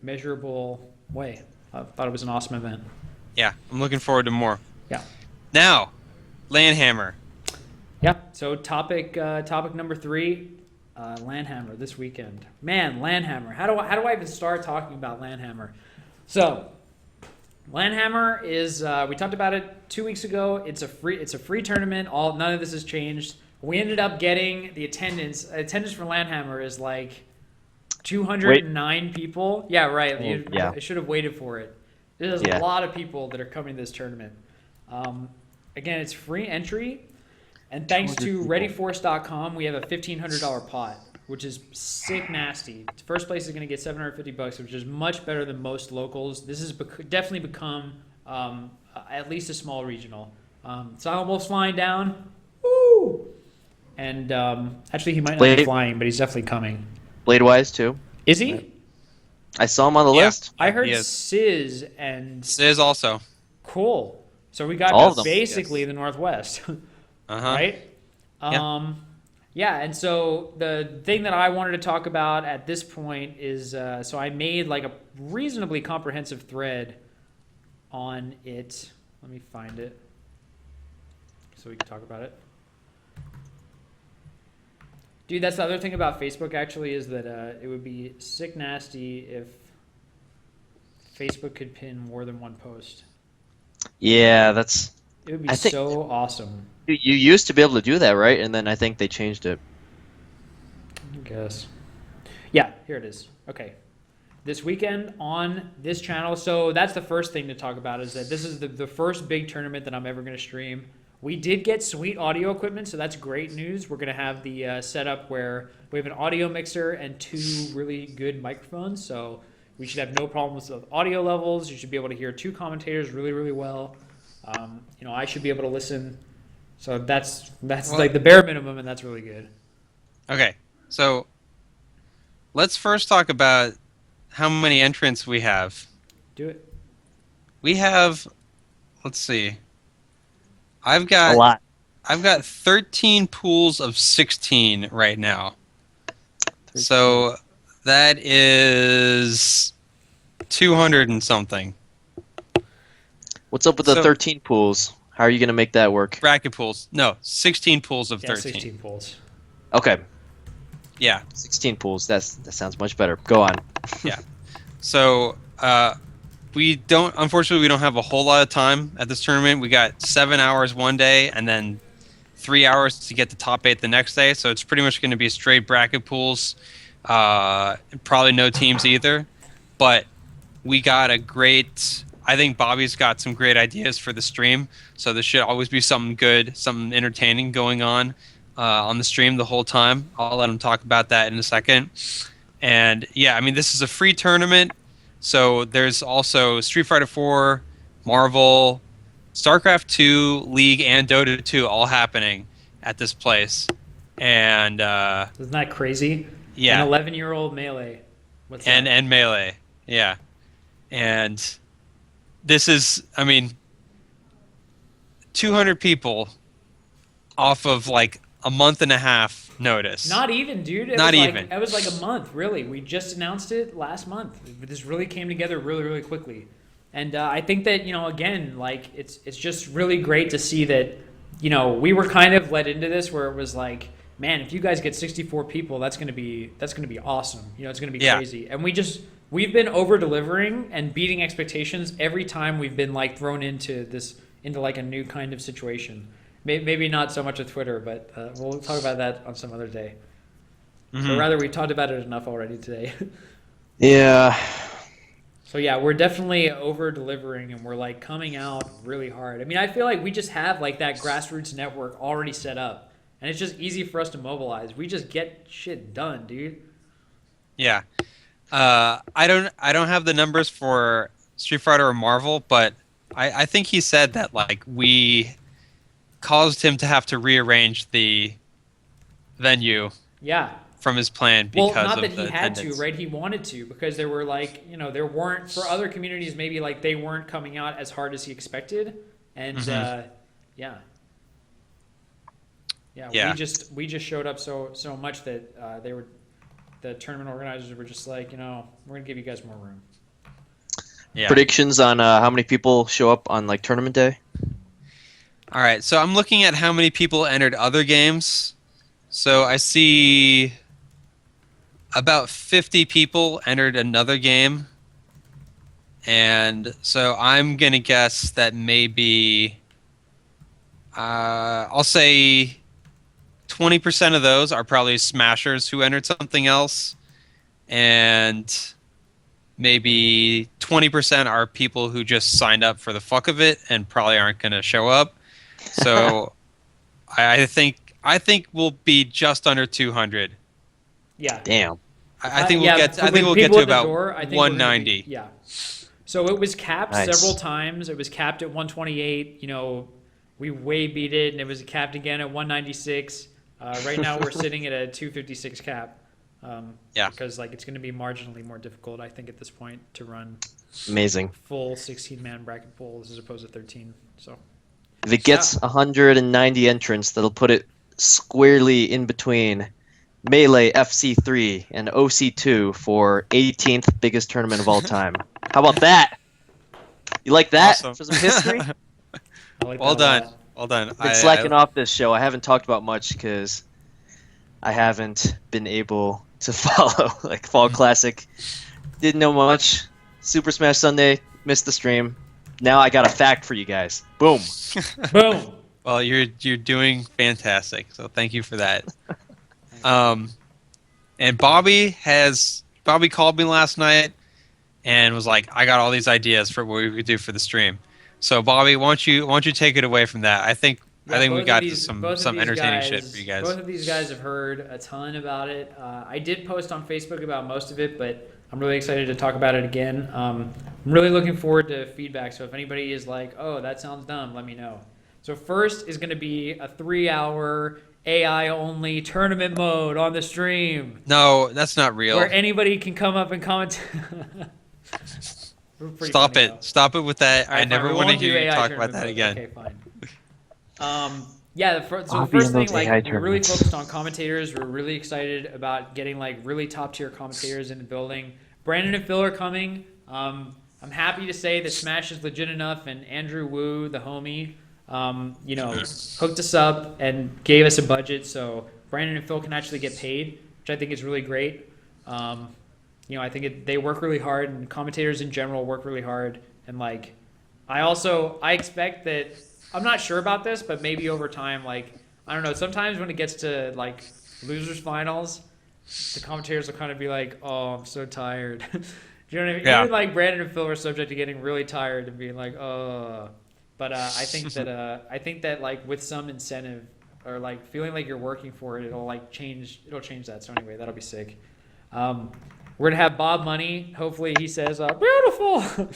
measurable way. I thought it was an awesome event. Yeah, I'm looking forward to more. Yeah. Now, Landhammer. Yeah. So topic number 3, Landhammer this weekend. Man, Landhammer. How do I even start talking about Landhammer? So, Landhammer is we talked about it 2 weeks ago. It's a free tournament. None of this has changed. We ended up getting the attendance. Attendance for Landhammer is like 209 people. Yeah, right. yeah. I should have waited for it. There's a lot of people that are coming to this tournament. Again, it's free entry. And thanks to ReadyForce.com, we have a $1,500 pot, which is sick nasty. First place is going to get $750, which is much better than most locals. This has definitely become at least a small regional. So I'm almost flying down. Woo! And actually, he might not be flying, but he's definitely coming. Blade-wise, too. Is he? I saw him on the list. I heard He is. Sizz and Sizz also. Cool. So we got All of them. basically the Northwest. Uh-huh. Right? Yeah, and so the thing that I wanted to talk about at this point is, so I made like a reasonably comprehensive thread on it. Let me find it so we can talk about it. Dude, that's the other thing about Facebook actually is that it would be sick nasty if Facebook could pin more than one post. Yeah, that's... It would be I think- so awesome. You used to be able to do that, right? And then I think they changed it. I guess. Yeah, here it is. Okay. This weekend on this channel. So that's the first thing to talk about is that this is the first big tournament that I'm ever going to stream. We did get sweet audio equipment, so that's great news. We're going to have the setup where we have an audio mixer and 2 really good microphones. So we should have no problems with audio levels. You should be able to hear 2 commentators really, really well. I should be able to listen. So that's like the bare minimum, and that's really good. Okay, so let's first talk about how many entrants we have. Do it. We have, let's see, A lot. I've got 13 pools of 16 right now. So that is 200 and something. What's up with the So- 13 pools? How are you going to make that work? Bracket pools. No, 16 pools of Yeah, 13. 16 polls. Okay, Yeah. 16 pools. That sounds much better. Go on. So unfortunately, we don't have a whole lot of time at this tournament. We got 7 hours one day and then 3 hours to get the top 8 the next day. So it's pretty much going to be straight bracket pools. Probably no teams either. But we got a great. I think Bobby's got some great ideas for the stream. So there should always be something good, something entertaining going on the stream the whole time. I'll let him talk about that in a second. And yeah, I mean, this is a free tournament. So there's also Street Fighter 4, Marvel, StarCraft 2, League, and Dota 2 all happening at this place. And Isn't that crazy? yeah, An 11-year-old Melee. What's and that? and Melee, yeah. And this is, I mean, 200 people off of like a month and a half notice. Not even, dude. Not even. It was like a month, really. We just announced it last month. This really came together really, really quickly. And I think that, again, like it's just really great to see that, we were kind of led into this where it was like, man, if you guys get 64 people, that's gonna be awesome. It's gonna be Yeah. crazy. And we've been over delivering and beating expectations every time we've been like thrown into like a new kind of situation. Maybe not so much with Twitter, but we'll talk about that on some other day. Mhm. Or rather, we talked about it enough already today. Yeah. So yeah, we're definitely over delivering and we're like coming out really hard. I mean, I feel like we just have like that grassroots network already set up and it's just easy for us to mobilize. We just get shit done, dude. Yeah. I don't have the numbers for Street Fighter or Marvel, but I think he said that like we caused him to have to rearrange the venue Yeah. from his plan Well, because not of that the he had attendance. to, right? He wanted to because there were like, there weren't for other communities maybe like they weren't coming out as hard as he expected, and yeah, Yeah. we just showed up so much that the tournament organizers were just like, we're gonna give you guys more room. Yeah. Predictions on how many people show up on like tournament day? All right, so I'm looking at how many people entered other games. So I see about 50 people entered another game. And so I'm going to guess that maybe, I'll say 20% of those are probably smashers who entered something else. And maybe 20% are people who just signed up for the fuck of it and probably aren't going to show up. So I think we'll be just under 200. Yeah. Damn. I think we'll yeah, get. I with think we'll get people to at the about door, I think we're gonna 190. yeah. So it was capped Nice. several times. It was capped at 128. We way beat it, and it was capped again at 196. Right now we're sitting at a 256 cap. Yeah. Because like it's going to be marginally more difficult, I think, at this point to run Amazing. full 16-man bracket pools as opposed to 13. So If it gets 190 entrants, that'll put it squarely in between Melee FC3 and OC2 for 18th biggest tournament of all time. How about that? You like that Awesome. for some history? I like Well that a lot. done. Well done. I've been slacking off this show. I haven't talked about much because I haven't been able to follow like Fall Classic. Didn't know much. Super Smash Sunday, missed the stream. Now I got a fact for you guys. Boom. Boom. Well, you're doing fantastic. So thank you for that. And Bobby called me last night and was like, I got all these ideas for what we could do for the stream. So Bobby, why don't you take it away from that? I think we both got of these- some both of these entertaining guys- shit for you guys. Both of these guys have heard a ton about it. I did post on Facebook about most of it, but I'm really excited to talk about it again. I'm really looking forward to feedback. So if anybody is like, "Oh, that sounds dumb," let me know. So first is going to be a 3-hour AI only tournament mode on the stream No, that's not real. where anybody can come up and comment. We're pretty Stop funny, it. though. Stop it with that. All right, I never fine, we want to won't do hear you AI talk about tournament that mode. again. Okay, fine. Yeah, so the I'll be first in thing, those like, AI we're really tournaments. focused on commentators. We're really excited about getting, like, really top-tier commentators in the building. Brandon and Phil are coming. I'm happy to say that Smash is legit enough, and Andrew Wu, the homie, hooked us up and gave us a budget so Brandon and Phil can actually get paid, which I think is really great. I think they work really hard, and commentators in general work really hard. And I expect that, I'm not sure about this, but maybe over time, I don't know. Sometimes when it gets to like losers finals, the commentators will kind of be like, "Oh, I'm so tired." Do you know what I mean? Yeah. Even like Brandon and Phil are subject to getting really tired and being like, "Oh." But I think that like with some incentive or like feeling like you're working for it, it'll like change. It'll change that. So anyway, that'll be sick. Um, we're gonna have Bob Money. Hopefully, he says, "Beautiful." Beautiful.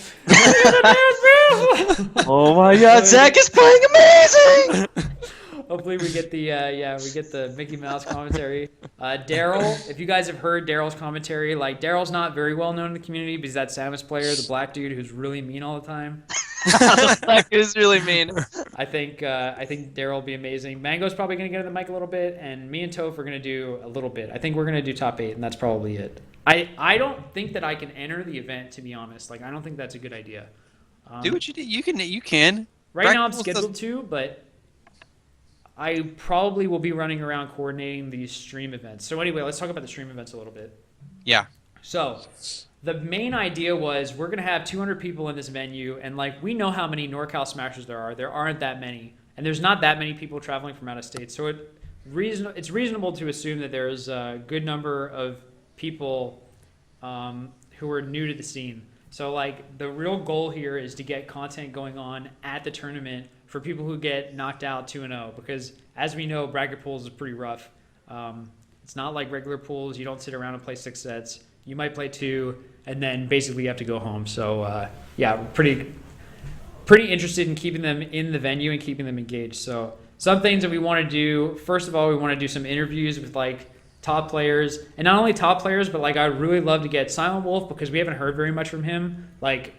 Oh my God, Zach is playing amazing! Hopefully we get the Mickey Mouse commentary. Daryl, if you guys have heard Daryl's commentary, like Daryl's not very well known in the community because that Samus player, the black dude who's really mean all the time. That is really mean. I think Daryl will be amazing. Mango's probably gonna get on the mic a little bit, and me and Toph are gonna do a little bit. I think we're gonna do top 8, and that's probably it. I don't think that I can enter the event, to be honest. Like I don't think that's a good idea. Do what you do. You can. Right now I'm Practicals scheduled to, but I probably will be running around coordinating these stream events. So anyway, let's talk about the stream events a little bit. Yeah. So the main idea was we're going to have 200 people in this venue, and like we know how many NorCal Smashers there are. There aren't that many, and there's not that many people traveling from out of state. So it's reasonable to assume that there's a good number of people who are new to the scene. So like the real goal here is to get content going on at the tournament for people who get knocked out 2-0, because as we know, bracket pools is pretty rough. It's not like regular pools. You don't sit around and play 6 sets. You might play 2, and then basically you have to go home. So yeah, we're pretty interested in keeping them in the venue and keeping them engaged. So some things that we want to do. First of all, we want to do some interviews with like top players, and not only top players, but like I'd really love to get Silent Wolf, because we haven't heard very much from him like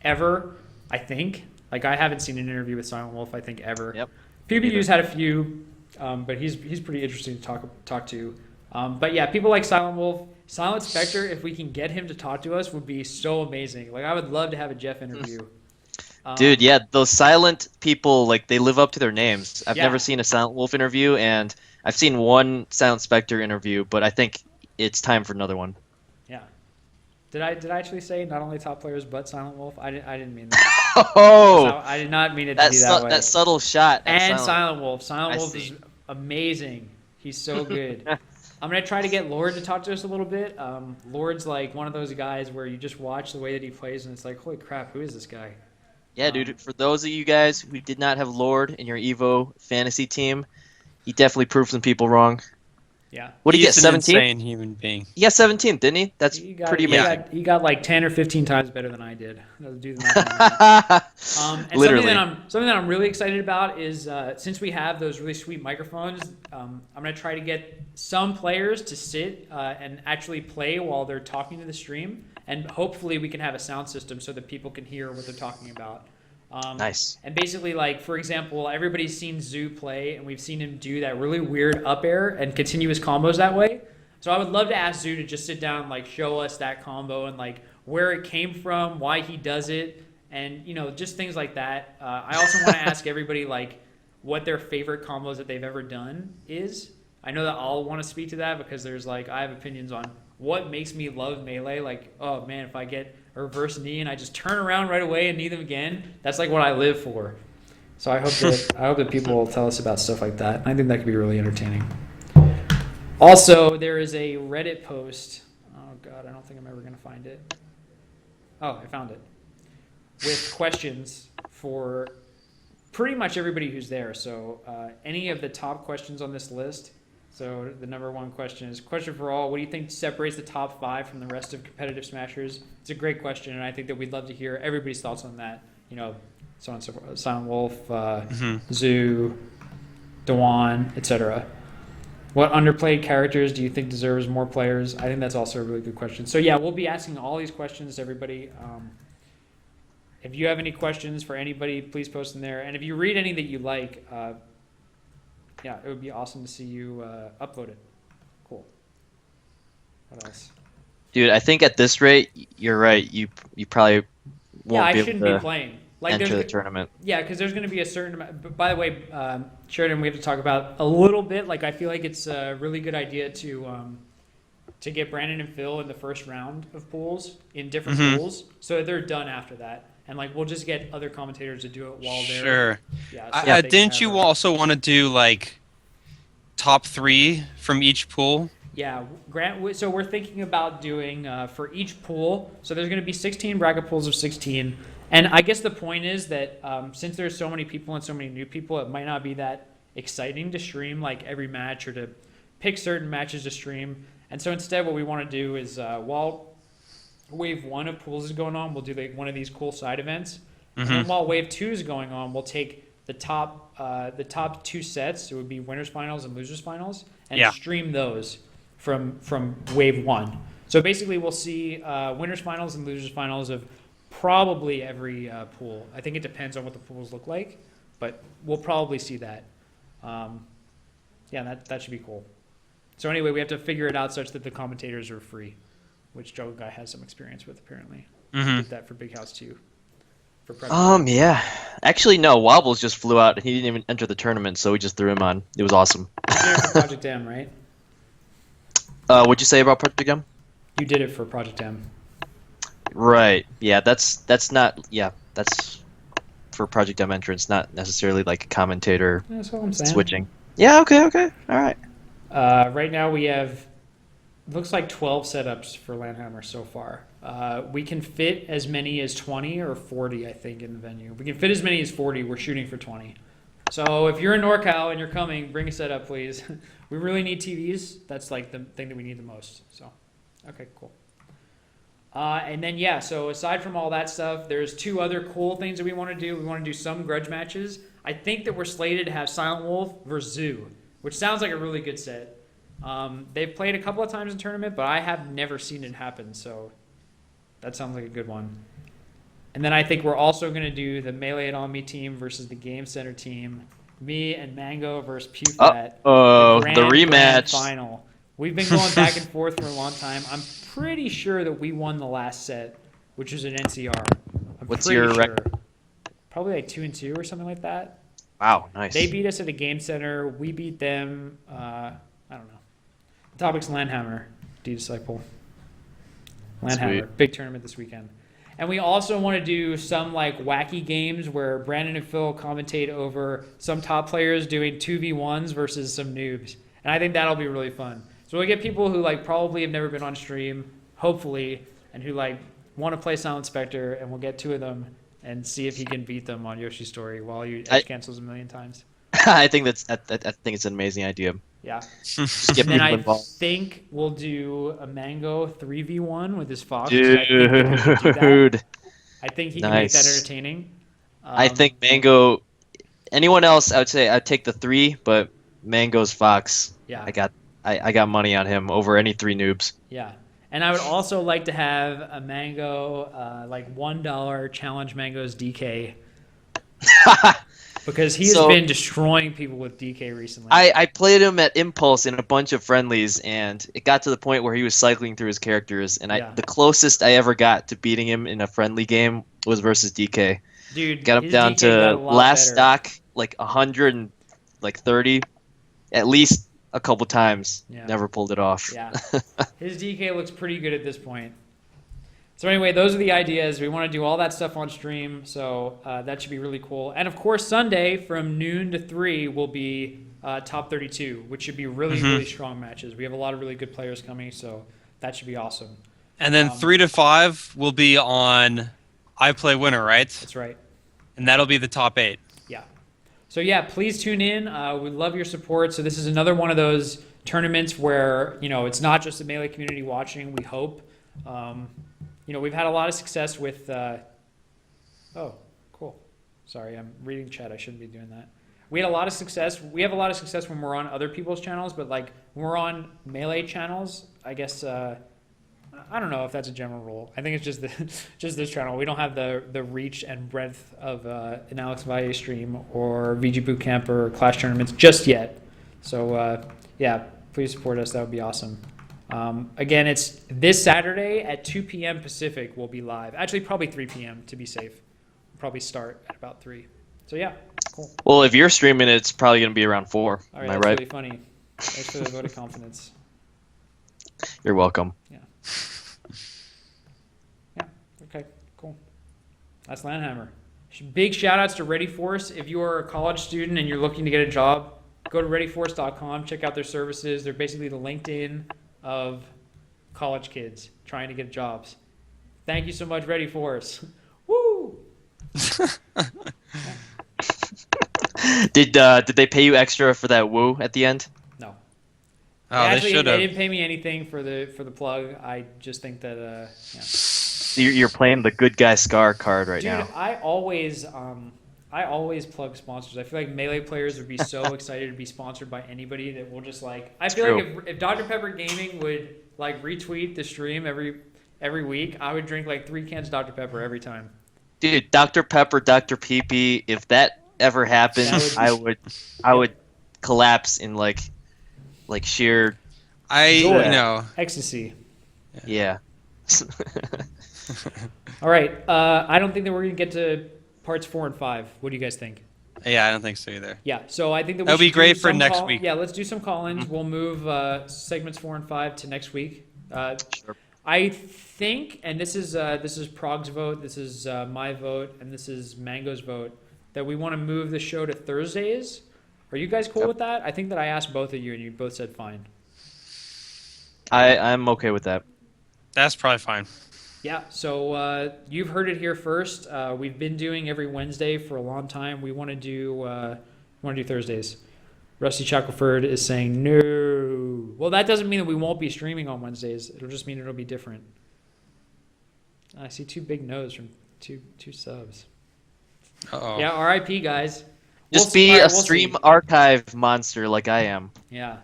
ever. I think. Like I haven't seen an interview with Silent Wolf, I think, ever. Yep. PBU's had a few, but he's pretty interesting to talk to. But yeah, people like Silent Wolf, Silent Spectre. If we can get him to talk to us, would be so amazing. Like I would love to have a Jeff interview. Dude, yeah, those silent people, like, they live up to their names. I've Yeah. never seen a Silent Wolf interview, and I've seen one Silent Spectre interview, but I think it's time for another one. Yeah. Did I actually say not only top players but Silent Wolf? I didn't mean that. Oh! So I did not mean it to be that way. That subtle shot. at And Silent Silent Wolf. Silent I Wolf see. is amazing. He's so good. I'm going to try to get Lord to talk to us a little bit. Lord's like one of those guys where you just watch the way that he plays and it's like, holy crap, who is this guy? Yeah, dude, for those of you guys who did not have Lord in your EVO fantasy team, he definitely proved some people wrong. Yeah. What did he get, He's an 17th? insane human being. He got 17th, didn't he? That's pretty amazing. He got like 10 or 15 times better than I did. Let's do the math on that. And Literally. something that I'm really excited about is since we have those really sweet microphones, I'm going to try to get some players to sit and actually play while they're talking to the stream, and hopefully we can have a sound system so that people can hear what they're talking about. Nice. And basically, like, for example, everybody's seen Zoo play, and we've seen him do that really weird up air and continuous combos that way. So I would love to ask Zoo to just sit down and, like, show us that combo and, like, where it came from, why he does it, and, you know, just things like that. I also want to ask everybody, like, what their favorite combos that they've ever done is. I know that I'll want to speak to that because there's, like, I have opinions on what makes me love Melee. Like, oh, man, if I get a reverse knee and I just turn around right away and knee them again, that's like what I live for. So I hope that people will tell us about stuff like that. I think that could be really entertaining. Also, there is a Reddit post. Oh god, I don't think I'm ever gonna find it. Oh, I found it. With questions for pretty much everybody who's there. So any of the top questions on this list. So the number one question is, question for all, what do you think separates the top 5 from the rest of competitive Smashers? It's a great question, and I think that we'd love to hear everybody's thoughts on that. You know, so on and so forth. Silent Wolf, Zoo, Dewan, etc. What underplayed characters do you think deserves more players? I think that's also a really good question. So yeah, we'll be asking all these questions to everybody. If you have any questions for anybody, please post them there. And if you read any that you like, yeah, it would be awesome to see you upload it. Cool. What else? Dude, I think at this rate, you're right. You probably won't I be able shouldn't to be playing. Like, enter the tournament. Yeah, because there's going to be a certain amount. But by the way, Sheridan, we have to talk about a little bit. Like, I feel like it's a really good idea to get Brandon and Phil in the first round of pools in different pools, so they're done after that. And like, we'll just get other commentators to do it while they're Sure. Yeah. So they can Didn't have you also want to do like top 3 from each pool? Yeah, Grant. So we're thinking about doing for each pool. So there's going to be 16 bracket pools of 16, and I guess the point is that since there's so many people and so many new people, it might not be that exciting to stream like every match or to pick certain matches to stream. And so instead, what we want to do is while wave 1 of pools is going on, we'll do like one of these cool side events, and then while wave 2 is going on, we'll take the top 2 sets. It would be winners finals and losers finals, and Yeah. stream those from wave 1. So basically, we'll see winners finals and losers finals of probably every pool. I think it depends on what the pools look like, but we'll probably see that. Yeah, that should be cool. So anyway, we have to figure it out such that the commentators are free, which Joe Guy has some experience with apparently. Did that for Big House 2. For Predator. Yeah. Actually, no. Wobbles just flew out. He didn't even enter the tournament, so we just threw him on. It was awesome. You did it for Project M, right? What'd you say about Project M? You did it for Project M. Right. Yeah. That's not. Yeah. That's for Project M entrance, not necessarily like a commentator That's what I'm saying. switching. Yeah. Okay. Okay. All right. Right now we have looks like 12 setups for Landhammer so far. We can fit as many as 20 or 40, I think, in the venue. We can fit as many as 40. We're shooting for 20. So if you're in NorCal and you're coming, bring a setup, please. We really need TVs. That's like the thing that we need the most. So, okay, cool. And then, yeah, so aside from all that stuff, there's 2 other cool things that we want to do. We want to do some grudge matches. I think that we're slated to have Silent Wolf versus Zoo, which sounds like a really good set. They've played a couple of times in tournament, but I have never seen it happen, so that sounds like a good one. And then I think we're also going to do the Melee and On Me team versus the Game Center team. Me and Mango versus PewFat. Oh, Grand the rematch. final. We've been going back and forth for a long time. I'm pretty sure that we won the last set, which was an NCR. What's your record? Probably like 2-2 or something like that. Wow, nice. They beat us at a Game Center. We beat them. I don't know. The topic's Landhammer, D-Disciple. Landhammer. Sweet. Big tournament this weekend. And we also want to do some like wacky games where Brandon and Phil commentate over some top players doing 2v1s versus some noobs. And I think that'll be really fun. So we'll get people who like probably have never been on stream, hopefully, and who like want to play Silent Spectre, and we'll get 2 of them and see if he can beat them on Yoshi's Story while you edge cancels a million times. I think I think it's an amazing idea. Yeah. Just get And then people I involved. think we'll do a Mango 3v1 with his Fox. I think that he can do that. Dude, I think he can make that Nice. entertaining. I think Mango. Anyone else? I would say I'd take the 3, but Mango's Fox. Yeah. I got money on him over any 3 noobs. Yeah. And I would also like to have a Mango, like $1 challenge Mango's DK. Because he has So- been destroying people with DK recently. I played him at Impulse in a bunch of friendlies, and it got to the point where he was cycling through his characters, and Yeah. the closest I ever got to beating him in a friendly game was versus DK. Dude, Got him his down DK got to a lot last better. stock like 130, at least a couple times. Yeah. Never pulled it off. Yeah. His DK looks pretty good at this point. So anyway, those are the ideas. We want to do all that stuff on stream, so that should be really cool. And of course, Sunday from noon to 3 will be top 32, which should be really, really strong matches. We have a lot of really good players coming, so that should be awesome. And then 3 to 5 will be on I Play Winner, right? That's right. And that'll be the top 8. Yeah. So yeah, please tune in. We love your support. So this is another one of those tournaments where, it's not just the Melee community watching, we hope. We've had a lot of success with... oh, cool. Sorry, I'm reading chat. I shouldn't be doing that. We had a lot of success. We have a lot of success when we're on other people's channels, but like when we're on Melee channels, I guess... I don't know if that's a general rule. I think it's just just this channel. We don't have the reach and breadth of an Alex Valle stream or VG Bootcamp or Clash tournaments just yet. So yeah, please support us. That would be awesome. Again, it's this Saturday at 2 p.m. Pacific. We'll be live. Actually, probably 3 p.m. to be safe. We'll probably start at about 3. So yeah, cool. Well, if you're streaming, it's probably going to be around 4. All right, Am I that's right? really funny. Thanks for the vote of confidence. You're welcome. Yeah. Yeah. Okay. Cool. That's Landhammer. Big shout outs to Ready Force. If you are a college student and you're looking to get a job, Go to readyforce.com, check out their services. They're basically the LinkedIn of college kids trying to get jobs. Thank you so much, Ready Force. Woo! Did they pay you extra for that woo at the end? No. Oh, they Actually, should they have. didn't pay me anything for the plug. I just think that yeah. You're playing the good guy Scar card right Dude, now. I always plug sponsors. I feel like Melee players would be so excited to be sponsored by anybody that will just like. I feel like if Dr Pepper Gaming would like retweet the stream every week, I would drink like 3 cans of Dr Pepper every time. Dude, Dr. Pepper, Dr. Pee, if that ever happened, That would I would collapse in like sheer Joy. know, Ecstasy. yeah. All right. I don't think that we're gonna get to parts 4 and 5. What do you guys think? yeah, I don't think so either. Yeah. So I think that we That'd be should do great for some next week. Yeah, let's do some call-ins. We'll move segments 4 and 5 to next week. Sure. I think, and this is Prog's vote, this is my vote, and this is Mango's vote, that we want to move the show to Thursdays. Are you guys cool Yep. with that? I think that I asked both of you, and you both said fine. I'm okay with that. That's probably fine. Yeah. So you've heard it here first. We've been doing every Wednesday for a long time. We want to do Thursdays. Rusty Shackelford is saying no. Well, that doesn't mean that we won't be streaming on Wednesdays. It'll just mean it'll be different. I see 2 big no's from two subs. Uh-oh. Yeah, RIP guys. Just We'll be see. All a right, we'll stream see. archive monster like I am. Yeah.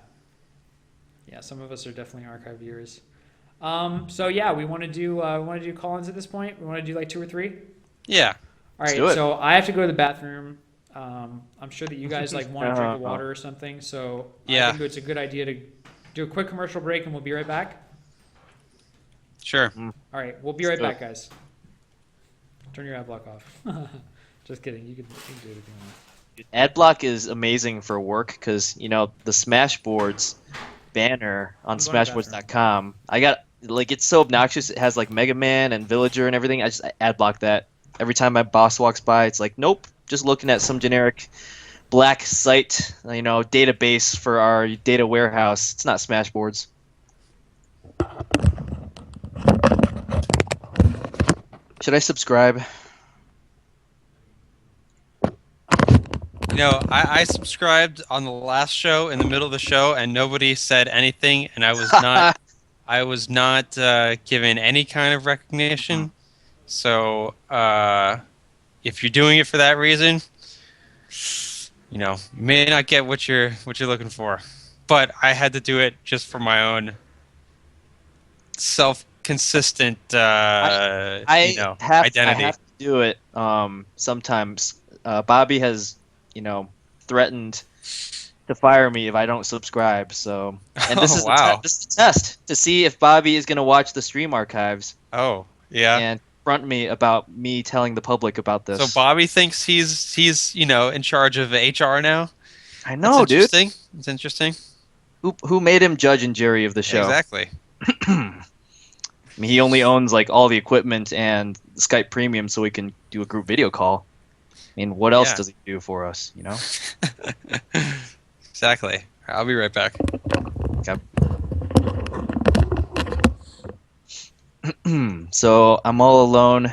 Yeah, some of us are definitely archive viewers. So yeah, we want to do call-ins at this point. We want to do like 2 or 3. Yeah. All Let's right. do it. So I have to go to the bathroom. I'm sure that you guys like want to drink water or something. So Yeah. I think it's a good idea to do a quick commercial break, and we'll be right back. Sure. All right, we'll be right Let's do back, guys. Turn your ad block off. Just kidding. You can do anything you want. Adblock is amazing for work because the Smashboards banner on I'm going to the Smashboards.com. I got it's so obnoxious. It has like Mega Man and Villager and everything. I just adblock that every time my boss walks by. It's like, nope, just looking at some generic black site, database for our data warehouse. It's not Smashboards. Should I subscribe? I subscribed on the last show in the middle of the show, and nobody said anything, and I was not given any kind of recognition. So if you're doing it for that reason, you may not get what you're looking for. But I had to do it just for my own self-consistent identity. I have to do it sometimes. Bobby has threatened to fire me if I don't subscribe. So, and this is wow. this is a test to see if Bobby is going to watch the stream archives Oh, yeah. and confront me about me telling the public about this. So Bobby thinks he's in charge of HR now. I know, dude. Interesting. It's interesting. Who made him judge and jury of the show? Exactly. I mean, he only owns like all the equipment and Skype Premium, so we can do a group video call. I mean, what else Yeah. does he do for us? Exactly. I'll be right back. So I'm all alone.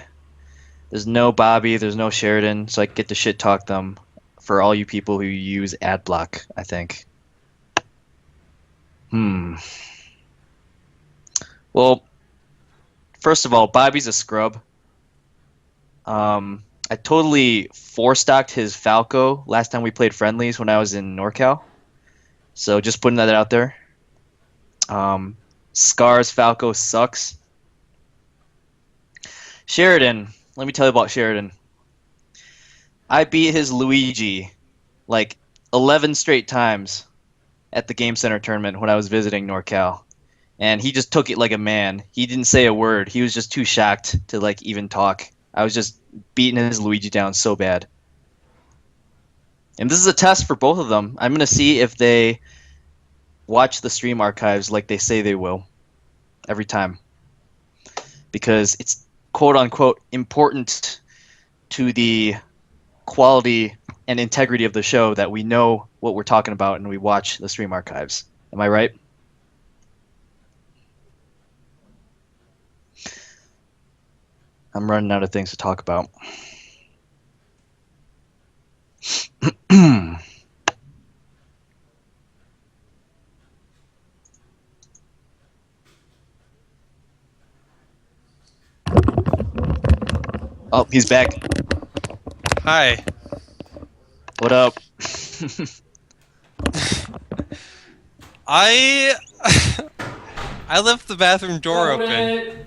There's no Bobby. There's no Sheridan. So I get to shit talk them for all you people who use AdBlock, I think. Well, first of all, Bobby's a scrub. I totally four-stocked his Falco last time we played friendlies when I was in NorCal. So just putting that out there. Scar's Falco sucks. Sheridan, let me tell you about Sheridan. I beat his Luigi like 11 straight times at the Game Center tournament when I was visiting NorCal. And he just took it like a man. He didn't say a word. He was just too shocked to like even talk. I was just beating his Luigi down so bad. And this is a test for both of them. I'm going to see if they watch the stream archives like they say they will every time. Because it's quote-unquote important to the quality and integrity of the show that we know what we're talking about and we watch the stream archives. Am I right? I'm running out of things to talk about. Oh, he's back. Hi. What up? I I left the bathroom door open Covenant!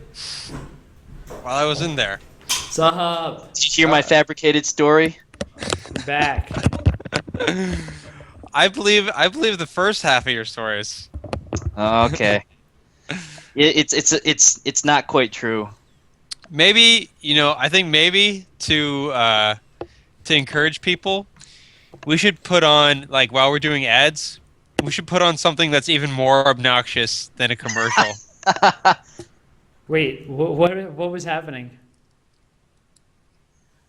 while I was in there. What's up? Did you hear my fabricated story? I'm back. I believe the first half of your stories. Okay. It's not quite true. Maybe, I think maybe to encourage people, we should put on, like, while we're doing ads, we should put on something that's even more obnoxious than a commercial. Wait, what was happening?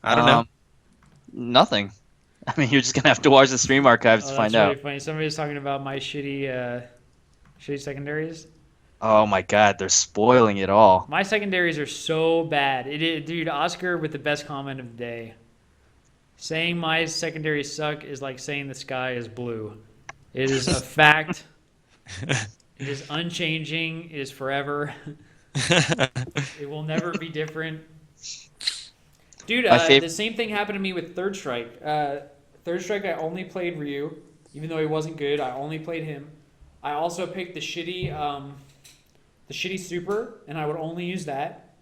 I don't know. Nothing. I mean, you're just gonna have to watch the stream archives to find That's really out. funny. Somebody was talking about my shitty secondaries. Oh my God, they're spoiling it all. My secondaries are so bad. Dude, Oscar with the best comment of the day. Saying my secondaries suck is like saying the sky is blue. It is a fact. It is unchanging. It is forever. It will never be different. Dude, the same thing happened to me with Third Strike. Third Strike, I only played Ryu, even though he wasn't good. I only played him. I also picked the shitty super, and I would only use that.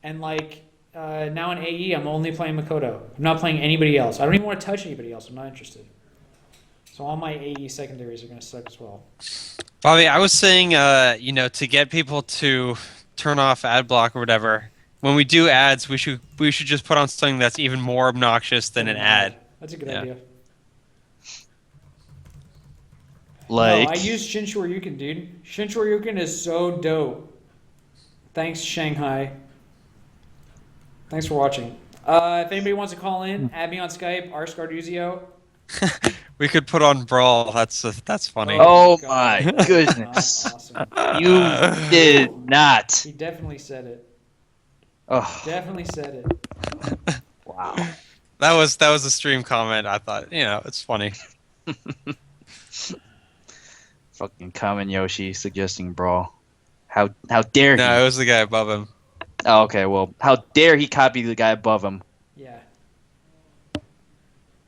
And like now in AE, I'm only playing Makoto. I'm not playing anybody else. I don't even want to touch anybody else. I'm not interested. So all my AE secondaries are gonna suck as well. Bobby, I was saying, to get people to turn off ad block or whatever, when we do ads, we should just put on something that's even more obnoxious than an ad. That's a good Yeah. idea. Like, No, I use Shin Shoryuken, dude. Shin Shoryuken is so dope. Thanks, Shanghai. Thanks for watching. If anybody wants to call in, add me on Skype, Arscarduzio. We could put on Brawl. That's funny. oh God. my That's goodness, awesome. you did not. He definitely said it. Oh, Definitely said it. wow. That was a stream comment. I thought, it's funny. Fucking Kamen Yoshi suggesting brawl. How dare he? No, it was the guy above him. Oh, okay, well, how dare he copy the guy above him? Yeah.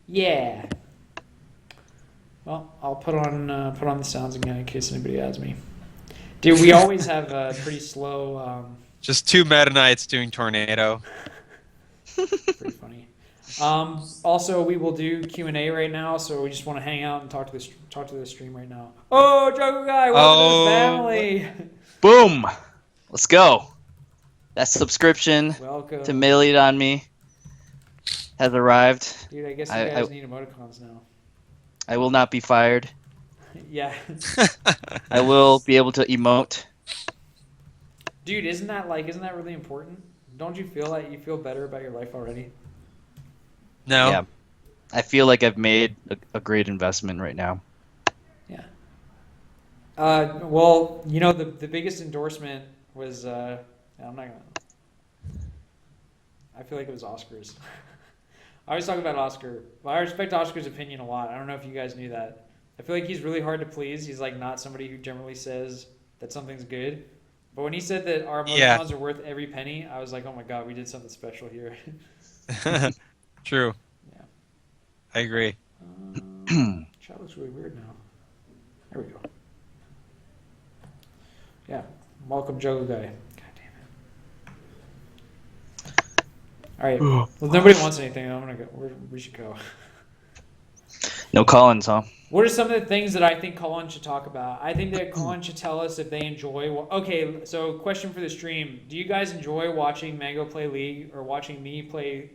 Yeah. Well, I'll put on the sounds again in case anybody adds me. Dude, we always have a pretty slow. Just two Meta Knights doing Tornado. Pretty funny. Also, we will do Q&A right now, so we just want to hang out and talk to the stream right now. Oh, Jogo Guy, welcome to the family. Boom! Let's go. That subscription Welcome. to Mail It On Me has arrived. Dude, I guess you guys need emoticons now. I will not be fired. Yeah. I will be able to emote. Dude, isn't that really important? Don't you feel like you feel better about your life already? No. Yeah. I feel like I've made a great investment right now. Yeah. Well, the biggest endorsement was I'm not gonna. I feel like it was Oscar's. I always talk about Oscar. But I respect Oscar's opinion a lot. I don't know if you guys knew that. I feel like he's really hard to please. He's like not somebody who generally says that something's good. But when he said that our emoticons are worth every penny, I was like, oh my god, we did something special here. True. Yeah. I agree. Chat looks really weird now. There we go. Yeah. Welcome, Jogo Guy. God damn it. All right. Well, if nobody wants anything, I'm gonna go. We should go. No Collins, huh? What are some of the things that I think Colin should talk about? I think that Colin should tell us if they enjoy. Okay, so question for the stream: do you guys enjoy watching Mango play League, or watching me play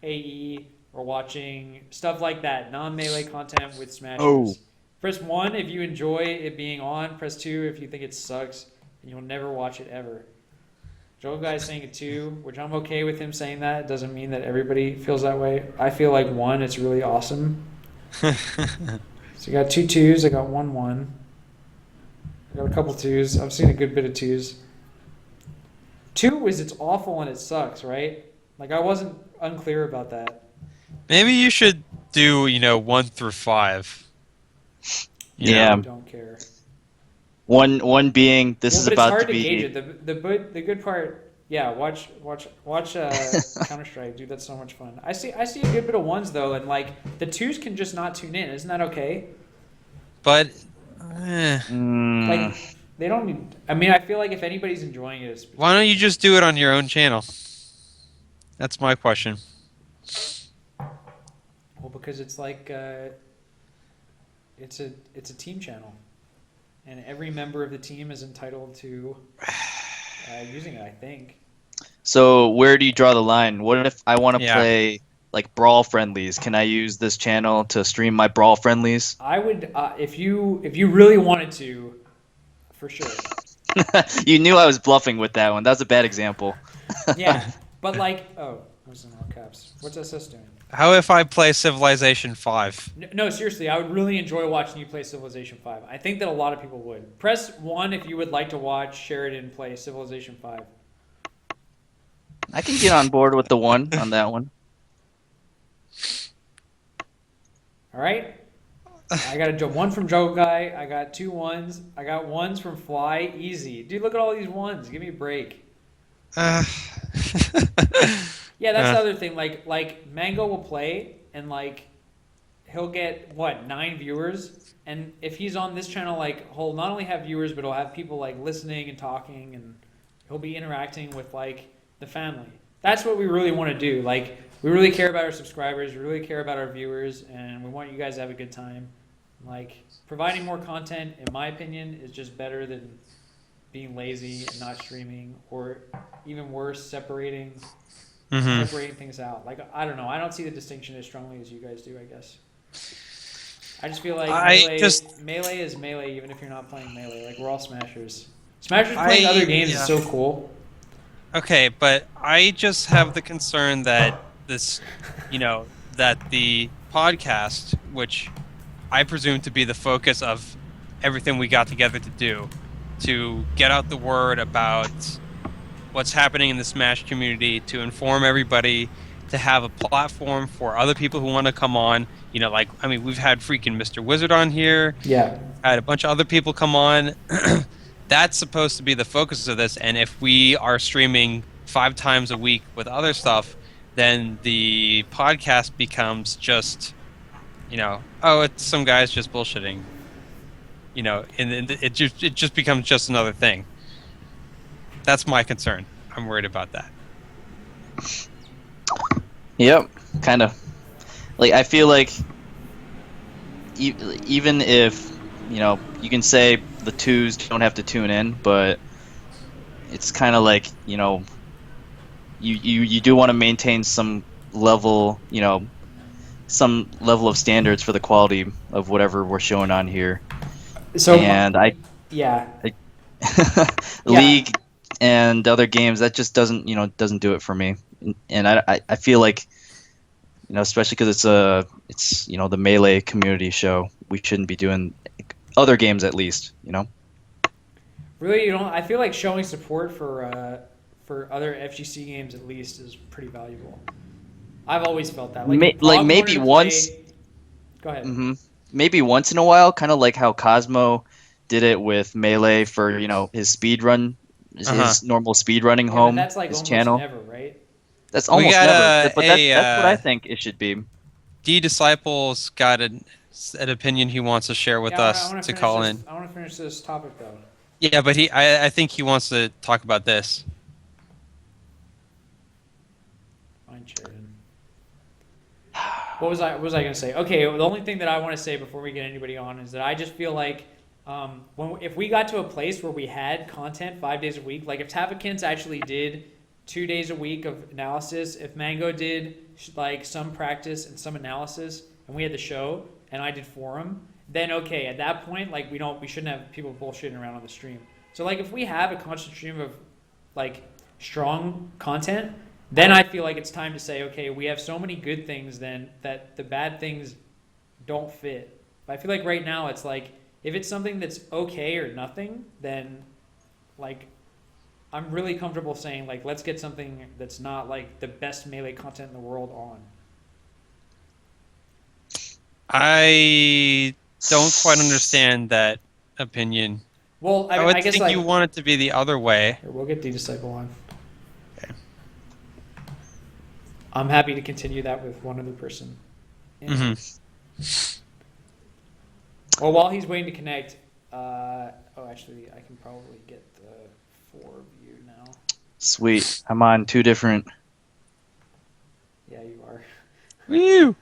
AE, or watching stuff like that, non-melee content with Smashers? Oh. Press 1 if you enjoy it being on. Press 2 if you think it sucks and you'll never watch it ever. Joe Guy's saying a 2, which I'm okay with him saying that. It doesn't mean that everybody feels that way. I feel like 1, it's really awesome. So you got 2 2s. I got 1 1. I got a couple 2s. I've seen a good bit of 2s. 2 is it's awful and it sucks, right? Like I wasn't unclear about that. Maybe you should do, 1 through 5. You Yeah. know? I don't care. One being this Well, is but it's about hard to to gauge be. it. The good part, yeah. Watch Counter Strike, dude. That's so much fun. I see a good bit of 1s though, and like the 2s can just not tune in. Isn't that okay? But, Like they don't need. I mean, I feel like if anybody's enjoying it, it's why don't you just do it on your own channel? That's my question. well because it's like it's a team channel, and every member of the team is entitled to using it. I think. So where do you draw the line? What if I want to Yeah. play like brawl friendlies? Can I use this channel to stream my brawl friendlies? I would if you really wanted to, for sure. You knew I was bluffing with that one. That was a bad example. Yeah, but like, oh, I was in all caps. What's SS doing? How if I play Civilization 5? No, seriously, I would really enjoy watching you play Civilization 5. I think that a lot of people would. Press 1 if you would like to watch Sheridan play Civilization 5. I can get on board with the 1 on that one. All right? I got a 1 from Joe Guy. I got 2 1s. I got 1s from Fly. Easy. Dude, look at all these 1s. Give me a break. Uh, Yeah, that's Uh. the other thing. Like Mango will play and like he'll get what 9 viewers, and if he's on this channel, like he'll not only have viewers, but he'll have people like listening and talking, and he'll be interacting with like the family. That's what we really want to do. Like we really care about our subscribers, we really care about our viewers, and we want you guys to have a good time. Like providing more content, in my opinion, is just better than being lazy and not streaming, or even worse, separating things out. Like I don't know. I don't see the distinction as strongly as you guys do. I guess. I just feel like melee is melee, even if you're not playing melee. Like we're all smashers. Smashers playing other games is so cool. Okay, but I just have the concern that this, that the podcast, which I presume to be the focus of everything we got together to do, to get out the word about what's happening in the Smash community, to inform everybody, to have a platform for other people who want to come on. We've had freaking Mr. Wizard on here. Yeah. Had a bunch of other people come on. That's supposed to be the focus of this, and if we are streaming 5 times a week with other stuff, then the podcast becomes just, it's some guys just bullshitting. And it just becomes just another thing. That's my concern. I'm worried about that. Yep, kind of. Like I feel like even if you can say the 2s don't have to tune in, but it's kind of like you do want to maintain some level of standards for the quality of whatever we're showing on here. So and yeah. League and other games that just doesn't do it for me, and I feel like especially because it's the Melee community show, we shouldn't be doing other games at least. Really, I feel like showing support for other FGC games at least is pretty valuable. I've always felt that. Like maybe once. Go ahead. Mm-hmm. Maybe once in a while, kind of like how Cosmo did it with Melee for his speed run, his normal speed running home. That's like his almost channel. never, right? That's almost got, never. But that's what I think it should be. D Disciples got an opinion he wants to share with us to call in. I want to finish this topic though. Yeah, but I think he wants to talk about this. Fine, Sheridan. What was I gonna say? Okay, the only thing that I want to say before we get anybody on is that I just feel like if we got to a place where we had content 5 days a week, like if Tavakins actually did 2 days a week of analysis, if Mango did like some practice and some analysis, and we had the show, and I did forum, then okay, at that point, like we shouldn't have people bullshitting around on the stream. So like if we have a constant stream of like strong content, then I feel like it's time to say, okay, we have so many good things then that the bad things don't fit. But I feel like right now it's like if it's something that's okay or nothing, then like I'm really comfortable saying like let's get something that's not like the best melee content in the world on. I don't quite understand that opinion. Well, I I would guess think you like want it to be the other way. here, we'll get D-Disciple on. Okay. I'm happy to continue that with one other person. Yeah. Mhm. Well, while he's waiting to connect, actually, I can probably get the 4 view now. Sweet. I'm on 2 different. Yeah, you are. Woo!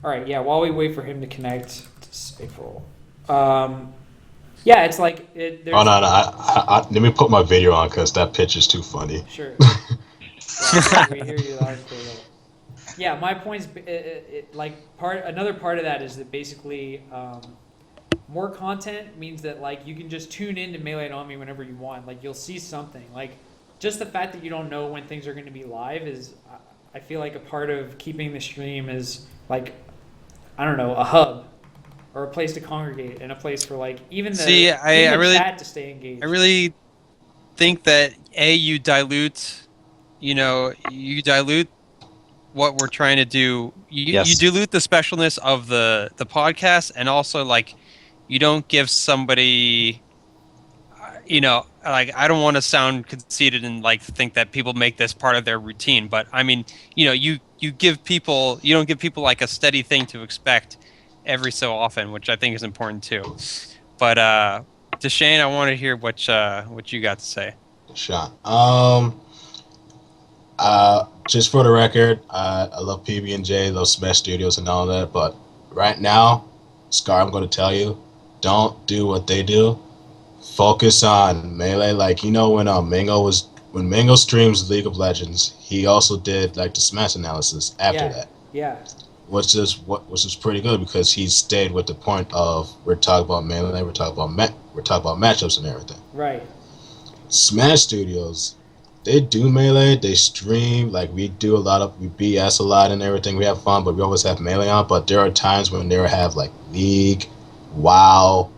All right, yeah. While we wait for him to connect, Disciple. Yeah, it's like it. There's, Oh no, no. Let me put my video on because that picture's too funny. Sure. Yeah, we hear you loud and clear. Yeah, my point's like another part of that is that basically more content means that like you can just tune in to Melee and Omni whenever you want. Like you'll see something. Like just the fact that you don't know when things are going to be live is, I feel like a part of keeping the stream is like, I don't know, a hub or a place to congregate and a place for like even the See, even I the really, chat to stay engaged. I really think that you dilute, you dilute what we're trying to do. You Yes. dilute the specialness of the podcast, and also like you don't give somebody, like I don't want to sound conceited and like think that people make this part of their routine, but I mean, you don't give people like a steady thing to expect every so often, which I think is important too. But Deshane, I want to hear what you got to say. Shot. Just for the record, I love PB and J, love Smash Studios and all that, but right now, Scar, I'm going to tell you, don't do what they do. Focus on Melee. Like when Mango streams League of Legends, he also did like the Smash analysis after Yeah. that, Yeah. which is pretty good because he stayed with the point of we're talking about Melee, we're talking about matchups and everything. Right. Smash Studios, they do Melee, they stream, like we BS a lot and everything, we have fun, but we always have Melee on, but there are times when they have like League, WoW,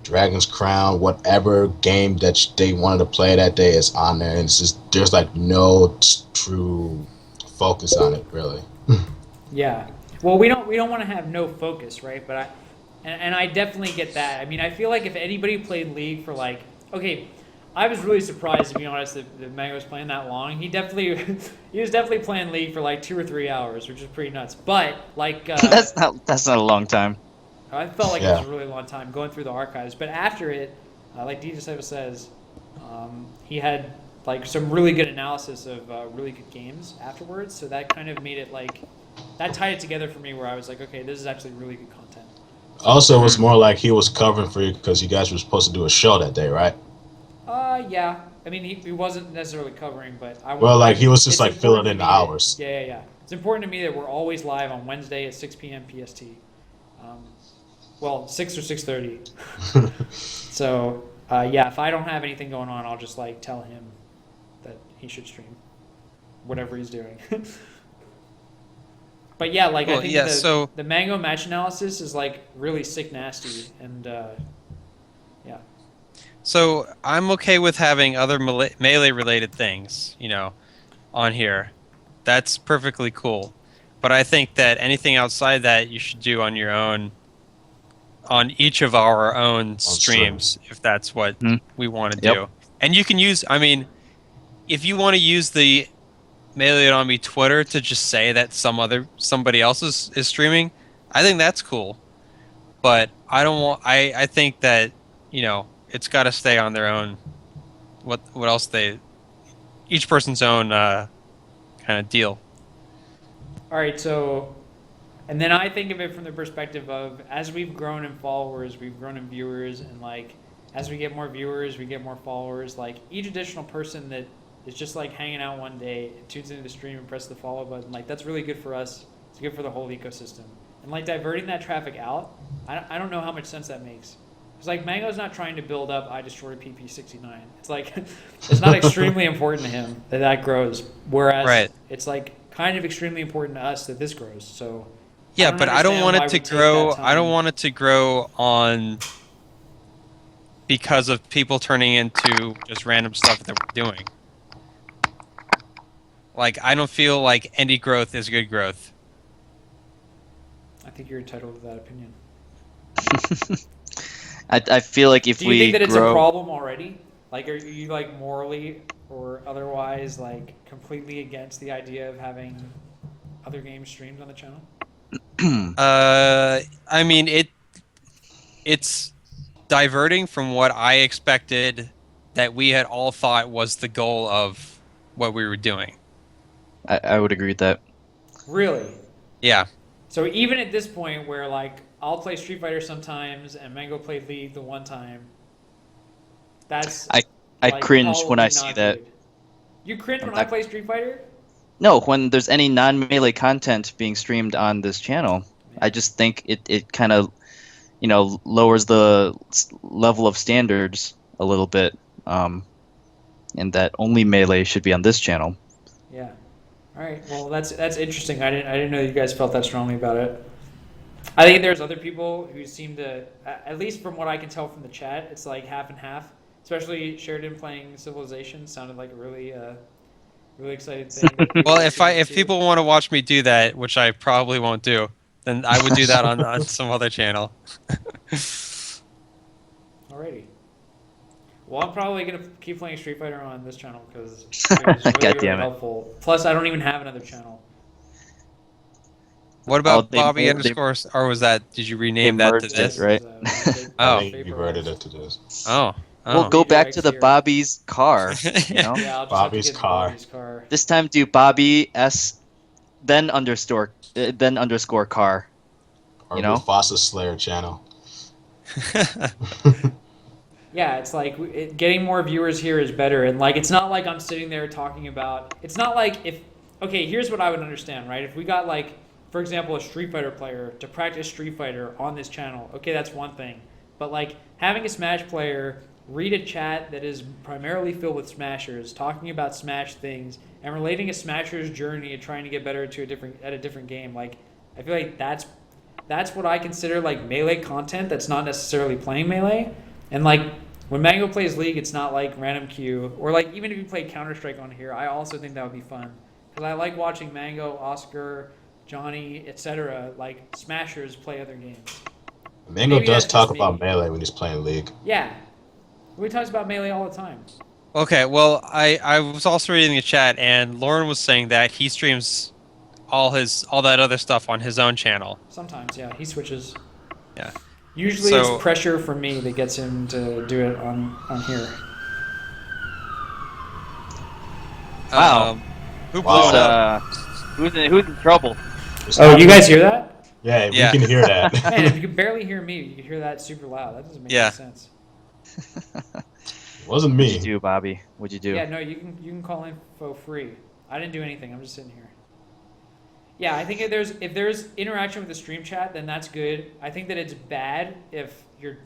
Dragon's Crown, whatever game that they wanted to play that day is on there, and it's just, there's like no true focus on it, really. Yeah. Well, we don't want to have no focus, right? But I definitely get that. I mean, I feel like if anybody played League for like, okay, I was really surprised to be honest that Mango was playing that long. He was definitely playing League for like 2 or 3 hours, which is pretty nuts. But like That's not a long time. I felt like it Yeah. was a really long time going through the archives. But after it, like D-Disciple says, he had like some really good analysis of really good games afterwards. So that kind of made it like, that tied it together for me where I was like, okay, this is actually really good content. Also, it was more like he was covering for you because you guys were supposed to do a show that day, right? Yeah. I mean, he wasn't necessarily covering, but Well, like he was just it's like filling important in to the me that- hours. Yeah. It's important to me that we're always live on Wednesday at 6 p.m. PST. Well, 6 or 6:30. So, yeah, if I don't have anything going on, I'll just like tell him that he should stream whatever he's doing. But yeah, like I Well, think yeah, so- the Mango match analysis is like really sick nasty, and yeah. So I'm okay with having other melee related things, on here. That's perfectly cool. But I think that anything outside that you should do on your own, on each of our own streams, if that's what we want to Yep. do. And you can use, I mean, if you want to use the Melee on Me Twitter to just say that somebody else is streaming, I think that's cool. But I think that, it's got to stay on their own. What else each person's own kind of deal. All right, so, and then I think of it from the perspective of as we've grown in followers, we've grown in viewers, and like as we get more viewers, we get more followers. Like each additional person that is just like hanging out one day, tunes into the stream and presses the follow button, like that's really good for us. It's good for the whole ecosystem. And like diverting that traffic out, I don't know how much sense that makes. It's like Mango's not trying to build up I destroyed PP69. It's like it's not extremely important to him that grows. Whereas Right. it's like kind of extremely important to us that this grows. So Yeah, but I don't understand want why it to we take that grow. I don't time. want it to grow on because of people turning into just random stuff that we're doing. Like, I don't feel like any growth is good growth. I think you're entitled to that opinion. I feel like if Do you we think that it's a grow, problem already? Like, are you like morally or otherwise like completely against the idea of having other games streamed on the channel? I mean, it's diverting from what I expected that we had all thought was the goal of what we were doing. I would agree with that. Really? Yeah. So even at this point, where like I'll play Street Fighter sometimes and Mango played League the one time, that's I like, cringe when I probably see not that. good. You cringe when I- I play Street Fighter? No, when there's any non-melee content being streamed on this channel, I just think it kind of, lowers the level of standards a little bit, and that only melee should be on this channel. Yeah. All right. Well, that's interesting. I didn't know you guys felt that strongly about it. I think there's other people who seem to, at least from what I can tell from the chat, it's like half and half. Especially Sheridan playing Civilization sounded like a really, really excited thing. Well, if people want to watch me do that, which I probably won't do, then I would do that on some other channel. Alrighty. Well, I'm probably gonna keep playing Street Fighter on this channel because it's really, God really damn it. helpful. Plus, I don't even have another channel. What Oh, about they Bobby mer- underscore? Or was that? Did you they rename that to merged it, this? right? Oh. I think you reverted it to this. Oh. We'll Oh. go back Redirects to the here. Bobby's car. You know, Yeah, I'll just Bobby's have to get car. Bobby's car. this time do Bobby S, then underscore car. Or You know? Mufasa Slayer channel. Yeah, it's like getting more viewers here is better, and like it's not like I'm sitting there talking about. It's not like if okay, here's what I would understand, right? If we got like, for example, a Street Fighter player to practice Street Fighter on this channel, okay, that's one thing. But like having a Smash player read a chat that is primarily filled with Smashers, talking about Smash things, and relating a Smasher's journey and trying to get better to a different game, like I feel like that's what I consider like melee content that's not necessarily playing melee. And like when Mango plays League, it's not like random queue, or like even if you play Counter Strike on here, I also think that would be fun because I like watching Mango, Oscar, Johnny, etc. like Smashers play other games. Mango Maybe does that's talk just about me. melee when he's playing League. Yeah, we talk about melee all the time. Okay, well, I was also reading the chat, and Lauren was saying that he streams all that other stuff on his own channel. Sometimes, yeah, he switches. Yeah. Usually So- it's pressure from me that gets him to do it on here. Wow. Who blew Wow. it up? Who's in trouble? It's Oh, not- you guys hear that? Yeah, Yeah. we can hear that. Man, if you can barely hear me, you can hear that super loud. That doesn't make Yeah. any sense. It wasn't What'd you me. do, Bobby? What'd you do? Yeah, no, you can call in for free. I didn't do anything. I'm just sitting here. Yeah, I think if there's interaction with the stream chat, then that's good. I think that it's bad if you're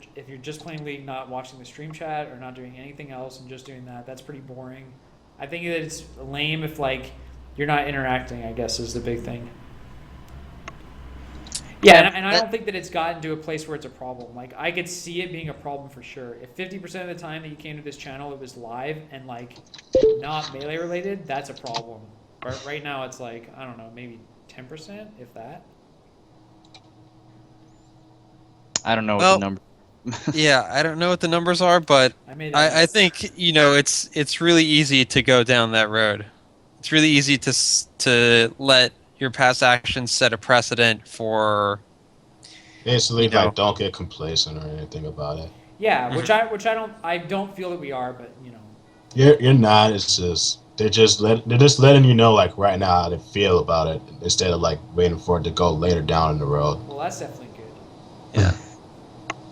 just playing League, not watching the stream chat or not doing anything else and just doing that. That's pretty boring. I think that it's lame if like you're not interacting. I guess is the big thing. Yeah, and I don't think that it's gotten to a place where it's a problem. Like I could see it being a problem for sure. If 50% of the time that you came to this channel it was live and like not melee related, that's a problem. But right now it's like I don't know, maybe 10%, if that. I don't know what Well, the number. Yeah, I don't know what the numbers are, but I made that I up. think it's really easy to go down that road. It's really easy to let your past actions set a precedent for. Basically, You know. like, don't get complacent or anything about it. Yeah, which I don't feel that we are, but you know. You're not. It's just they're just letting you know like right now how they feel about it instead of like waiting for it to go later down in the road. Well, that's definitely good. Yeah.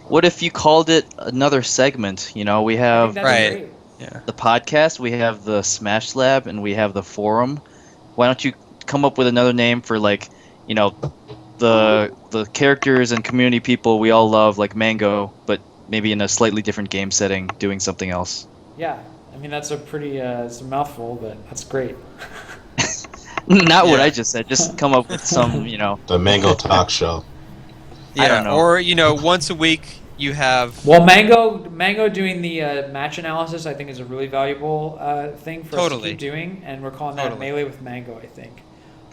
What if you called it another segment? You know, we I have think that's Right. great. Yeah. the podcast, we have the Smash Lab, and we have the forum. Why don't you come up with another name for like, the characters and community people we all love, like Mango, but maybe in a slightly different game setting, doing something else. Yeah, I mean that's a pretty it's a mouthful, but that's great. Not what Yeah. I just said. Just come up with some, The Mango Talk Show. I don't Yeah, know. or once a week you have Well, Mango doing the match analysis, I think, is a really valuable thing for us to Totally. keep doing, and we're calling that Totally. Melee with Mango, I think.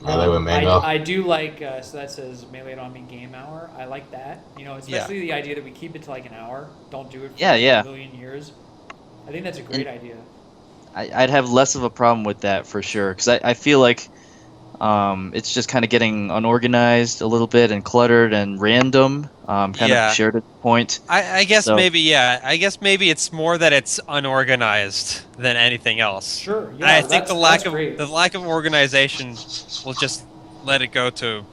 Melee with Mango. I do like so that says Melee on Me Game Hour. I like that, especially the idea that we keep it to like an hour. Don't do it for Yeah. a million years. I think that's a great idea. I'd have less of a problem with that for sure, because I feel like it's just kind of getting unorganized a little bit and cluttered and random, kind Yeah. of shared at the point. I guess So- maybe it's more that it's unorganized than anything else. Sure. And Yeah. I think the lack that's of great. organization will just let it go to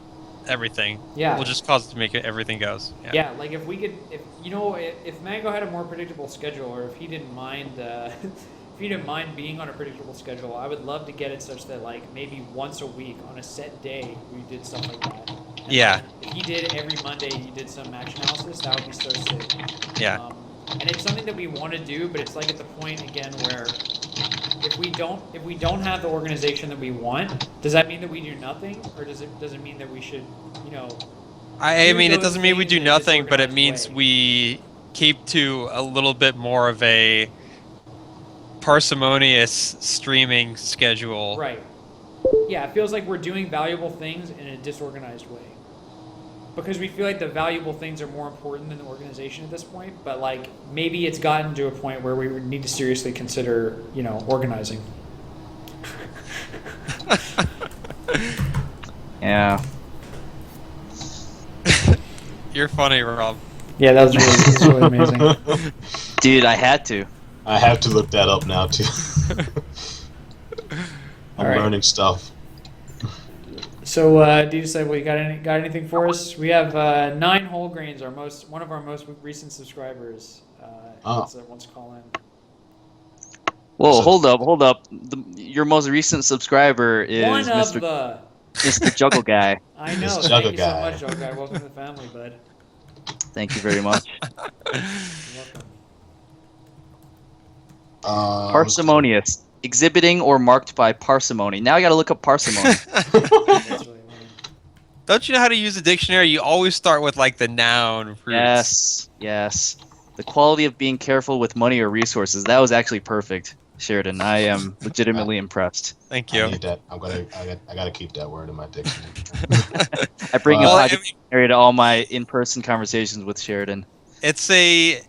everything. Yeah. Will just cause it to make everything goes. Yeah. Yeah, like if we could, if Mango had a more predictable schedule, or if he didn't mind, if he didn't mind being on a predictable schedule, I would love to get it such that like maybe once a week on a set day we did stuff like that. And Yeah. then if he did every Monday, he did some match analysis. That would be so sick. Yeah. And it's something that we want to do, but it's like at the point again where if we don't have the organization that we want, does that mean that we do nothing, or does it mean that we should, I do mean, it those doesn't mean we things do in a nothing, but it disorganized means way? we keep to a little bit more of a parsimonious streaming schedule. Right. Yeah, it feels like we're doing valuable things in a disorganized way. Because we feel like the valuable things are more important than the organization at this point, but like maybe it's gotten to a point where we would need to seriously consider, organizing. Yeah. You're funny, Rob. Yeah, that was really amazing. Dude, I had to. I have to look that up now too. I'm Alright. learning stuff. So, do you decide, you got anything for us? We have 9 whole grains, one of our most recent subscribers. Oh. Wants to call in. Whoa, So- hold up. Your most recent subscriber is One of Mr. the. Mr. Juggle Guy. I know. This Thank Juggle you guy. so much, Juggle Guy. Welcome to the family, bud. Thank you very much. You're welcome. Parsimonious. Exhibiting or marked by parsimony. Now I gotta look up parsimony. That's really lame. Don't you know how to use a dictionary? You always start with like the noun roots. Yes. The quality of being careful with money or resources. That was actually perfect, Sheridan. I am legitimately impressed. Thank I you. need that. I gotta keep that word in my dictionary. I bring Well, a I podcast mean, dictionary to all my in-person conversations with Sheridan. it's a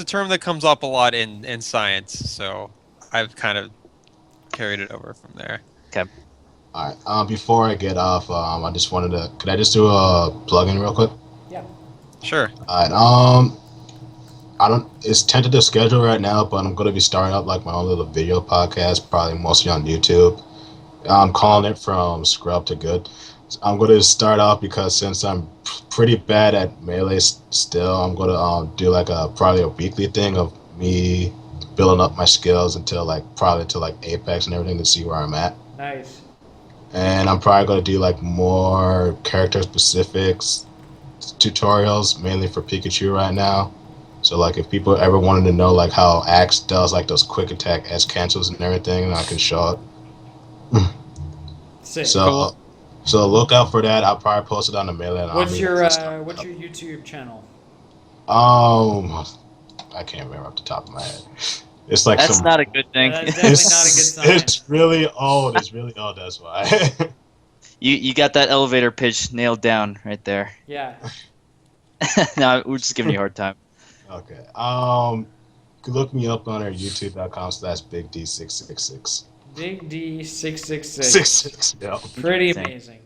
term that comes up a lot in science, so I've kind of carried it over from there. All right. Before I get off, I just wanted to. Could I just do a plug-in real quick? Yeah. Sure. All right. I don't. It's tentative schedule right now, but I'm gonna be starting up like my own little video podcast, probably mostly on YouTube. I'm calling it From Scrub to Good. I'm gonna start off because since I'm pretty bad at melee still, I'm gonna do like probably a weekly thing of me building up my skills until like Apex and everything to see where I'm at. Nice. And I'm probably gonna do like more character specifics tutorials, mainly for Pikachu right now. So like if people ever wanted to know like how Axe does like those quick attack S cancels and everything, I can show it. Sick. So look out for that. I'll probably post it on the Melee. and What's Army your and stuff. YouTube channel? I can't remember off the top of my head. It's like That's some. not a good thing. That's definitely not a good sign. It's really old. It's really old. That's why. You got that elevator pitch nailed down right there. Yeah. No, we're just giving you a hard time. Okay. You can look me up on our youtube.com/BigD666. Big D 666. 66. Yeah. Pretty Same. amazing.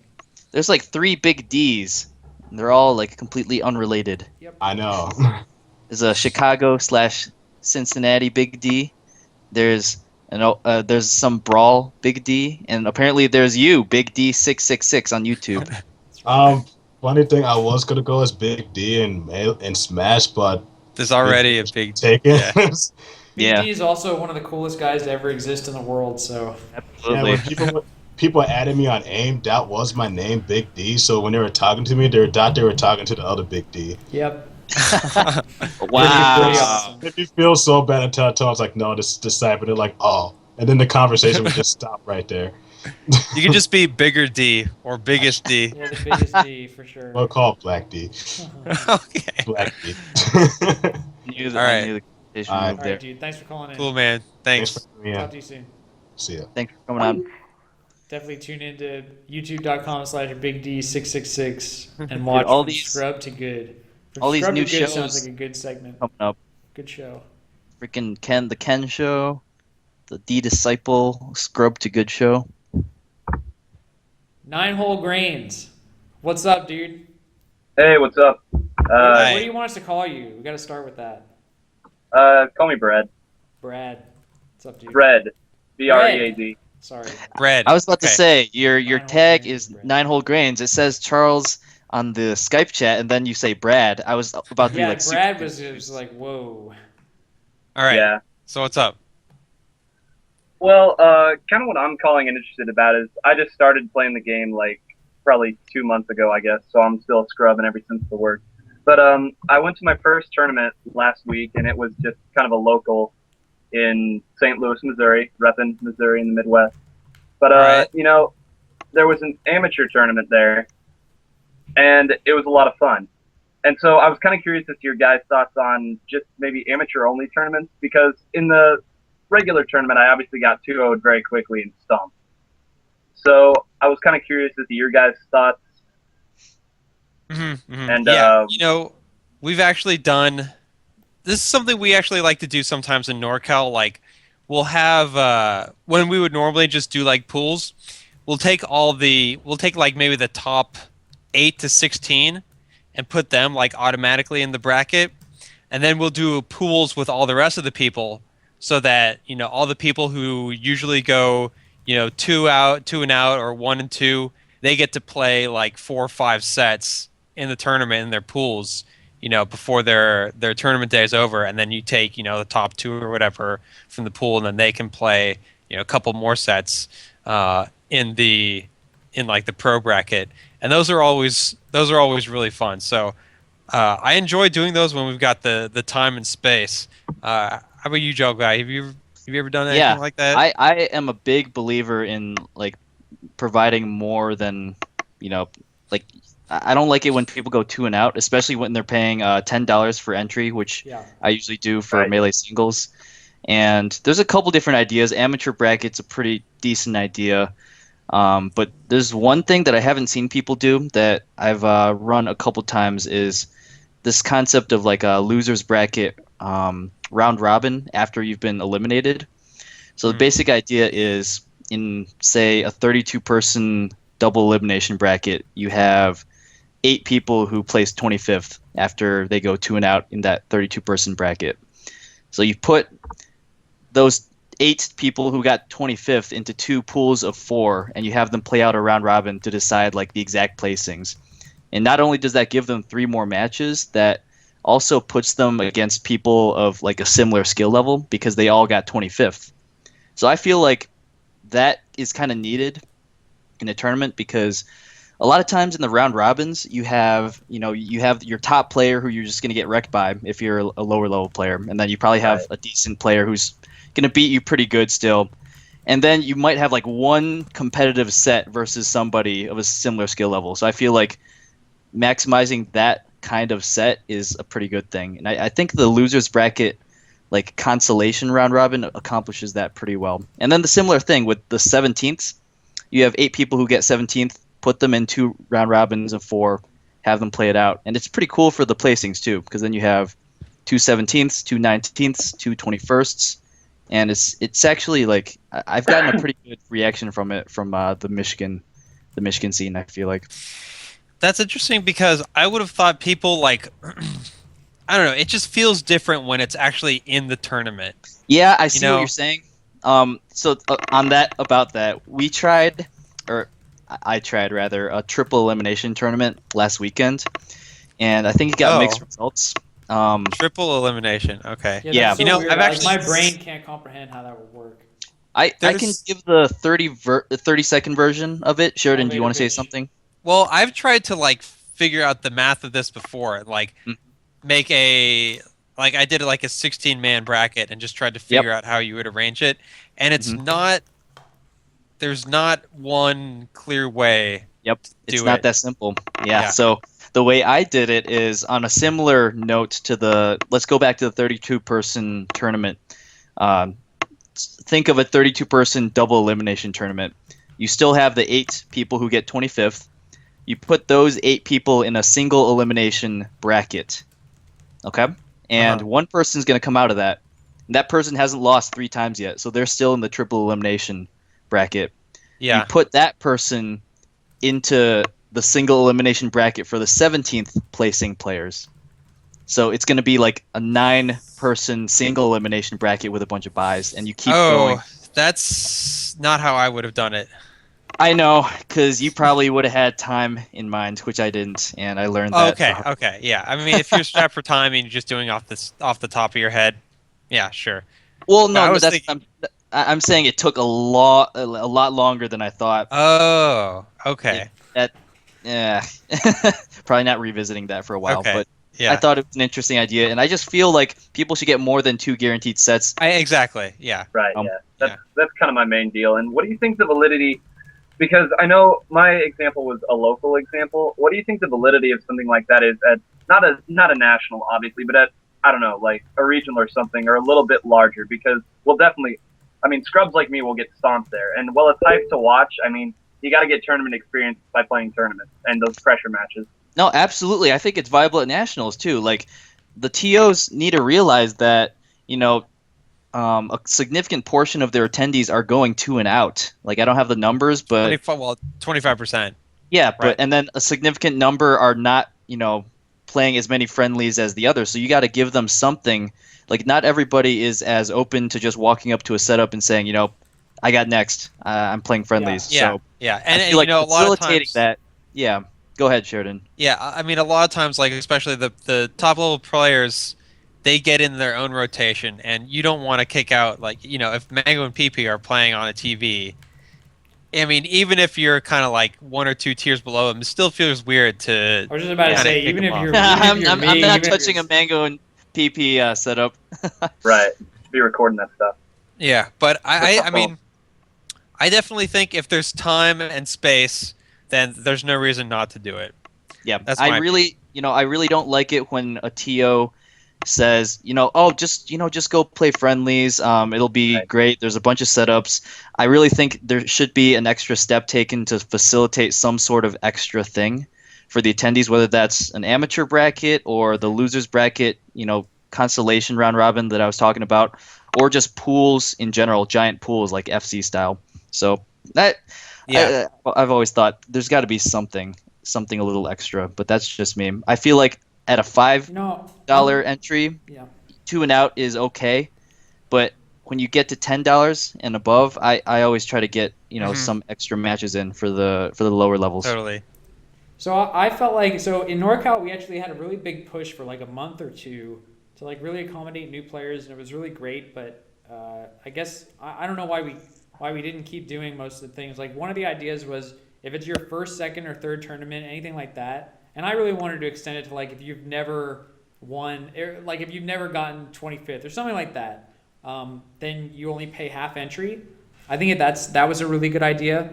There's like 3 big D's. And they're all like completely unrelated. I know. There's a Chicago/Cincinnati Big D. There's there's some Brawl Big D, and apparently there's you, Big D 666 on YouTube. Funny thing, I was gonna go as Big D in Smash, but There's already a big taken. Yeah. Big Yeah. D is also one of the coolest guys to ever exist in the world, so. Yeah, Absolutely. when people added me on AIM, that was my name, Big D. So when they were talking to me, they thought they were talking to the other Big D. Yep. Wow. Pretty awesome. If you feel so bad until I told, I was like, no, this is decided. They're like, oh, and then the conversation would just stop right there. You can just be bigger D or biggest D. Yeah, the biggest D for sure. We'll call Black D. Okay. Black D. All I right. knew the conversation All right. moved All there. right, dude. Thanks for calling in. Cool, man. Thanks Thanks. for having me Talk in. to you soon. See ya. Thanks for coming on. Definitely tune into youtube.com/bigd666 and Dude, watch all From these- Scrub to Good. From all these Scrub new to Good sounds shows like a good segment. coming up. Good show. Freaking the Ken show, the D Disciple, Scrub to Good show. 9-hole grains. What's up, dude? Hey, what's up? Hi. What do you want us to call you? We got to start with that. Call me Brad. Brad. What's up, dude? Bread. Bread. Sorry. Bread. I was about to Okay. say your Nine-hole tag grains, is Brad. 9-hole grains. It says Charles on the Skype chat, and then you say Brad. I was about to be Yeah, like, super Brad was confused. like, whoa. All right. Yeah. So what's up? Well, kind of what I'm calling and interested about is I just started playing the game like probably 2 months ago, I guess. So I'm still scrubbing ever since the work. But I went to my first tournament last week, and it was just kind of a local in St. Louis, Missouri, repping Missouri in the Midwest. But Right. you know, there was an amateur tournament there, and it was a lot of fun. And so I was kind of curious as to your guys' thoughts on just maybe amateur-only tournaments, because in the regular tournament, I obviously got 2-0'd very quickly and stumped. So I was kind of curious as to your guys' thoughts. And, Yeah, we've actually done. This is something we actually like to do sometimes in NorCal. Like, we'll have when we would normally just do like pools. We'll take like maybe the top 8 to 16 and put them like automatically in the bracket, and then we'll do pools with all the rest of the people, so that all the people who usually go 2 out, 2 and out, or 1 and 2, they get to play like 4 or 5 sets in the tournament in their pools, before their tournament day is over, and then you take the top 2 or whatever from the pool, and then they can play a couple more sets in like the pro bracket, and those are always really fun. So I enjoy doing those when we've got the time and space. How about you, Joe Guy? Have you ever done anything Yeah, like that? I am a big believer in like providing more than like I don't like it when people go 2 and out, especially when they're paying $10 for entry, which Yeah. I usually do for Right. melee singles. And there's a couple different ideas. Amateur bracket's a pretty decent idea. But there's one thing that I haven't seen people do that I've run a couple times is this concept of like a loser's bracket round robin after you've been eliminated. So the basic idea is in, say, a 32-person double elimination bracket, you have 8 people who place 25th after they go 2 and out in that 32-person bracket. So you put those 8 people who got 25th into 2 pools of 4, and you have them play out a round robin to decide like the exact placings. And not only does that give them 3 more matches, that also puts them against people of like a similar skill level because they all got 25th. So I feel like that is kind of needed in a tournament, because a lot of times in the round robins you have your top player who you're just going to get wrecked by if you're a lower level player, and then you probably have Right. a decent player who's going to beat you pretty good still, and then you might have like one competitive set versus somebody of a similar skill level. So I feel like maximizing that kind of set is a pretty good thing, and I think the losers bracket like consolation round robin accomplishes that pretty well. And then the similar thing with the 17th, you have 8 people who get 17th, put them in 2 round robins of 4, have them play it out, and it's pretty cool for the placings too, because then you have 2 17ths, 2 19ths, 2 21sts, and it's actually like I've gotten a pretty good reaction from it from the Michigan scene. I feel like. That's interesting, because I would have thought people like I don't know, it just feels different when it's actually in the tournament. Yeah, I see know- what you're saying. So on that, about that, we tried, or I tried rather, a triple elimination tournament last weekend, and I think it got Oh. mixed results. Triple elimination. Okay. Yeah. That's so You know, weird. I've actually- my brain can't comprehend how that would work. I can There's- give the 30-second version of it. Sheridan, do you want to say Elevator pitch. something? Well, I've tried to like figure out the math of this before. Like, Mm. make I did like a 16-man bracket and just tried to Yep. figure out how you would arrange it, and it's Mhm. not. There's not one clear way Yep. to It's do not it. that simple. Yeah. Yeah. So the way I did it is on a similar note to let's go back to the 32-person tournament. Um, think of a 32-person double elimination tournament. You still have the 8 people who get 25th. You put those 8 people in a single elimination bracket. Okay? And Uh-huh. one person's going to come out of that. That person hasn't lost 3 times yet, so they're still in the triple elimination bracket. You Yeah. put that person into the single elimination bracket for the 17th placing players. So it's going to be like a 9-person single elimination bracket with a bunch of buys, and you keep going. Oh, that's not how I would have done it. I know, because you probably would have had time in mind, which I didn't, and I learned Oh, that. okay. Okay. Yeah. I mean, if you're strapped for time and you're just doing off the top of your head, yeah, sure. Well, But I no, was that's thinking. I'm saying it took a lot longer than I thought. Oh, okay. That, yeah, probably not revisiting that for a while, Okay. but I Yeah. thought it was an interesting idea, and I just feel like people should get more than 2 guaranteed sets. Exactly. Yeah. Right. Um, Yeah. Yeah. That's kind of my main deal. And what do you think the validity? Because I know my example was a local example. What do you think the validity of something like that is at not a national, obviously, but at, I don't know, like a regional or something, or a little bit larger? Because we'll definitely, I mean, scrubs like me will get stomped there. And while it's hype to watch, I mean, you got to get tournament experience by playing tournaments and those pressure matches. No, absolutely. I think it's viable at nationals too. Like the TOs need to realize that, you know, a significant portion of their attendees are going to and out. Like I don't have the numbers, but 25. Well, 25%. yeah, Right. and then a significant number are not, playing as many friendlies as the others. So you got to give them something. Like not everybody is as open to just walking up to a setup and saying, I got next. I'm playing friendlies. Yeah. So Yeah. I And feel like a lot of facilitating times. that. Yeah, go ahead, Sheridan. Yeah. I mean, a lot of times, like especially the top level players, they get in their own rotation, and you don't want to kick out like if Mango and PP are playing on a TV. I mean, even if you're kind of like 1 or 2 tiers below them, it still feels weird to I was just about to kind of say, kick even them if off. you're, I'm not even if touching you're, a mango and PP setup. Right. Be recording that stuff. Yeah, but I mean, I definitely think if there's time and space, then there's no reason not to do it. Yeah, That's I my really, I really don't like it when a TO says, oh, just go play friendlies. It'll be Right. great. There's a bunch of setups. I really think there should be an extra step taken to facilitate some sort of extra thing for the attendees, whether that's an amateur bracket or the losers bracket, constellation round robin that I was talking about, or just pools in general, giant pools like FC style. So that Yeah. I've always thought there's got to be something a little extra, but that's just me. I feel like at a $5 no, entry, yeah. 2 and out is okay, but when you get to $10 and above, I always try to get Mhm. some extra matches in for the lower levels. Totally. So I felt like in NorCal we actually had a really big push for like a month or two to like really accommodate new players, and it was really great. But I guess I don't know why we didn't keep doing most of the things. Like one of the ideas was if it's your first, second, or third tournament, anything like that. And I really wanted to extend it to like if you've never won, like if you've never gotten 25th or something like that, then you only pay half entry. I think that was a really good idea.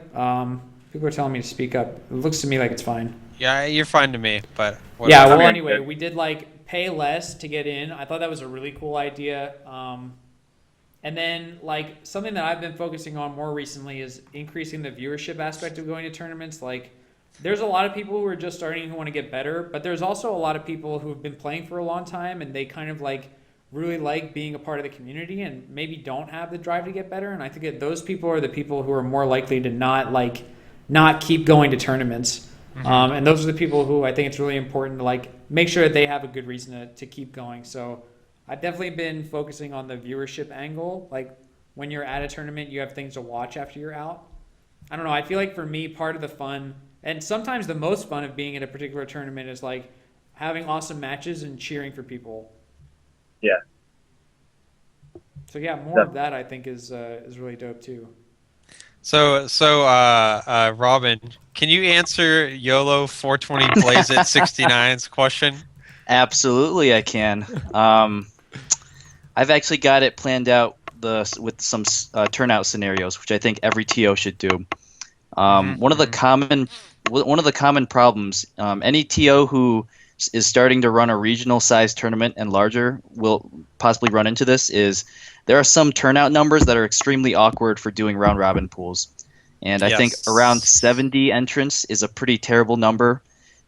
People are telling me to speak up. It looks to me like it's fine. Yeah, you're fine to me, but Yeah, whatever. well, Okay, anyway, good. we did like pay less to get in. I thought that was a really cool idea. And then like something that I've been focusing on more recently is increasing the viewership aspect of going to tournaments. Like there's a lot of people who are just starting who want to get better, but there's also a lot of people who have been playing for a long time and they kind of like really like being a part of the community and maybe don't have the drive to get better. And I think that those people are the people who are more likely to not keep going to tournaments. And those are the people who I think it's really important to like make sure that they have a good reason to keep going. So I've definitely been focusing on the viewership angle. Like when you're at a tournament, you have things to watch after you're out. I don't know. I feel like for me, part of the fun and sometimes the most fun of being at a particular tournament is like having awesome matches and cheering for people. Yeah. So yeah, more of that I think is really dope too. So, Robin, can you answer YOLO 420 Blaze It 69's question? Absolutely, I can. I've actually got it planned out with some turnout scenarios, which I think every TO should do. One of the common problems, any TO who is starting to run a regional size tournament and larger will possibly run into this. Is there are some turnout numbers that are extremely awkward for doing round robin pools, and I think around 70 entrants is a pretty terrible number,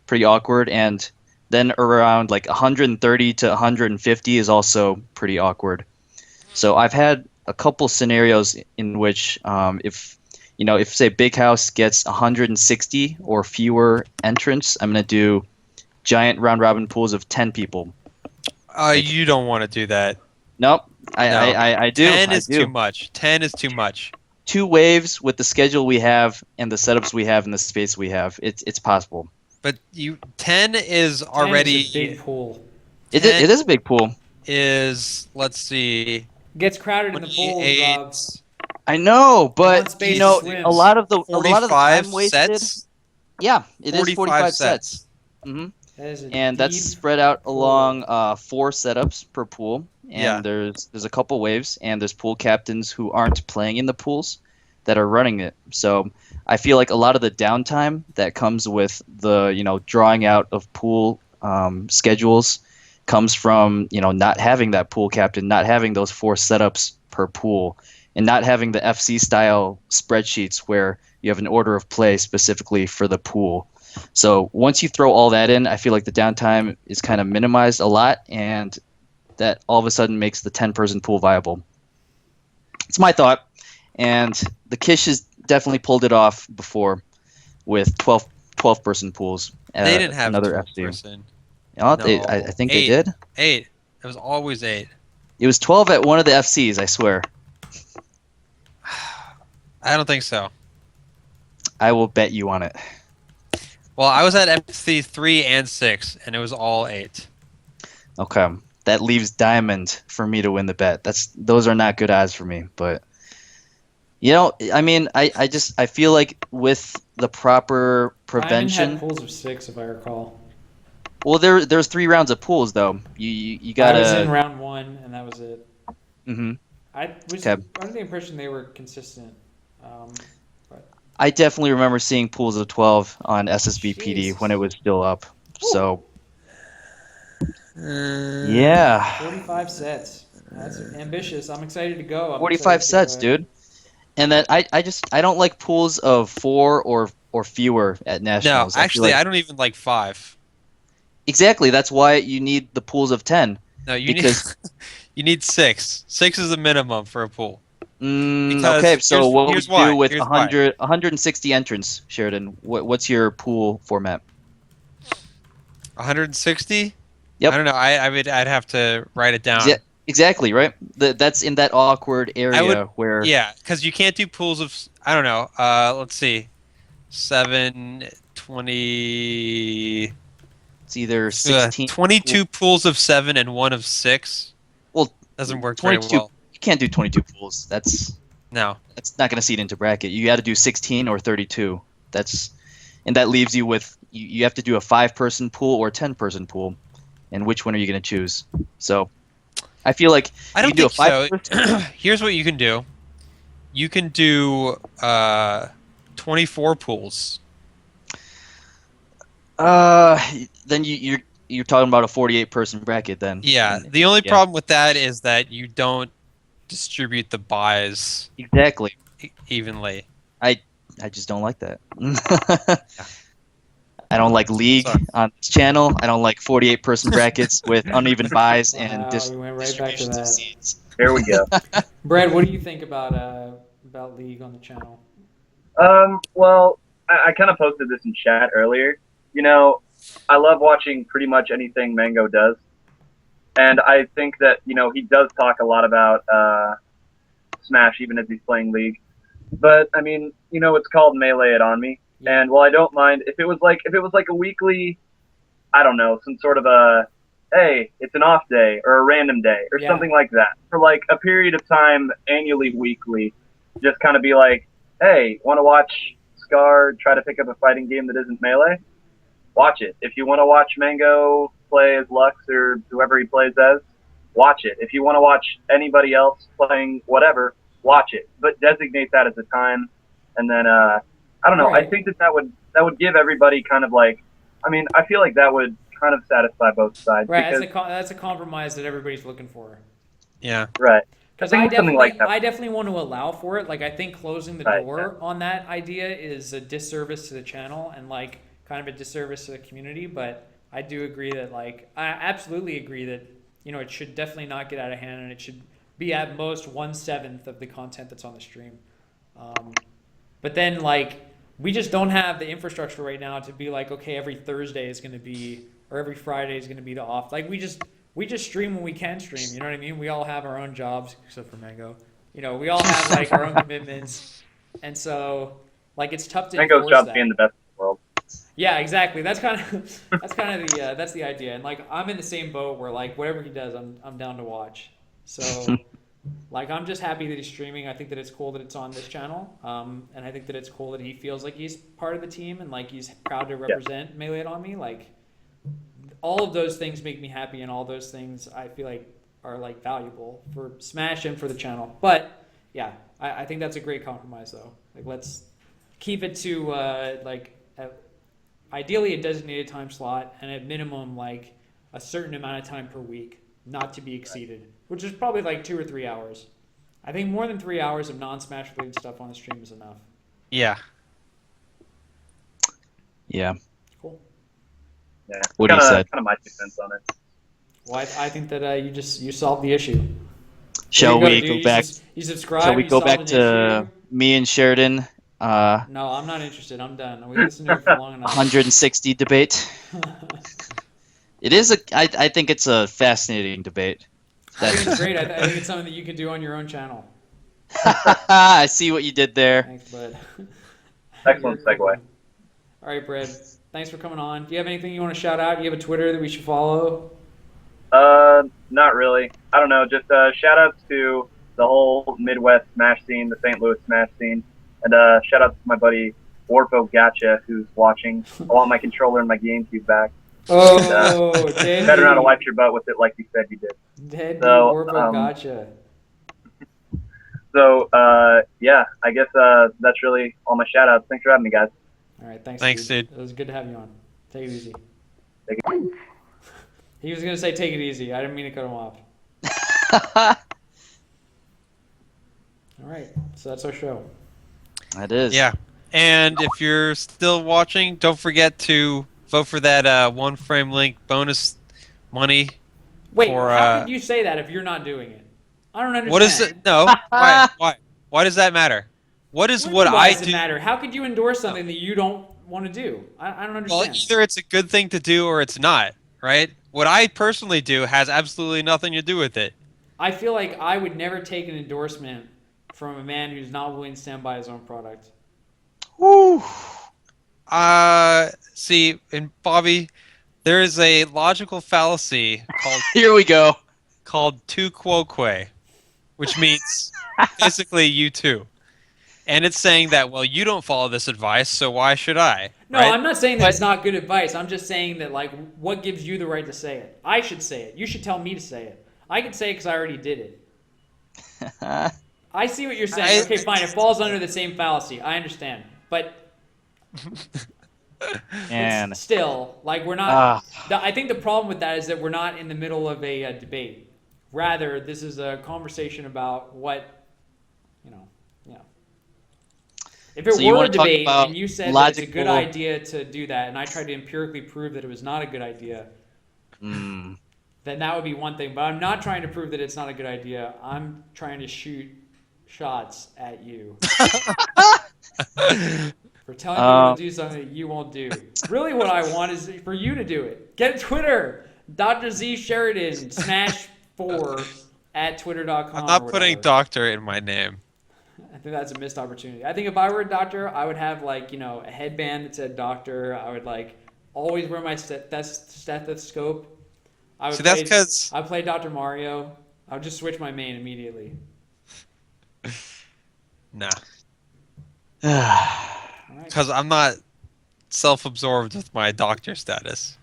pretty awkward, and then around like 130 to 150 is also pretty awkward. So I've had a couple scenarios in which if say Big House gets 160 or fewer entrants, I'm going to do giant round robin pools of 10 people. You don't want to do that. Nope. No. I do. 10 I is do. too much. 10 is too much. 2 waves with the schedule we have and the setups we have and the space we have. It's possible. But 10 is 10 already is a big pool. It is a big pool. Let's see. Gets crowded in the pools, 28. Rob. I know, One but space a swims. lot of the 45 time wasted. sets? Yeah, it is 45 sets. sets. Hmm. That is a And that's deep spread out pool. along 4 setups per pool, and Yeah. there's a couple waves, and there's pool captains who aren't playing in the pools that are running it. So I feel like a lot of the downtime that comes with the drawing out of pool schedules comes from not having that pool captain, not having those 4 setups per pool, and not having the FC style spreadsheets where you have an order of play specifically for the pool. So once you throw all that in, I feel like the downtime is kind of minimized a lot, and that all of a sudden makes the 10-person pool viable. It's my thought, and the Kish has definitely pulled it off before with 12-person pools. They didn't have another 12 FC. person. I No. think 8. they did. 8. It was always 8. It was 12 at one of the FCs, I swear. I don't think so. I will bet you on it. Well, I was at FC 3 and 6, and it was all 8. Okay. That leaves Diamond for me to win the bet. Those are not good odds for me, but I mean, I feel like with the proper prevention. Diamond had pools of 6, if I recall. Well, there's 3 rounds of pools though. You gotta. I was in round 1, and that was it. Mm-hmm. I was Okay. under the impression they were consistent. I definitely remember seeing pools of 12 on SSBPD Jesus. when it was still up. So. Yeah. 45 sets. That's ambitious. I'm excited to go. I'm 45 excited sets, to, dude. And then I don't like pools of 4 or fewer at No, nationals. actually, I don't even like 5. Exactly. That's why you need the pools of 10. No, you Because- need you need 6. 6 is the minimum for a pool. Because Okay, so what here's would why, we do with here's why. 160 entrants, Sheridan? What's your pool format? 160? Yep. I don't know. I'd have to write it down. Exactly, right? That's in that awkward area where. Yeah, because you can't do pools of. I don't know. Let's see. 7, 20. It's either 16. 22 pools of 7 and 1 of 6. Well, doesn't work very 22. well. You can't do 22 pools. That's No. not going to seed into bracket. You got to do 16 or 32. And that leaves you with you have to do a 5-person pool or 10-person pool, and which one are you going to choose? So, I feel like I don't you think can do a 5-person. so. Here's what you can do. You can do 24 pools. Then you're talking about a 48-person bracket then. Yeah. The only problem with that is that you don't distribute the buys Exactly. evenly. I just don't like that. I don't like League Sorry. on this channel. I don't like 48-person brackets with uneven buys and Wow, we went right back to distributions of that. seeds. Here we go. Brad, what do you think about League on the channel? Well, I kind of posted this in chat earlier. I love watching pretty much anything Mango does. And I think that, he does talk a lot about Smash even as he's playing League. But, I mean, it's called Melee It On Me. Yeah. And while I don't mind, if it was like a weekly, I don't know, some sort of a, hey, it's an off day or a random day or Yeah. something like that. For like a period of time, annually, weekly, just kind of be like, hey, want to watch Scar try to pick up a fighting game that isn't Melee? Watch it. If you want to watch Mango play as Lux or whoever he plays as, watch it. If you want to watch anybody else playing whatever, watch it. But designate that as a time, and then I don't know. I Alright. think that would give everybody kind of like. I mean, I feel like that would kind of satisfy both sides Right, because that's a compromise that everybody's looking for. Yeah. right. Because think something like that. I definitely want to allow for it. Like, I think closing the Right, door on that idea is a disservice to the channel and like kind of a disservice to the community. But I do agree that like I absolutely agree that it should definitely not get out of hand and it should be at most 1/7 of the content that's on the stream. But then like we just don't have the infrastructure right now to be like, okay, every Thursday is going to be or every Friday is going to be the off. Like we just stream when we can stream. You know what I mean? We all have our own jobs, except for Mango. We all have like our own commitments, and so like it's tough to Mango's enforce job that. being the best in the world. Yeah, exactly. That's kind of that's the idea. And like I'm in the same boat where like whatever he does, I'm down to watch. So like I'm just happy that he's streaming. I think that it's cool that it's on this channel, and I think that it's cool that he feels like he's part of the team and like he's proud to represent Melee on me. Like all of those things make me happy, and all those things I feel like are like valuable for Smash and for the channel. But yeah, I think that's a great compromise though. Like let's keep it to ideally a designated time slot and at minimum like a certain amount of time per week, not to be exceeded, which is probably like 2 or 3 hours. I think more than 3 hours of non-Smash related stuff on the stream is enough. Yeah. Yeah. Cool. Yeah, What do you say? Kind of my 2 cents on it. Well, I think that you solved the issue. Shall There we you dude. go back? You subscribe. Shall we you go solved back an to issue. me and Sheridan? No, I'm not interested. I'm done. We listened to it for long enough. 160 debate. It is I think it's a fascinating debate. I think it's great. I think it's something that you could do on your own channel. I see what you did there. Thanks, bud. Excellent segue. All right, Brad. Thanks for coming on. Do you have anything you want to shout out? Do you have a Twitter that we should follow? Not really. I don't know. Just shout outs to the whole Midwest Smash scene, the St. Louis Smash scene, and shout out to my buddy Warpo Gotcha who's watching. I want my controller and my GameCube back. Oh, You better not have wiped your butt with it like you said you did. Dead So, Warpo Gotcha. So yeah, I guess that's really all my shout outs. Thanks for having me, guys. All right, thanks, Thanks, dude. It was good to have you on. Take it easy. Take it. He was gonna say take it easy. I didn't mean to cut him off. All right, so that's our show. That is. Yeah. And if you're still watching, don't forget to vote for that one frame link bonus money. Wait, For, how could you say that if you're not doing it? I don't understand. What is it? No. Why does that matter? What is what Why I does it do? matter? How could you endorse something that you don't want to do? I don't Well, understand. either it's a good thing to do or it's not, right? What I personally do has absolutely nothing to do with it. I feel like I would never take an endorsement from a man who's not willing to stand by his own product. Woo. See, and Bobby, there is a logical fallacy Here we go. called tu quoque, which means basically you too. And it's saying that, well, you don't follow this advice, so why should I? No, right? I'm not saying that it's not good advice. I'm just saying that, like, what gives you the right to say it? I should say it. You should tell me to say it. I can say it because I already did it. I see what you're saying. Okay, fine. It falls under the same fallacy. I understand. But And it's still, like, we're not... I think the problem with that is that we're not in the middle of a debate. Rather, this is a conversation about what, If it So you were a wanna talk debate about and you said that it's a good logical- idea to do that, and I tried to empirically prove that it was not a good idea, then that would be one thing. But I'm not trying to prove that it's not a good idea. I'm trying to shoot shots at you for telling you to do something that you won't do. Really, what I want is for you to do it. Get Twitter, Dr. Z Sheridan, Smash 4 at twitter.com. I'm not or putting whatever. doctor in my name. I think that's a missed opportunity. I think if I were a doctor, I would have like, a headband that said doctor. I would like always wear my stethoscope. I would See, that's 'cause- I play Dr. Mario. I would just switch my main immediately. Nah. All right. Because I'm not self-absorbed with my doctor status.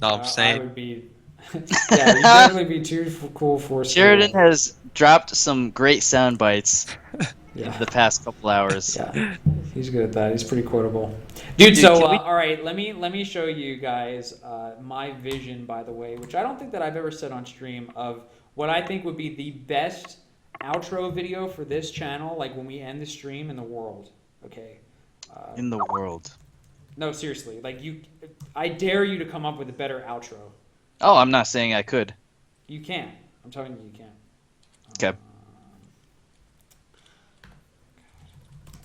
No, I'm I saying. would be. Yeah, you'd definitely be too cool for school. Sheridan has dropped some great sound bites in Yeah. the past couple hours. Yeah, he's good at that. He's pretty quotable, dude. Dude, So, can we? all right, let me show you guys my vision, by the way, which I don't think that I've ever said on stream of what I think would be the best outro video for this channel, like when we end the stream in the world. Okay. In the world. No, seriously, like I dare you to come up with a better outro. Oh, I'm not saying I could. You can. I'm telling you, you can. Okay.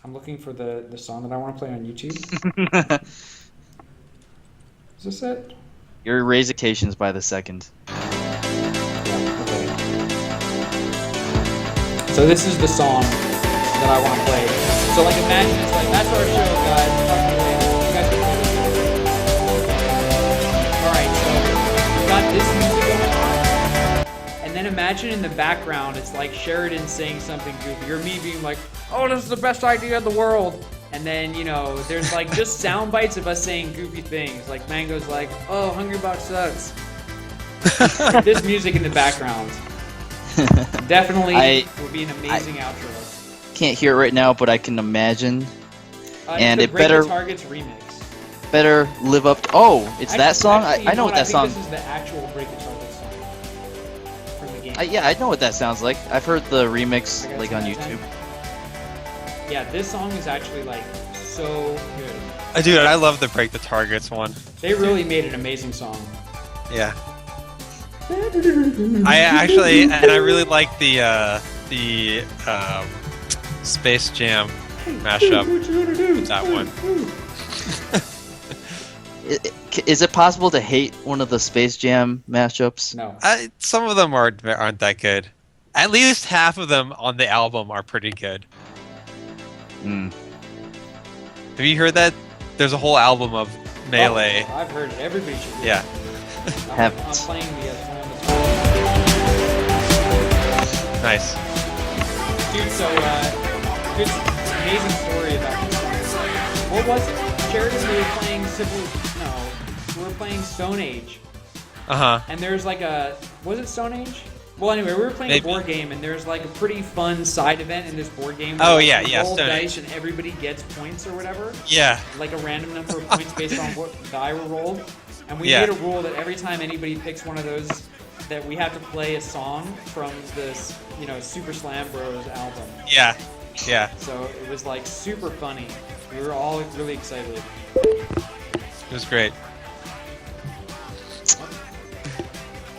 I'm looking for the song that I want to play on YouTube. Is this it? Your rasications by the second. Yeah, okay. So this is the song that I want to play. So like imagine it's like that's our show, guys. Talk to you later. You guys can play this. All right, so we've got this music going on, and then imagine in the background it's like Sheridan saying something goofy, or me being like, "Oh, this is the best idea in the world." And then, there's like just sound bites of us saying goofy things. Like Mango's like, "Oh, Hungry Box sucks." Like this music in the background. Definitely would be an amazing outro. Can't hear it right now, but I can imagine. And the it Break better- the Targets remix. Better live up to. Oh, it's that song? Actually, I know what that song. I think this is the actual Break the Targets song from the game. Yeah, I know what that sounds like. I've heard the remix I got like some on of that YouTube. time. Yeah, this song is actually like so good. Dude, I love the Break the Targets one. They really made an amazing song. Yeah. I really like the Space Jam mashup. That one. Is it possible to hate one of the Space Jam mashups? No. Some of them aren't that good. At least half of them on the album are pretty good. Hmm. Have you heard that? There's a whole album of Melee. Oh, I've heard it. Everybody should hear Yeah. it. I'm Haven't. playing the song. Nice. Dude, so good, amazing story about this song. What was it? Sheridan, we were playing we were playing Stone Age, Uh-huh. and there's like was it Stone Age? Well, anyway, we were playing Maybe. a board game, and there's like a pretty fun side event in this board game. Oh, where yeah, you yeah, roll Stone dice, and everybody gets points or whatever. Yeah. Like a random number of points based on what die were rolled. And we Yeah. made a rule that every time anybody picks one of those, that we have to play a song from this, Super Slam Bros album. Yeah. Yeah. So it was like super funny. We were all really excited. It was great.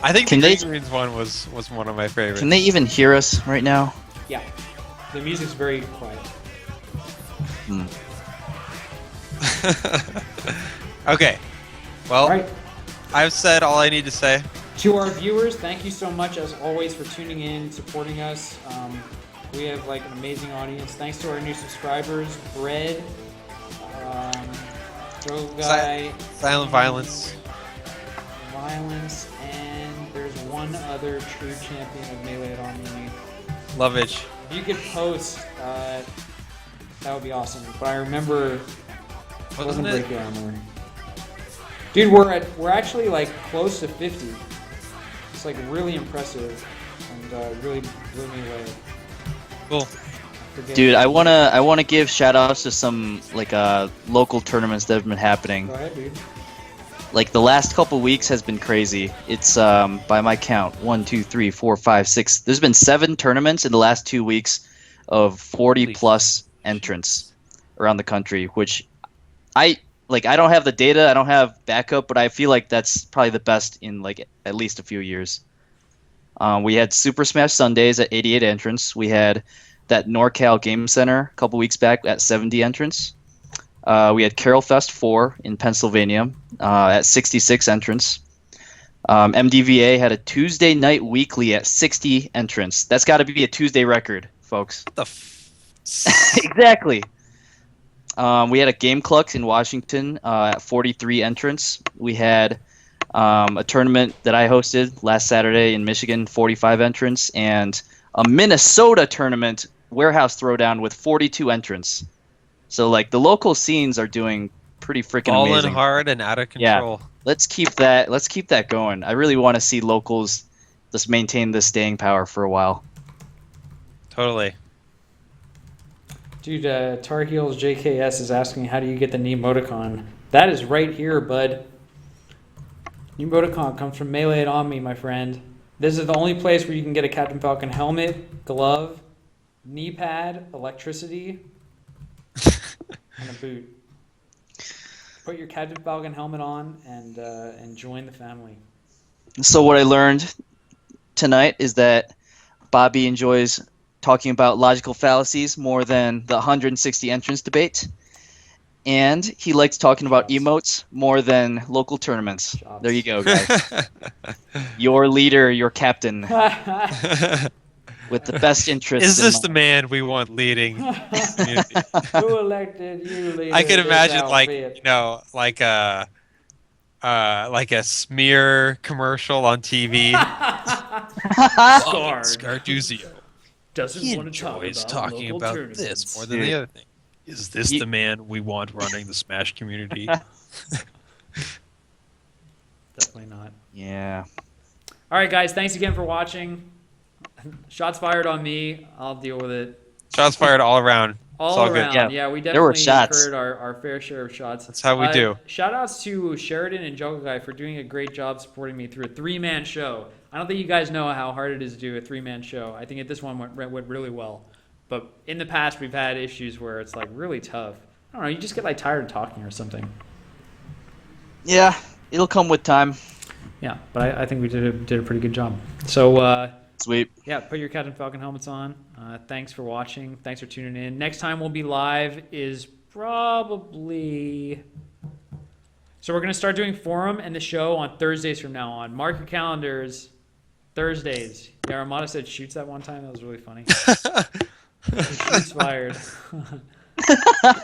I think Can the they- Green Greens one was one of my favorites. Can they even hear us right now? Yeah. The music's very quiet. Hmm. Okay. Well, All right. I've said all I need to say. To our viewers, thank you so much as always for tuning in, supporting us. We have like an amazing audience. Thanks to our new subscribers, Bread, Bro Guy, Silent Violence. Violence, and there's one other true champion of Melee Army. Lovage. If you could post, that would be awesome. But I remember it wasn't Wasn't it? Break Your Armor. Dude, we're actually like close to 50. It's like really impressive and really blew me away. Cool. Forget- Dude, I wanna give shout outs to some like local tournaments that have been happening. Go ahead, dude. Like the last couple weeks has been crazy. It's by my count, 1, 2, 3, 4, 5, 6. There's been 7 tournaments in the last 2 weeks of 40 Holy plus entrants around the country, which I don't have the data, I don't have backup, but I feel like that's probably the best in like at least a few years. We had Super Smash Sundays at 88 entrants. We had that NorCal Game Center a couple weeks back at 70 entrants. We had Carol Fest 4 in Pennsylvania at 66 entrants. MDVA had a Tuesday night weekly at 60 entrants. That's got to be a Tuesday record, folks. What the Exactly. We had a Game Clux in Washington at 43 entrants. We had a tournament that I hosted last Saturday in Michigan, 45 entrants, and a Minnesota tournament, Warehouse Throwdown, with 42 entrants. So like the local scenes are doing pretty freaking Falling amazing. hard and out of Yeah. control. Let's keep that going. I really want to see locals just maintain the staying power for a while. Totally. Dude, Tar Heels JKS is asking, how do you get the Nemoticon? That is right here, bud. Nemoticon comes from Melee It On Me, my friend. This is the only place where you can get a Captain Falcon helmet, glove, knee pad, electricity, and a boot. Put your Captain Falcon helmet on and join the family. So what I learned tonight is that Bobby enjoys talking about logical fallacies more than the 160 entrance debate. And he likes talking about emotes more than local tournaments. Shots. There you go, guys. Your leader, your captain, with the best interest. Is this in the man we want leading the community? Who elected you leader I can of this imagine, outfit? like a smear commercial on TV. Scarred. Scarduzio. Doesn't He want to talk enjoys about talking local about tournaments. this more than Dude. the other thing. Is this Ye- the man we want running the Smash community? Definitely not. Yeah. All right, guys. Thanks again for watching. Shots fired on me. I'll deal with it. Shots fired all around. All all good. around. Yeah, Yeah, we there were definitely shots. incurred our fair share of shots. That's how we do. Shout outs to Sheridan and Jungle Guy for doing a great job supporting me through a 3-man show. I don't think you guys know how hard it is to do a 3-man show. I think this one went really well. But in the past, we've had issues where it's like really tough. I don't know. You just get like tired of talking or something. Yeah, it'll come with time. Yeah, but I think we did a pretty good job. So Sweet. yeah, put your Captain Falcon helmets on. Thanks for watching. Thanks for tuning in. Next time we'll be live is probably. So we're gonna start doing forum and the show on Thursdays from now on. Mark your calendars. Thursdays. Yeah, Armada said shoots that one time. That was really funny. Shoots fired.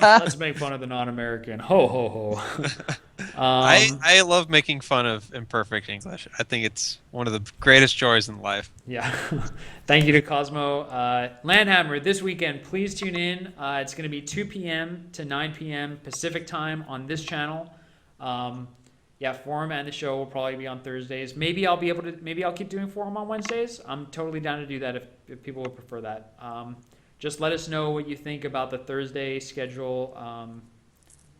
Let's make fun of the non-American. Ho ho ho. I love making fun of imperfect English. I think it's one of the greatest joys in life. Yeah. Thank you to Cosmo. Landhammer, this weekend, please tune in. It's going to be 2 p.m. to 9 p.m. Pacific time on this channel. Yeah, forum and the show will probably be on Thursdays. Maybe I'll keep doing forum on Wednesdays. I'm totally down to do that if people would prefer that. Just let us know what you think about the Thursday schedule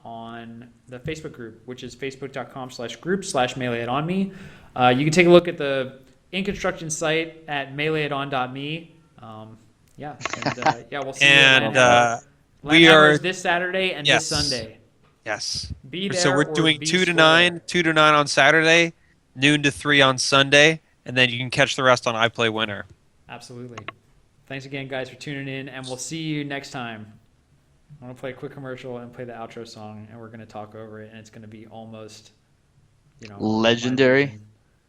on the Facebook group, which is facebook.com/group/meleeitonme. You can take a look at the In Construction site at meleiton.me. Yeah, and yeah, we'll see And you at we Landhammer are is this Saturday and Yes. this Sunday. yes. Be there. So we're or doing be 2 to square. 9, 2 to 9 on Saturday, noon to 3 on Sunday, and then you can catch the rest on I Play Winter. Absolutely. Thanks again, guys, for tuning in, and we'll see you next time. I'm going to play a quick commercial and play the outro song, and we're going to talk over it, and it's going to be almost, Legendary. my version.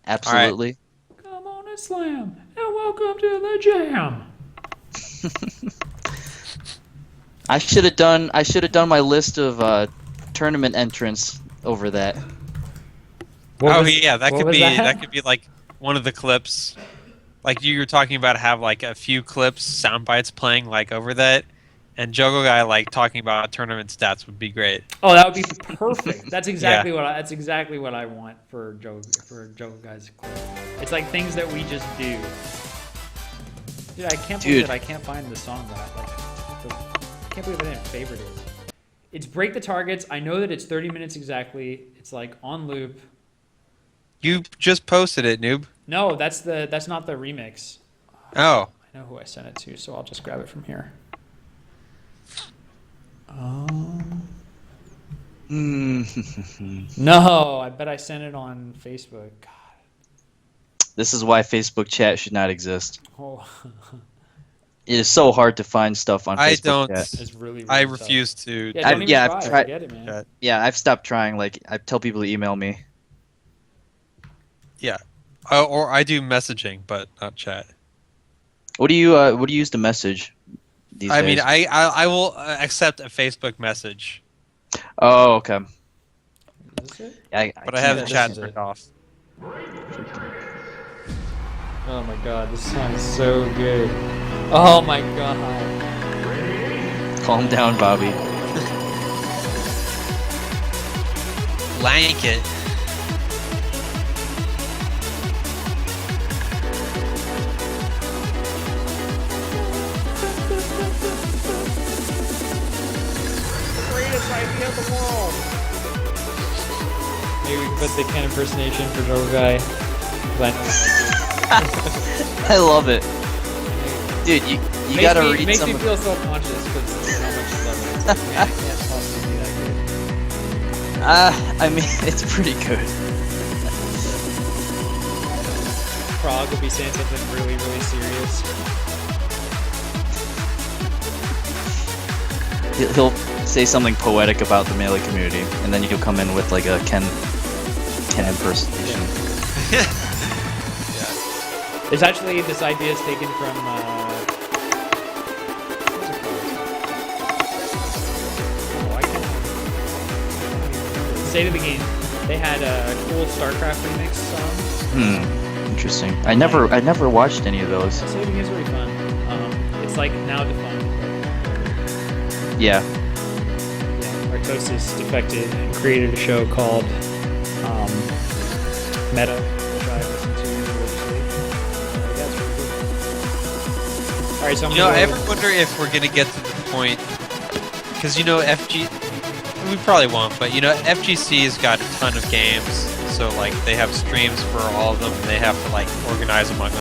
Absolutely. Come on and slam, and welcome to the jam. I should have done my list of tournament entrants over that. That what could was be that? could be like one of the clips. Like you were talking about, have like a few clips, sound bites playing like over that, and Jogo Guy like talking about tournament stats would be great. Oh, that would be perfect. That's exactly what I want for Joe Guy's clip. It's like things that we just do. Dude, I can't believe that I can't find the song that I like. I can't believe I didn't favorite it. It's Break the Targets. I know that it's 30 minutes exactly. It's like on loop. You just posted it, noob. No, that's not the remix. Oh, I know who I sent it to, so I'll just grab it from here. No, I bet I sent it on Facebook. God. This is why Facebook chat should not exist. Oh, It is so hard to find stuff on I Facebook don't. chat. it's really, really I tough. refuse to. Yeah, don't even I've try. tried- Forget it, man. Chat. Yeah, I've stopped trying. Like, I tell people to email me. Yeah, or I do messaging, but not chat. What do you use to message these I days? mean, I will accept a Facebook message, Oh, okay. Is this it? but I have the this chat is it. turned off. Oh my god, this sounds so good. Oh my god. Calm down, Bobby. blanket. Greatest idea of the world. Maybe we can put the Ken impersonation for Joe Guy. 'Cause I know I love it, dude. You makes gotta me, read makes some. me feel self-conscious because how much you love it. It's like, man, I can't possibly be that good. I mean, it's pretty good. Prague will be saying something really, really serious. He'll say something poetic about the Melee community, and then you'll come in with like a Ken impersonation. It's actually, this idea is taken from, what's it called? Oh, I can't. State of the Game. They had a cool StarCraft remix song. Interesting. I never watched any of those. State of the Game's really fun. It's like now defunct. Yeah. Yeah, Artosis defected and created a show called Meta, which I listened to religiously. That's pretty cool. Alright, so I'm You know, gonna I go- ever wonder if we're gonna get to the point, because you know FG, we probably won't, but you know FGC's got a ton of games, so like they have streams for all of them, and they have to like organize among